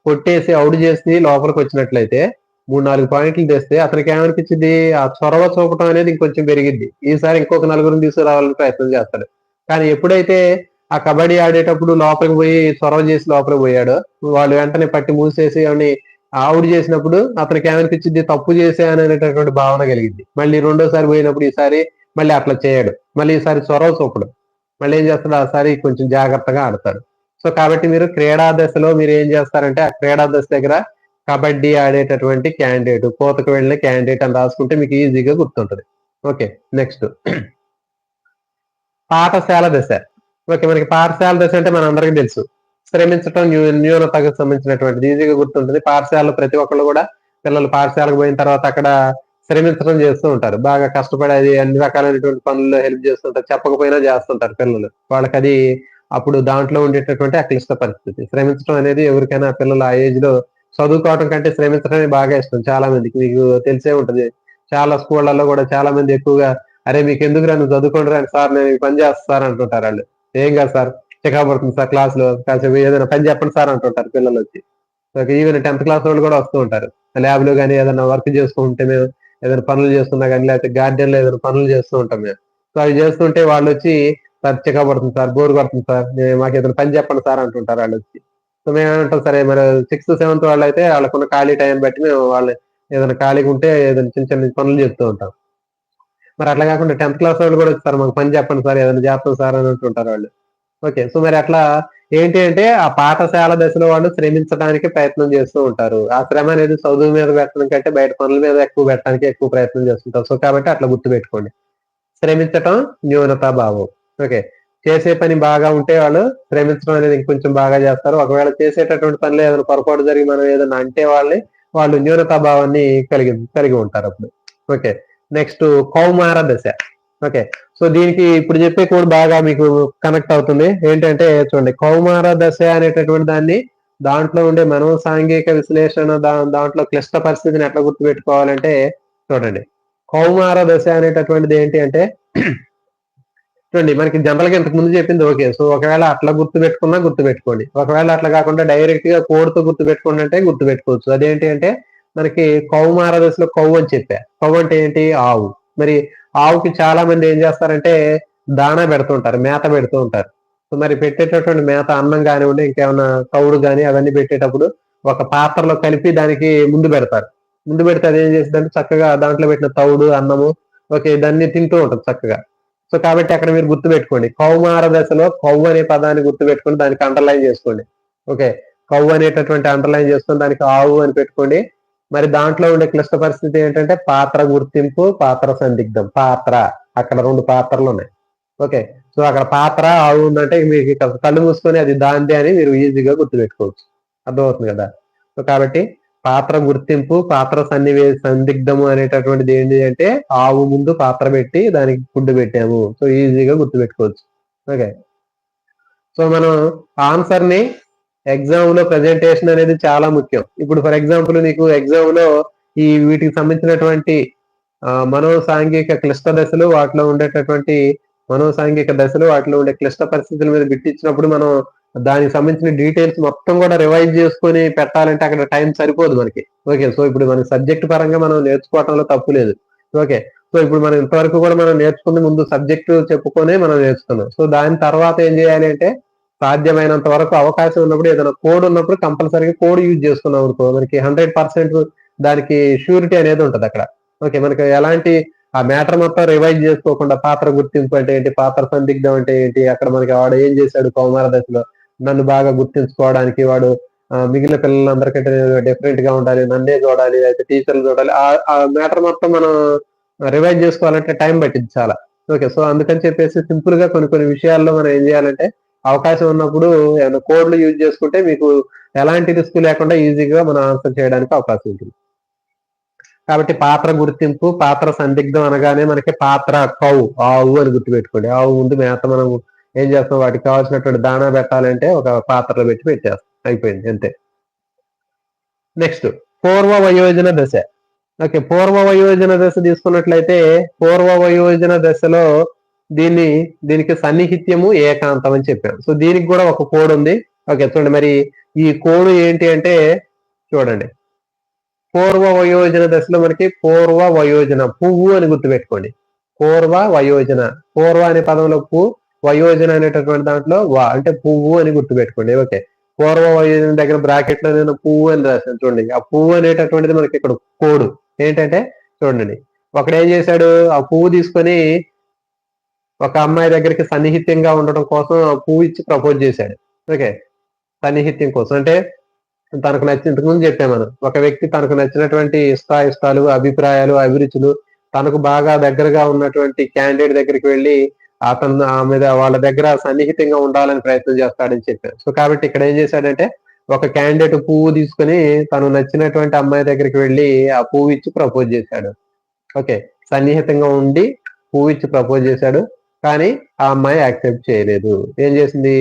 కొట్టేసి అవుట్ చేసి లోపలికి వచ్చినట్లయితే 3-4 పాయింట్లు తెస్తే అతనికి ఏమనిపించింది? ఆ చొరవ చూపటం అనేది ఇంకొంచెం పెరిగిద్ది. ఈసారి ఇంకొక నలుగురిని తీసుకురావాలని ప్రయత్నం చేస్తాడు. కానీ ఎప్పుడైతే ఆ కబడ్డీ ఆడేటప్పుడు లోపలికి పోయి చొరవ చేసి లోపలికి పోయాడో, వాళ్ళు వెంటనే పట్టి మూసేసి వాడిని ఆవిడ చేసినప్పుడు అతనికి ఏమనిపించింది, తప్పు చేశాను అనేటటువంటి భావన కలిగింది. మళ్ళీ రెండోసారి పోయినప్పుడు ఈసారి మళ్ళీ అట్లా చేయడు. మళ్ళీ ఈసారి చొరవ చూపడు. మళ్ళీ ఏం చేస్తాడు, ఆసారి కొంచెం జాగ్రత్తగా ఆడతాడు. సో కాబట్టి మీరు క్రీడా దశలో మీరు ఏం చేస్తారంటే ఆ క్రీడా దశ దగ్గర కబడ్డీ ఆడేటటువంటి క్యాండిడేట్, కోతకు వెళ్ళిన క్యాండిడేట్ అని రాసుకుంటే మీకు ఈజీగా గుర్తుంటది. ఓకే, నెక్స్ట్ పాఠశాల దశ. ఓకే, మనకి పాఠశాల దశ అంటే మనందరికీ తెలుసు, శ్రమించటం న్యూనతకు సంబంధించినటువంటిది, ఈజీగా గుర్తుంటుంది. పాఠశాలలో ప్రతి ఒక్కళ్ళు కూడా పిల్లలు పాఠశాలకు పోయిన తర్వాత అక్కడ శ్రమించడం చేస్తూ ఉంటారు. బాగా కష్టపడి అది అన్ని రకాలైనటువంటి పనుల్లో హెల్ప్ చేస్తుంటారు. చెప్పకపోయినా చేస్తుంటారు పిల్లలు. వాళ్ళకి అది అప్పుడు దాంట్లో ఉండేటటువంటి ఆ క్లిష్ట పరిస్థితి. శ్రమించడం అనేది ఎవరికైనా పిల్లలు ఆ ఏజ్ లో చదువుకోవడం కంటే శ్రమించడమే బాగా ఇష్టం చాలా మందికి. మీకు తెలిసే ఉంటది. చాలా స్కూళ్లలో కూడా చాలా మంది ఎక్కువగా అరే మీకు ఎందుకురా నువ్వు చదువుకోండి రా సార్, నేను ఈ పని చేస్తా సార్ అంటుంటారు వాళ్ళు. ఏం కాదు సార్, చికా పడుతుంది సార్ క్లాస్ లో, కాసేపు ఏదైనా పని చెప్పండి సార్ అంటుంటారు పిల్లలు వచ్చి. ఈవెన్ 10th క్లాస్ వాళ్ళు కూడా వస్తూ ఉంటారు. ల్యాబ్ లో కానీ ఏదైనా వర్క్ చేసుకుంటే మేము ఏదైనా పనులు చేస్తున్నా కానీ, లేకపోతే గార్డెన్ లో ఏదైనా పనులు చేస్తూ ఉంటాం మేము. సో అవి చేస్తుంటే వాళ్ళు వచ్చి సార్ చికా పడుతుంది సార్, బోర్ కొడుతుంది సార్, మాకు ఏదైనా పని చెప్పండి సార్ అంటుంటారు వాళ్ళు వచ్చి. సో మేము ఏమంటాం, సరే మరి 6th 7th వాళ్ళు అయితే వాళ్ళకున్న ఖాళీ టైం బట్టి మేము వాళ్ళు ఏదైనా ఖాళీగా ఉంటే ఏదైనా చిన్న చిన్న పనులు చెప్తూ ఉంటాం. మరి అట్లా కాకుండా 10th క్లాస్ వాళ్ళు కూడా సార్ మాకు పని చెప్పండి సార్, ఏదైనా చేస్తాం సార్ అని అంటుంటారు వాళ్ళు. ఓకే, సో మరి అట్లా ఏంటి అంటే ఆ పాఠశాల దశలో వాళ్ళు శ్రమించడానికి ప్రయత్నం చేస్తూ ఉంటారు. ఆ శ్రమ అనేది చదువు మీద పెట్టడం కంటే బయట పనుల మీద ఎక్కువ పెట్టడానికి ఎక్కువ ప్రయత్నం చేస్తుంటారు. సో కాబట్టి అట్లా గుర్తుపెట్టుకోండి. శ్రమించటం న్యూనతా భావం. ఓకే, చేసే పని బాగా ఉంటే వాళ్ళు శ్రమించడం అనేది ఇంకొంచెం బాగా చేస్తారు. ఒకవేళ చేసేటటువంటి పనిలో ఏదైనా పొరపాటు జరిగి మనం ఏదైనా అంటే వాళ్ళు న్యూనతా భావాన్ని కలిగి ఉంటారు అప్పుడు. ఓకే, నెక్స్ట్ కౌమార దశ. ఓకే, సో దీనికి ఇప్పుడు చెప్పే కోడ్ బాగా మీకు కనెక్ట్ అవుతుంది. ఏంటంటే చూడండి, కౌమార దశ అనేటటువంటి దాన్ని దాంట్లో ఉండే మనోసాంఘిక విశ్లేషణ దాంట్లో క్లిష్ట పరిస్థితిని ఎట్లా గుర్తుపెట్టుకోవాలంటే చూడండి, కౌమార దశ అనేటటువంటిది ఏంటి అంటే చూడండి, మనకి జనరల్ గా ఇంతకు ముందు చెప్పింది ఓకే. సో ఒకవేళ అట్లా గుర్తుపెట్టుకున్నా గుర్తుపెట్టుకోండి. ఒకవేళ అట్లా కాకుండా డైరెక్ట్ గా కోడ్తో గుర్తుపెట్టుకోండి అంటే గుర్తుపెట్టుకోవచ్చు. అదేంటి అంటే మనకి కౌమార దశలో కౌ అని చెప్పా. కౌ అంటే ఏంటి, ఆవు. మరి ఆవుకి చాలా మంది ఏం చేస్తారంటే దాణా పెడుతుంటారు, మేత పెడుతూ ఉంటారు. సో మరి పెట్టేటటువంటి మేత అన్నం కానివ్వండి, ఇంకేమైనా తౌడు కానీ అవన్నీ పెట్టేటప్పుడు ఒక పాత్రలో కలిపి దానికి ముందు పెడతారు. ముందు పెడితే అది ఏం చేస్తుందంటే చక్కగా దాంట్లో పెట్టిన తౌడు అన్నము ఓకే దాన్ని తింటూ ఉంటుంది చక్కగా. సో కాబట్టి అక్కడ మీరు గుర్తుపెట్టుకోండి, కౌమార దశలో కౌ అనే పదాన్ని గుర్తుపెట్టుకొని దానికి అండర్లైన్ చేసుకోండి. ఓకే, కౌ అనేటటువంటి అండర్లైన్ చేసుకొని దానికి ఆవు అని పెట్టుకోండి. మరి దాంట్లో ఉండే క్లిష్ట పరిస్థితి ఏంటంటే పాత్ర గుర్తింపు, పాత్ర సందిగ్ధం. పాత్ర, అక్కడ 2 పాత్రలు ఉన్నాయి. ఓకే, సో అక్కడ పాత్ర ఆవు ఉందంటే మీకు కళ్ళు మూసుకొని అది దాందే అని మీరు ఈజీగా గుర్తుపెట్టుకోవచ్చు. అర్థమవుతుంది కదా. సో కాబట్టి పాత్ర గుర్తింపు, పాత్ర సందిగ్ధము అనేటటువంటిది ఏంటి అంటే ఆవు ముందు పాత్ర పెట్టి దానికి ఫుడ్ పెట్టాము. సో ఈజీగా గుర్తుపెట్టుకోవచ్చు. ఓకే, సో మనం ఆన్సర్ ని ఎగ్జామ్ లో ప్రెజెంటేషన్ అనేది చాలా ముఖ్యం. ఇప్పుడు ఫర్ ఎగ్జాంపుల్ నీకు ఎగ్జామ్ లో వీటికి సంబంధించినటువంటి మనోసాంఘిక క్లిష్ట దశలు, వాటిలో ఉండేటటువంటి మనోసాంఘిక దశలు, వాటిలో ఉండే క్లిష్ట పరిస్థితుల మీద బిట్టిచ్చినప్పుడు మనం దానికి సంబంధించిన డీటెయిల్స్ మొత్తం కూడా రివైజ్ చేసుకొని పెట్టాలంటే అక్కడ టైం సరిపోదు మనకి. ఓకే, సో ఇప్పుడు మన సబ్జెక్ట్ పరంగా మనం నేర్చుకోవటంలో తప్పు లేదు. ఓకే, సో ఇప్పుడు మనం ఇంతవరకు కూడా మనం నేర్చుకుంది ముందు సబ్జెక్టు చెప్పుకొనే మనం నేర్చుకున్నాం. సో దాని తర్వాత ఏం చేయాలి అంటే సాధ్యమైనంత వరకు అవకాశం ఉన్నప్పుడు ఏదైనా కోడ్ ఉన్నప్పుడు కంపల్సరీగా కోడ్ యూజ్ చేసుకున్నాం అనుకో మనకి 100% దానికి ష్యూరిటీ అనేది ఉంటది అక్కడ. ఓకే, మనకి ఎలాంటి ఆ మ్యాటర్ మొత్తం రివైజ్ చేసుకోకుండా పాత్ర గుర్తింపు అంటే ఏంటి, పాత్ర సందిగ్ధం అంటే ఏంటి, అక్కడ మనకి వాడు ఏం చేశాడు కౌమార దశలో, నన్ను బాగా గుర్తించుకోవడానికి వాడు మిగిలిన పిల్లలందరికంటే డిఫరెంట్ గా ఉండాలి, నన్నే చూడాలి, అయితే టీచర్లు చూడాలి, ఆ మ్యాటర్ మొత్తం మనం రివైజ్ చేసుకోవాలంటే టైం పట్టింది చాలా. ఓకే, సో అందుకని చెప్పేసి సింపుల్ గా కొన్ని విషయాల్లో మనం ఏం చేయాలంటే అవకాశం ఉన్నప్పుడు ఏమైనా కోడ్లు యూజ్ చేసుకుంటే మీకు ఎలాంటి రిస్క్ లేకుండా ఈజీగా మనం ఆన్సర్ చేయడానికి అవకాశం ఉంటుంది. కాబట్టి పాత్ర గుర్తింపు, పాత్ర సందిగ్ధం అనగానే మనకి పాత్ర కౌ, ఆవు అని గుర్తుపెట్టుకోండి. ఆవు ముందు మేత మనం ఏం చేస్తాం, వాటికి కావాల్సినటువంటి దాణా పెట్టాలంటే ఒక పాత్రలో పెట్టి పెట్టేస్తాం, అయిపోయింది అంతే. నెక్స్ట్ పూర్వ వయోజన దశ. ఓకే, పూర్వ వయోజన దశ తీసుకున్నట్లయితే పూర్వ వయోజన దశలో దీనికి సన్నిహిత్యము ఏకాంతం అని చెప్పాం. సో దీనికి కూడా ఒక కోడ్ ఉంది. ఓకే, చూడండి మరి ఈ కోడ్ ఏంటి అంటే చూడండి, పూర్వ వయోజన దశలో మనకి పూర్వ వయోజన పువ్వు అని గుర్తుపెట్టుకోండి. పూర్వ వయోజన, పూర్వ అనే పదంలో వయోజన అనేటటువంటి దాంట్లో అంటే పువ్వు అని గుర్తుపెట్టుకోండి. ఓకే, పూర్వ వయోజన దగ్గర బ్రాకెట్ లో నేను పువ్వు అని రాశాను చూడండి. ఆ పువ్వు అనేటటువంటిది మనకి ఇక్కడ కోడ్ ఏంటంటే చూడండి, ఒకడు ఏం చేశాడు, ఆ పువ్వు తీసుకొని ఒక అమ్మాయి దగ్గరికి సన్నిహితంగా ఉండడం కోసం ఆ పువ్వు ఇచ్చి ప్రపోజ్ చేశాడు. ఓకే, సన్నిహిత్యం కోసం అంటే తనకు నచ్చిన, ఇంతకుముందు చెప్పాం మనం, ఒక వ్యక్తి తనకు నచ్చినటువంటి ఇష్టాలు, అభిప్రాయాలు, అభిరుచులు, తనకు బాగా దగ్గరగా ఉన్నటువంటి క్యాండిడేట్ దగ్గరికి వెళ్ళి అతను ఆమె వాళ్ళ దగ్గర సన్నిహితంగా ఉండాలని ప్రయత్నం చేస్తాడని చెప్పారు. సో కాబట్టి ఇక్కడ ఏం చేశాడంటే ఒక క్యాండిడేట్ పువ్వు తీసుకుని తను నచ్చినటువంటి అమ్మాయి దగ్గరికి వెళ్ళి ఆ పువ్వు ఇచ్చి ప్రపోజ్ చేశాడు. ఓకే, సన్నిహితంగా ఉండి పువ్వు ఇచ్చి ప్రపోజ్ చేశాడు, కానీ ఆ అమ్మాయి యాక్సెప్ట్ చేయలేదు. ఏం చేసింది,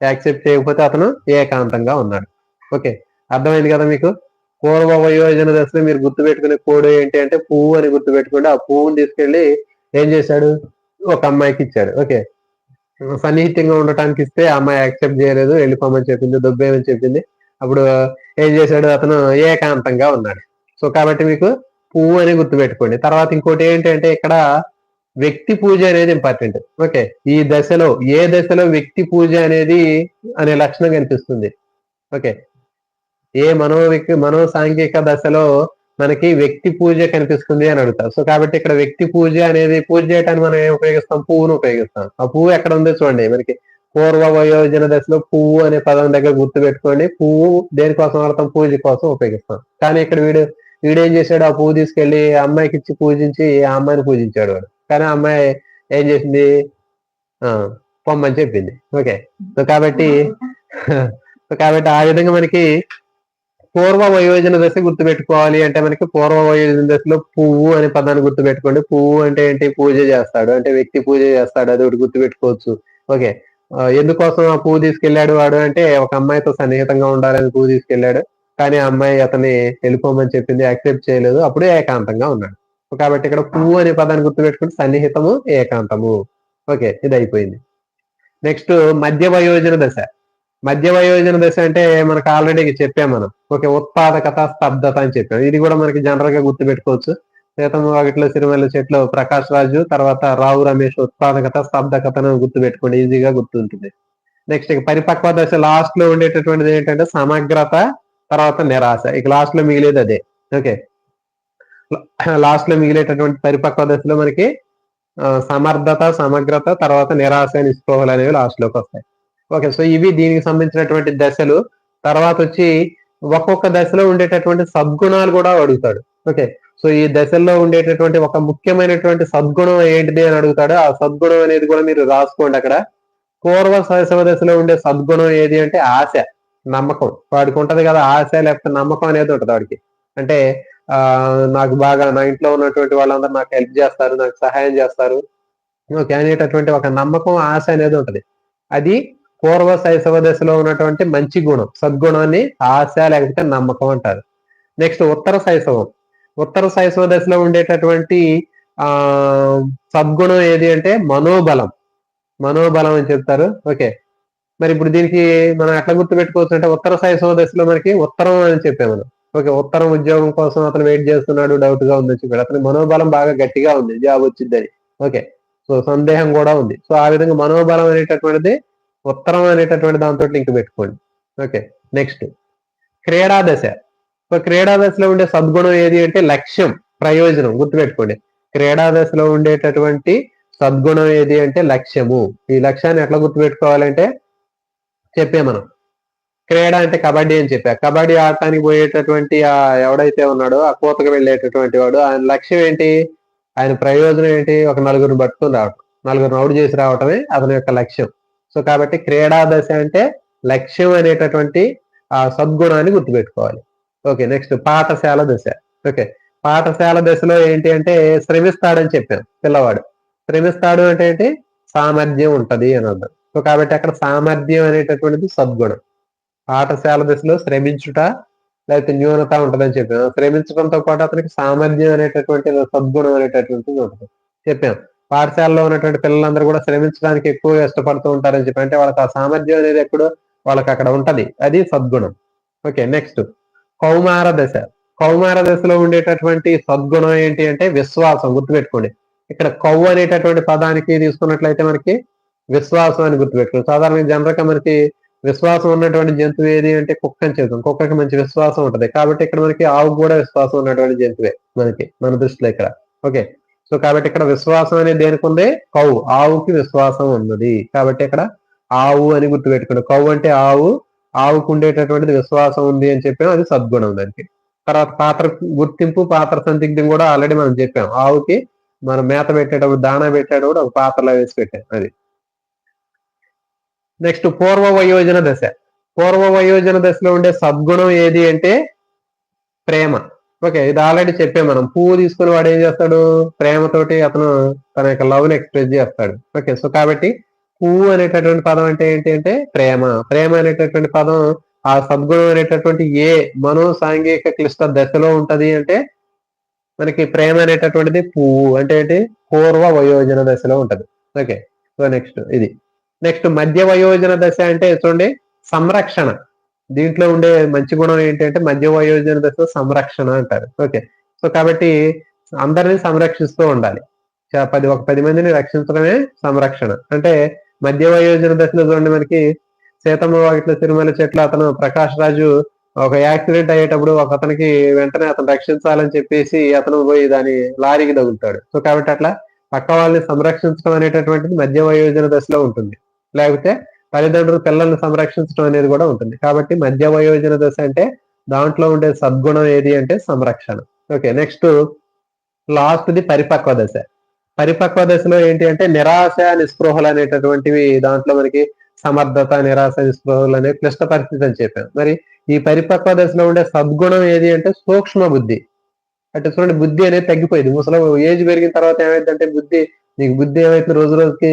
యాక్సెప్ట్ చేయకపోతే అతను ఏకాంతంగా ఉన్నాడు. ఓకే, అర్థమైంది కదా మీకు. పూర్వ వయోజన దశలో మీరు గుర్తుపెట్టుకునే కోడ్ ఏంటి అంటే పువ్వు అని గుర్తుపెట్టుకుంటే ఆ పువ్వుని తీసుకెళ్లి ఏం చేశాడు, ఒక అమ్మాయికి ఇచ్చాడు. ఓకే, సన్నిహితంగా ఉండటానికి ఇస్తే ఆ అమ్మాయి యాక్సెప్ట్ చేయలేదు, వెళ్ళిపోమని చెప్పింది, దొబ్బేమని చెప్పింది. అప్పుడు ఏం చేశాడు, అతను ఏకాంతంగా ఉన్నాడు. సో కాబట్టి మీకు పువ్వు అని గుర్తుపెట్టుకోండి. తర్వాత ఇంకోటి ఏంటంటే ఇక్కడ వ్యక్తి పూజ అనేది ఇంపార్టెంట్. ఓకే, ఈ దశలో ఏ దశలో వ్యక్తి పూజ అనేది అనే లక్షణం కనిపిస్తుంది. ఓకే, ఏ మనో సాంఘిక దశలో మనకి వ్యక్తి పూజ కనిపిస్తుంది అని అడుగుతారు. సో కాబట్టి ఇక్కడ వ్యక్తి పూజ అనేది, పూజ చేయడానికి మనం ఏం ఉపయోగిస్తాం, పువ్వును ఉపయోగిస్తాం. ఆ పువ్వు ఎక్కడ ఉందో చూడండి, మనకి పూర్వ వయోజన దశలో పువ్వు అనే పదం దగ్గర గుర్తు పెట్టుకోండి. పువ్వు దేనికోసం వాడతాం, పూజ కోసం ఉపయోగిస్తాం. కానీ ఇక్కడ వీడేం చేశాడు, ఆ పువ్వు తీసుకెళ్లి ఆ అమ్మాయికి ఇచ్చి పూజించి ఆ అమ్మాయిని పూజించాడు వాడు. కానీ ఆ అమ్మాయి ఏం చేసింది, పొమ్మని చెప్పింది. ఓకే, సో కాబట్టి ఆ విధంగా మనకి పూర్వ వయోజన దశ గుర్తుపెట్టుకోవాలి అంటే మనకి పూర్వ వయోజన దశలో పువ్వు అనే పదాన్ని గుర్తుపెట్టుకోండి. పువ్వు అంటే ఏంటి, పూజ చేస్తాడు అంటే వ్యక్తి పూజ చేస్తాడు, అది ఒకటి గుర్తుపెట్టుకోవచ్చు. ఓకే, ఎందుకోసం ఆ పువ్వు తీసుకెళ్లాడు వాడు అంటే ఒక అమ్మాయితో సన్నిహితంగా ఉండాలని పువ్వు తీసుకెళ్లాడు, కానీ ఆ అమ్మాయి అతన్ని వెళ్ళిపోమని చెప్పింది, యాక్సెప్ట్ చేయలేదు, అప్పుడు ఏకాంతంగా ఉన్నాడు. కాబట్టి ఇక్కడ పువ్వు అనే పదాన్ని గుర్తుపెట్టుకుంటే సన్నిహితము, ఏకాంతము. ఓకే, ఇది అయిపోయింది. నెక్స్ట్ మధ్య వయోజన దశ. మధ్య వయోజన దశ అంటే మనకు ఆల్రెడీ చెప్పాం మనం. ఓకే, ఉత్పాదకత, స్తబ్దత అని చెప్పాం. ఇది కూడా మనకి జనరల్ గా గుర్తుపెట్టుకోవచ్చు. సీతమ్మ వాకిట్లో సిరిమల్లె చెట్లు ప్రకాష్ రాజు, తర్వాత రావు రమేష్ ఉత్పాదకత, స్తబ్దకతను గుర్తుపెట్టుకోండి, ఈజీగా గుర్తుంటుంది. నెక్స్ట్ ఇక పరిపక్వ దశ లాస్ట్ లో ఉండేటటువంటిది ఏంటంటే సమగ్రత, తర్వాత నిరాశ. ఇక లాస్ట్ లో మిగిలేది అదే. ఓకే, లాస్ట్ లో మిగిలేటటువంటి పరిపక్వ దశలో మనకి సమర్థత, సమగ్రత, తర్వాత నిరాశ, నిస్పృహలు అనేవి లాస్ట్ లోకి వస్తాయి. ఓకే, సో ఇవి దీనికి సంబంధించినటువంటి దశలు. తర్వాత వచ్చి ఒక్కొక్క దశలో ఉండేటటువంటి సద్గుణాలు కూడా అడుగుతాడు. ఓకే, సో ఈ దశల్లో ఉండేటటువంటి ఒక ముఖ్యమైనటువంటి సద్గుణం ఏంటిది అని అడుగుతాడు. ఆ సద్గుణం అనేది కూడా మీరు రాసుకోండి అక్కడ. పూర్వ శైశవ దశలో ఉండే సద్గుణం ఏది అంటే ఆశ, నమ్మకం. వాడికి ఉంటది కదా ఆశ, లేకపోతే నమ్మకం అనేది ఉంటది వాడికి. అంటే నాకు బాగా నా ఇంట్లో ఉన్నటువంటి వాళ్ళందరూ నాకు హెల్ప్ చేస్తారు, నాకు సహాయం చేస్తారు, ఓకే అనేటటువంటి ఒక నమ్మకం, ఆశ అనేది ఉంటది. అది పూర్వ శైశవ దశలో ఉన్నటువంటి మంచి గుణం, సద్గుణాన్ని ఆశ లేకపోతే నమ్మకం అంటారు. నెక్స్ట్ ఉత్తర శైశవం. ఉత్తర శైశవ దశలో ఉండేటటువంటి సద్గుణం ఏది అంటే మనోబలం. మనోబలం అని చెప్తారు. ఓకే, మరి ఇప్పుడు దీనికి మనం ఎట్లా గుర్తుపెట్టుకోవచ్చు అంటే ఉత్తర శైశవ దశలో మనకి ఉత్తరం అని చెప్పాము మనం. ఓకే, ఉత్తరం ఉద్యోగం కోసం అతను వెయిట్ చేస్తున్నాడు, డౌట్ గా ఉందని చెప్పాడు. అతని మనోబలం బాగా గట్టిగా ఉంది, జాబ్ వచ్చిందని. ఓకే, సో సందేహం కూడా ఉంది. సో ఆ విధంగా మనోబలం అనేటటువంటిది ఉత్తరం అనేటటువంటి దాంతో లింక్ పెట్టుకోండి. ఓకే, నెక్స్ట్ క్రీడా దశ. సో క్రీడా దశలో ఉండే సద్గుణం ఏది అంటే లక్ష్యం, ప్రయోజనం. గుర్తుపెట్టుకోండి, క్రీడా దశలో ఉండేటటువంటి సద్గుణం ఏది అంటే లక్ష్యము. ఈ లక్ష్యాన్ని ఎట్లా గుర్తుపెట్టుకోవాలంటే చెప్పే మనం క్రీడ అంటే కబడ్డీ అని చెప్పా. కబడ్డీ ఆడటానికి పోయేటటువంటి ఎవడైతే ఉన్నాడో ఆ కోతకు వెళ్ళేటటువంటి వాడు, ఆయన లక్ష్యం ఏంటి, ఆయన ప్రయోజనం ఏంటి, ఒక నలుగురిని పట్టుకుని రావటం, నలుగురిని అవుట్ చేసి రావటమే అతని యొక్క లక్ష్యం. సో కాబట్టి క్రీడా దశ అంటే లక్ష్యం అనేటటువంటి ఆ సద్గుణాన్ని గుర్తుపెట్టుకోవాలి. ఓకే, నెక్స్ట్ పాఠశాల దశ. ఓకే, పాఠశాల దశలో ఏంటి అంటే శ్రమిస్తాడని చెప్పాం. పిల్లవాడు శ్రమిస్తాడు అంటే ఏంటి, సామర్థ్యం ఉంటది అని అర్థం. సో కాబట్టి అక్కడ సామర్థ్యం అనేటటువంటిది సద్గుణం. పాఠశాల దశలో శ్రమించుట లేకపోతే న్యూనత ఉంటదని చెప్పాం. శ్రమించడంతో పాటు అతనికి సామర్థ్యం అనేటటువంటి సద్గుణం అనేటటువంటిది ఉంటుంది చెప్పాం. పాఠశాలలో ఉన్నటువంటి పిల్లలందరూ కూడా శ్రమించడానికి ఎక్కువ ఇష్టపడుతూ ఉంటారని చెప్పి, అంటే వాళ్ళకి ఆ సామర్థ్యం అనేది ఎక్కడో వాళ్ళకి అక్కడ ఉంటది, అది సద్గుణం. ఓకే, నెక్స్ట్ కౌమార దశ. కౌమార దశలో ఉండేటటువంటి సద్గుణం ఏంటి అంటే విశ్వాసం. గుర్తుపెట్టుకోండి, ఇక్కడ కౌ అనేటటువంటి పదానికి తీసుకున్నట్లయితే మనకి విశ్వాసం అని గుర్తుపెట్టుకోండి. సాధారణంగా జనరల్గా మనకి విశ్వాసం ఉన్నటువంటి జంతువు ఏది అంటే కుక్క అని చెప్తాం. కుక్కకి మంచి విశ్వాసం ఉంటది. కాబట్టి ఇక్కడ మనకి ఆవుకు కూడా విశ్వాసం ఉన్నటువంటి జంతువే మన దృష్టిలో ఇక్కడ. ఓకే. సో, కాబట్టి ఇక్కడ విశ్వాసం అనేది దేనికుంది? ఆవుకి విశ్వాసం ఉన్నది. కాబట్టి ఇక్కడ ఆవు అని గుర్తుపెట్టుకోండి. అంటే ఆవు. ఆవుకు ఉండేటటువంటిది విశ్వాసం ఉంది అని చెప్పాం. అది సద్గుణం దానికి. తర్వాత పాత్ర గుర్తింపు, పాత్ర సందిగ్ధం కూడా ఆల్రెడీ మనం చెప్పాం. ఆవుకి మనం మేత పెట్టేటప్పుడు, దానా పెట్టేటప్పుడు ఒక పాత్రలో వేసి పెట్టాం. అది. నెక్స్ట్ పూర్వ వయోజన దశ. పూర్వ వయోజన దశలో ఉండే సద్గుణం ఏది అంటే ప్రేమ. ఓకే. ఇది ఆల్రెడీ చెప్పాం మనం. పువ్వు తీసుకుని వాడు ఏం చేస్తాడు? ప్రేమతోటి అతను తన యొక్క లవ్‌ని ఎక్స్‌ప్రెస్ చేస్తాడు. ఓకే. సో, కాబట్టి పువ్వు అనేటటువంటి పదం అంటే ఏంటి అంటే ప్రేమ. ప్రేమ అనేటటువంటి పదం ఆ సద్గుణం అనేటటువంటి ఏ మనోసాంఘిక క్లిష్ట దశలో ఉంటది అంటే మనకి ప్రేమ అనేటటువంటిది పువ్వు అంటే ఏంటి? పూర్వ వయోజన దశలో ఉంటది. ఓకే. సో, నెక్స్ట్ ఇది. నెక్స్ట్ మధ్య వయోజన దశ అంటే చూడండి సంరక్షణ. దీంట్లో ఉండే మంచి గుణం ఏంటంటే మధ్య వయోజన దశలో సంరక్షణ అంటారు. ఓకే. సో, కాబట్టి అందరిని సంరక్షిస్తూ ఉండాలి. ఒక 10 మందిని రక్షించడమే సంరక్షణ. అంటే మధ్య వయోజన దశలో చూడండి మనకి 'సీతమ్మ వాకిట్లో సిరిమల్లె చెట్లు' అతను ప్రకాష్ రాజు ఒక యాక్సిడెంట్ అయ్యేటప్పుడు ఒకతనికి వెంటనే అతను రక్షించాలని చెప్పేసి అతను పోయి దాని లారీకి తగులుతాడు. సో, కాబట్టి అట్లా పక్క వాళ్ళని సంరక్షించడం అనేటటువంటిది మధ్య వయోజన దశలో ఉంటుంది. లేకపోతే తల్లిదండ్రులు పిల్లల్ని సంరక్షించడం అనేది కూడా ఉంటుంది. కాబట్టి మధ్య వయోజన దశ అంటే దాంట్లో ఉండే సద్గుణం ఏది అంటే సంరక్షణ. ఓకే. నెక్స్ట్ లాస్ట్‌ది పరిపక్వ దశ. పరిపక్వ దశలో ఏంటి అంటే నిరాశ, నిస్పృహలు అనేటటువంటివి దాంట్లో మనకి సమర్థత, నిరాశ, నిస్పృహలు అనే క్లిష్ట పరిస్థితి అని చెప్పాను. మరి ఈ పరిపక్వ దశలో ఉండే సద్గుణం ఏది అంటే సూక్ష్మ బుద్ధి. అంటే చూడండి బుద్ధి అనేది తగ్గిపోయింది. ఏజ్ పెరిగిన తర్వాత ఏమైద్దంటే నీకు బుద్ధి ఏమైతుంది రోజు రోజుకి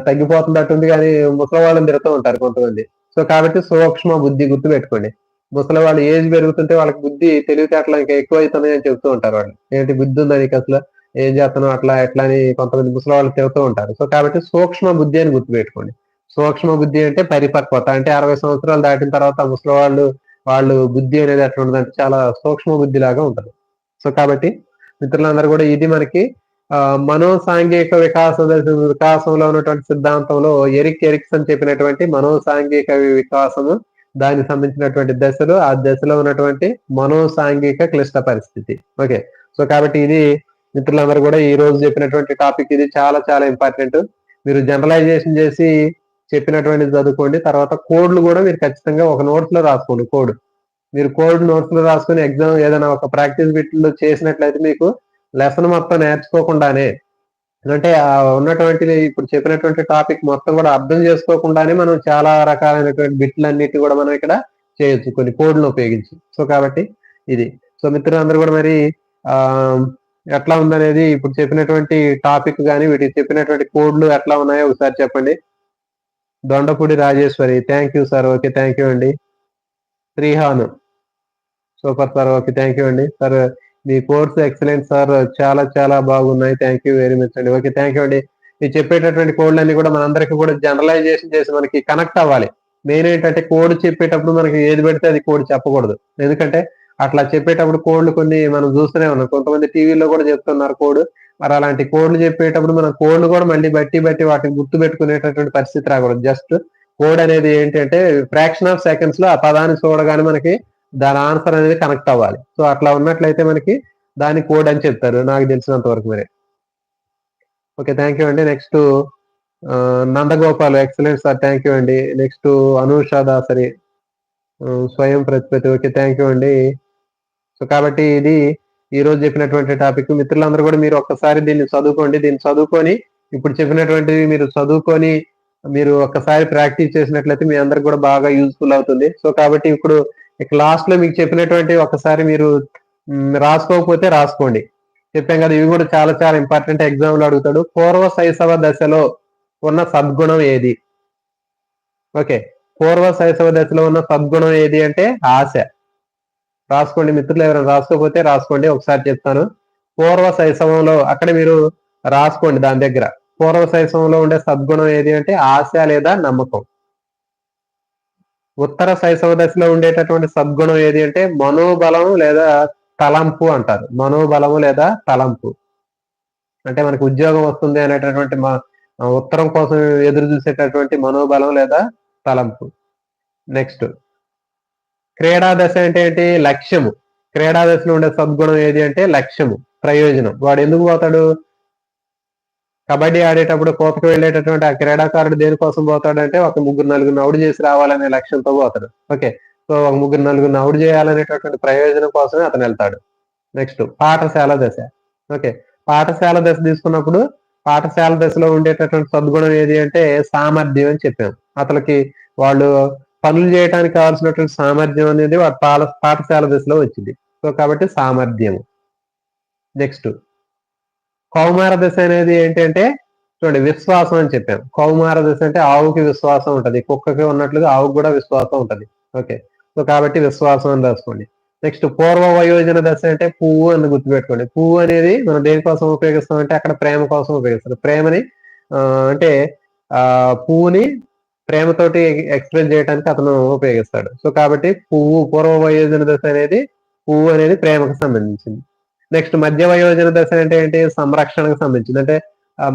తగ్గిపోతున్నట్టుంది గానీ ముసలివాళ్ళని తిడుతూ ఉంటారు కొంతమంది. సో, కాబట్టి సూక్ష్మ బుద్ధి గుర్తుపెట్టుకోండి. ముసలివాళ్ళు ఏజ్ పెరుగుతుంటే వాళ్ళకి బుద్ధి తెలివితేటలు ఇంకా ఎక్కువైతున్నాయి అని చెప్తూ ఉంటారు వాళ్ళు. ఏంటి బుద్ధి ఉందా నీకసల? ఏం చేత్తన్నావు అట్లా ఎట్లా అని కొంతమంది ముసలివాళ్ళు తిడుతూ ఉంటారు. సో, కాబట్టి సూక్ష్మ బుద్ధి అని గుర్తుపెట్టుకోండి. సూక్ష్మ బుద్ధి అంటే పరిపక్వత. అంటే 60 సంవత్సరాలు దాటిన తర్వాత వాళ్ళు బుద్ధి అనేది ఎట్లుంటదంటే చాలా సూక్ష్మ బుద్ధిలాగా ఉంటది. సో, కాబట్టి మిత్రులందరూ కూడా ఇది మనకి మనోసాంఘిక వికాసంలో ఉన్నటువంటి సిద్ధాంతంలో ఎరిక్సన్ చెప్పినటువంటి మనోసాంఘిక వికాసము, దానికి సంబంధించినటువంటి దశలు, ఆ దశలో ఉన్నటువంటి మనోసాంఘిక క్లిష్ట పరిస్థితి. ఓకే. సో, కాబట్టి ఇది మిత్రులందరూ కూడా ఈ రోజు చెప్పినటువంటి టాపిక్ ఇది చాలా చాలా ఇంపార్టెంట్. మీరు జనరలైజేషన్ చేసి చెప్పినటువంటిది చదువుకోండి. తర్వాత కోడ్‌లు కూడా మీరు ఖచ్చితంగా ఒక నోట్స్‌లో రాసుకోండి కోడ్. మీరు కోడ్ నోట్స్‌లో రాసుకొని ఎగ్జామ్ ఏదైనా ఒక ప్రాక్టీస్ బిట్‌లో చేసినట్లయితే మీకు లెసన్ మొత్తం నేర్చుకోకుండానే అంటే ఉన్నటువంటిది ఇప్పుడు చెప్పినటువంటి టాపిక్ మొత్తం కూడా అర్థం చేసుకోకుండానే మనం చాలా రకాలైనటువంటి బిట్‌లన్నిటిని కూడా మనం ఇక్కడ చేయొచ్చు కొన్ని కోడ్‌లను ఉపయోగించి. సో, కాబట్టి ఇది. సో, మిత్రులందరూ కూడా మరి ఆహ్, ఎట్లా ఉందనేది ఇప్పుడు చెప్పినటువంటి టాపిక్ గాని, వీటికి చెప్పినటువంటి కోడ్‌లు ఎట్లా ఉన్నాయో ఒకసారి చెప్పండి. Dondapudi Rajeshwari. Thank you sir. Okay. Thank you అండి. Srihanu. Super sir. Okay. Thank you అండి. సార్ మీ కోర్స్ ఎక్సలెంట్ సార్. చాలా చాలా బాగున్నాయి. థాంక్ యూ వెరీ మచ్ అండి. ఓకే. థాంక్ యూ అండి. మీరు చెప్పేటటువంటి కోడ్‌లన్నీ కూడా మనందరికీ కూడా జనరలైజేషన్ చేసి మనకి కనెక్ట్ అవ్వాలి. మెయిన్ ఏంటంటే కోడ్ చెప్పేటప్పుడు మనకి ఏది పెడితే అది కోడ్ చెప్పకూడదు. ఎందుకంటే అట్లా చెప్పేటప్పుడు కోడ్‌లు కొన్ని మనం చూస్తూనే ఉన్నాం. కొంతమంది టీవీలో కూడా చెప్తున్నారు కోడ్. మరి అలాంటి కోడ్‌లు చెప్పేటప్పుడు మనం కోడ్‌లు కూడా మళ్ళీ బట్టి వాటిని గుర్తుపెట్టుకునేటటువంటి పరిస్థితి రాకూడదు. జస్ట్ కోడ్ అనేది ఏంటంటే ఫ్రాక్షన్ ఆఫ్ సెకండ్స్‌లో ఆ పదాన్ని చూడగానే మనకి దాని ఆన్సర్ అనేది కనెక్ట్ అవ్వాలి. సో, అట్లా ఉన్నట్లయితే మనకి దాన్ని కోడ్ అని చెప్తారు. నాకు తెలిసినంత వరకు మరి. ఓకే. థాంక్ యూ అండి. Next Nandagopal excellent sir. Thank you అండి. నెక్స్టు అనూష దాసరి. స్వయం ప్రతిపత్తి. ఓకే. థాంక్ యూ అండి. సో, కాబట్టి ఇది ఈరోజు చెప్పినటువంటి టాపిక్. మిత్రులందరూ కూడా మీరు ఒక్కసారి దీన్ని చదువుకోండి. దీన్ని చదువుకొని ఇప్పుడు చెప్పినటువంటివి మీరు చదువుకొని మీరు ఒక్కసారి ప్రాక్టీస్ చేసినట్లయితే మీ అందరికి కూడా బాగా యూజ్‌ఫుల్ అవుతుంది. సో, కాబట్టి ఇప్పుడు ఇక లాస్ట్‌లో మీకు చెప్పినటువంటి ఒక్కసారి మీరు రాసుకోకపోతే రాసుకోండి. చెప్పాం కదా! ఇవి కూడా చాలా చాలా ఇంపార్టెంట్ ఎగ్జామ్‌లో అడుగుతాడు. పూర్వ శైశవ దశలో ఉన్న సద్గుణం ఏది? ఓకే. పూర్వ శైశవ దశలో ఉన్న సద్గుణం ఏది అంటే ఆశ. రాసుకోండి మిత్రులు ఎవరైనా రాసుకోకపోతే రాసుకోండి. ఒకసారి చెప్తాను. పూర్వ శైశవంలో అక్కడ మీరు రాసుకోండి దాని దగ్గర. పూర్వ శైశవంలో ఉండే సద్గుణం ఏది అంటే ఆశ లేదా నమ్మకం. ఉత్తర శైశవ దశలో ఉండేటటువంటి సద్గుణం ఏది అంటే మనోబలం లేదా తలంపు అంటారు. మనోబలము లేదా తలంపు. అంటే మనకు ఉద్యోగం వస్తుంది అనేటటువంటి ఉత్తరం కోసం ఎదురు చూసేటటువంటి మనోబలం లేదా తలంపు. నెక్స్ట్ క్రీడా దశ అంటే ఏంటి? లక్ష్యము. క్రీడా దశలో ఉండే సద్గుణం ఏది అంటే లక్ష్యము, ప్రయోజనం. వాడు ఎందుకు పోతాడు? కబడ్డీ ఆడేటప్పుడు కోతకు వెళ్ళేటటువంటి ఆ క్రీడాకారుడు దేనికోసం పోతాడంటే ఒక ముగ్గురు నలుగురిని అవుట్ చేసి రావాలనే లక్ష్యంతో పోతాడు. ఓకే. సో ఒక ముగ్గురు నలుగురిని అవుట్ చేయాలనేటటువంటి ప్రయోజనం కోసమే అతను వెళ్తాడు. నెక్స్ట్ పాఠశాల దశ. ఓకే. పాఠశాల దశ తీసుకున్నప్పుడు పాఠశాల దశలో ఉండేటటువంటి సద్గుణం ఏది అంటే సామర్థ్యం అని చెప్పాం. అతనికి వాళ్ళు పనులు చేయడానికి కావాల్సినటువంటి సామర్థ్యం అనేది వాడు పాఠశాల దశలో వచ్చింది. సో కాబట్టి సామర్థ్యం. నెక్స్ట్ కౌమార దశ అనేది ఏంటంటే చూడండి విశ్వాసం అని చెప్పాం. కౌమార దశ అంటే ఆవుకి విశ్వాసం ఉంటది. కుక్కకి ఉన్నట్లుగా ఆవుకు కూడా విశ్వాసం ఉంటది. ఓకే. సో కాబట్టి విశ్వాసం అని రాసుకోండి. నెక్స్ట్ పూర్వ వయోజన దశ అంటే పువ్వు అని గుర్తుపెట్టుకోండి. పువ్వు అనేది మనం దేనికోసం ఉపయోగిస్తాం అంటే అక్కడ ప్రేమ కోసం ఉపయోగిస్తారు. ప్రేమని అంటే పువ్వుని ప్రేమతోటి ఎక్స్ప్రెస్ చేయడానికి అతను ఉపయోగిస్తాడు. సో కాబట్టి పువ్వు పూర్వ వయోజన దశ అనేది పువ్వు అనేది ప్రేమకు సంబంధించింది. నెక్స్ట్ మధ్య వయోజన దశ అంటే ఏంటి? సంరక్షణకు సంబంధించింది. అంటే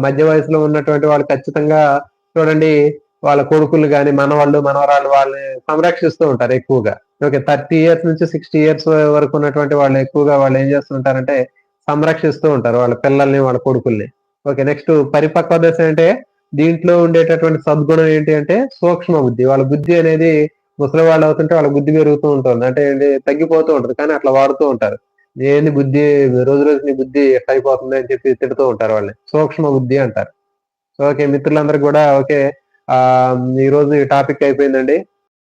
మధ్య వయసులో ఉన్నటువంటి వాళ్ళు ఖచ్చితంగా చూడండి వాళ్ళ కొడుకులు గాని, మనవాళ్ళు, మనవరాళ్ళు వాళ్ళని సంరక్షిస్తూ ఉంటారు ఎక్కువగా. ఓకే. 30 ఇయర్స్ నుంచి 60 ఇయర్స్ వరకు ఉన్నటువంటి వాళ్ళు ఎక్కువగా వాళ్ళు ఏం చేస్తుంటారంటే సంరక్షిస్తూ ఉంటారు వాళ్ళ పిల్లల్ని, వాళ్ళ కొడుకుల్ని. ఓకే. నెక్స్ట్ పరిపక్వ దశ అంటే దీంట్లో ఉండేటటువంటి సద్గుణం ఏంటి అంటే సూక్ష్మ బుద్ధి. వాళ్ళ బుద్ధి అనేది ముసలి వాళ్ళు అవుతుంటే వాళ్ళ బుద్ధి పెరుగుతూ ఉంటుంది. అంటే ఏంటి తగ్గిపోతూ ఉంటది. కానీ అట్లా వాడుతూ ఉంటారు. ఏంది బుద్ధి రోజు రోజు నీ బుద్ధి ఎట్లా అయిపోతుంది అని చెప్పి తిడుతూ ఉంటారు వాళ్ళని. సూక్ష్మ బుద్ధి అంటారు. ఓకే మిత్రులందరూ కూడా ఓకే. ఈ రోజు ఈ టాపిక్ అయిపోయిందండి.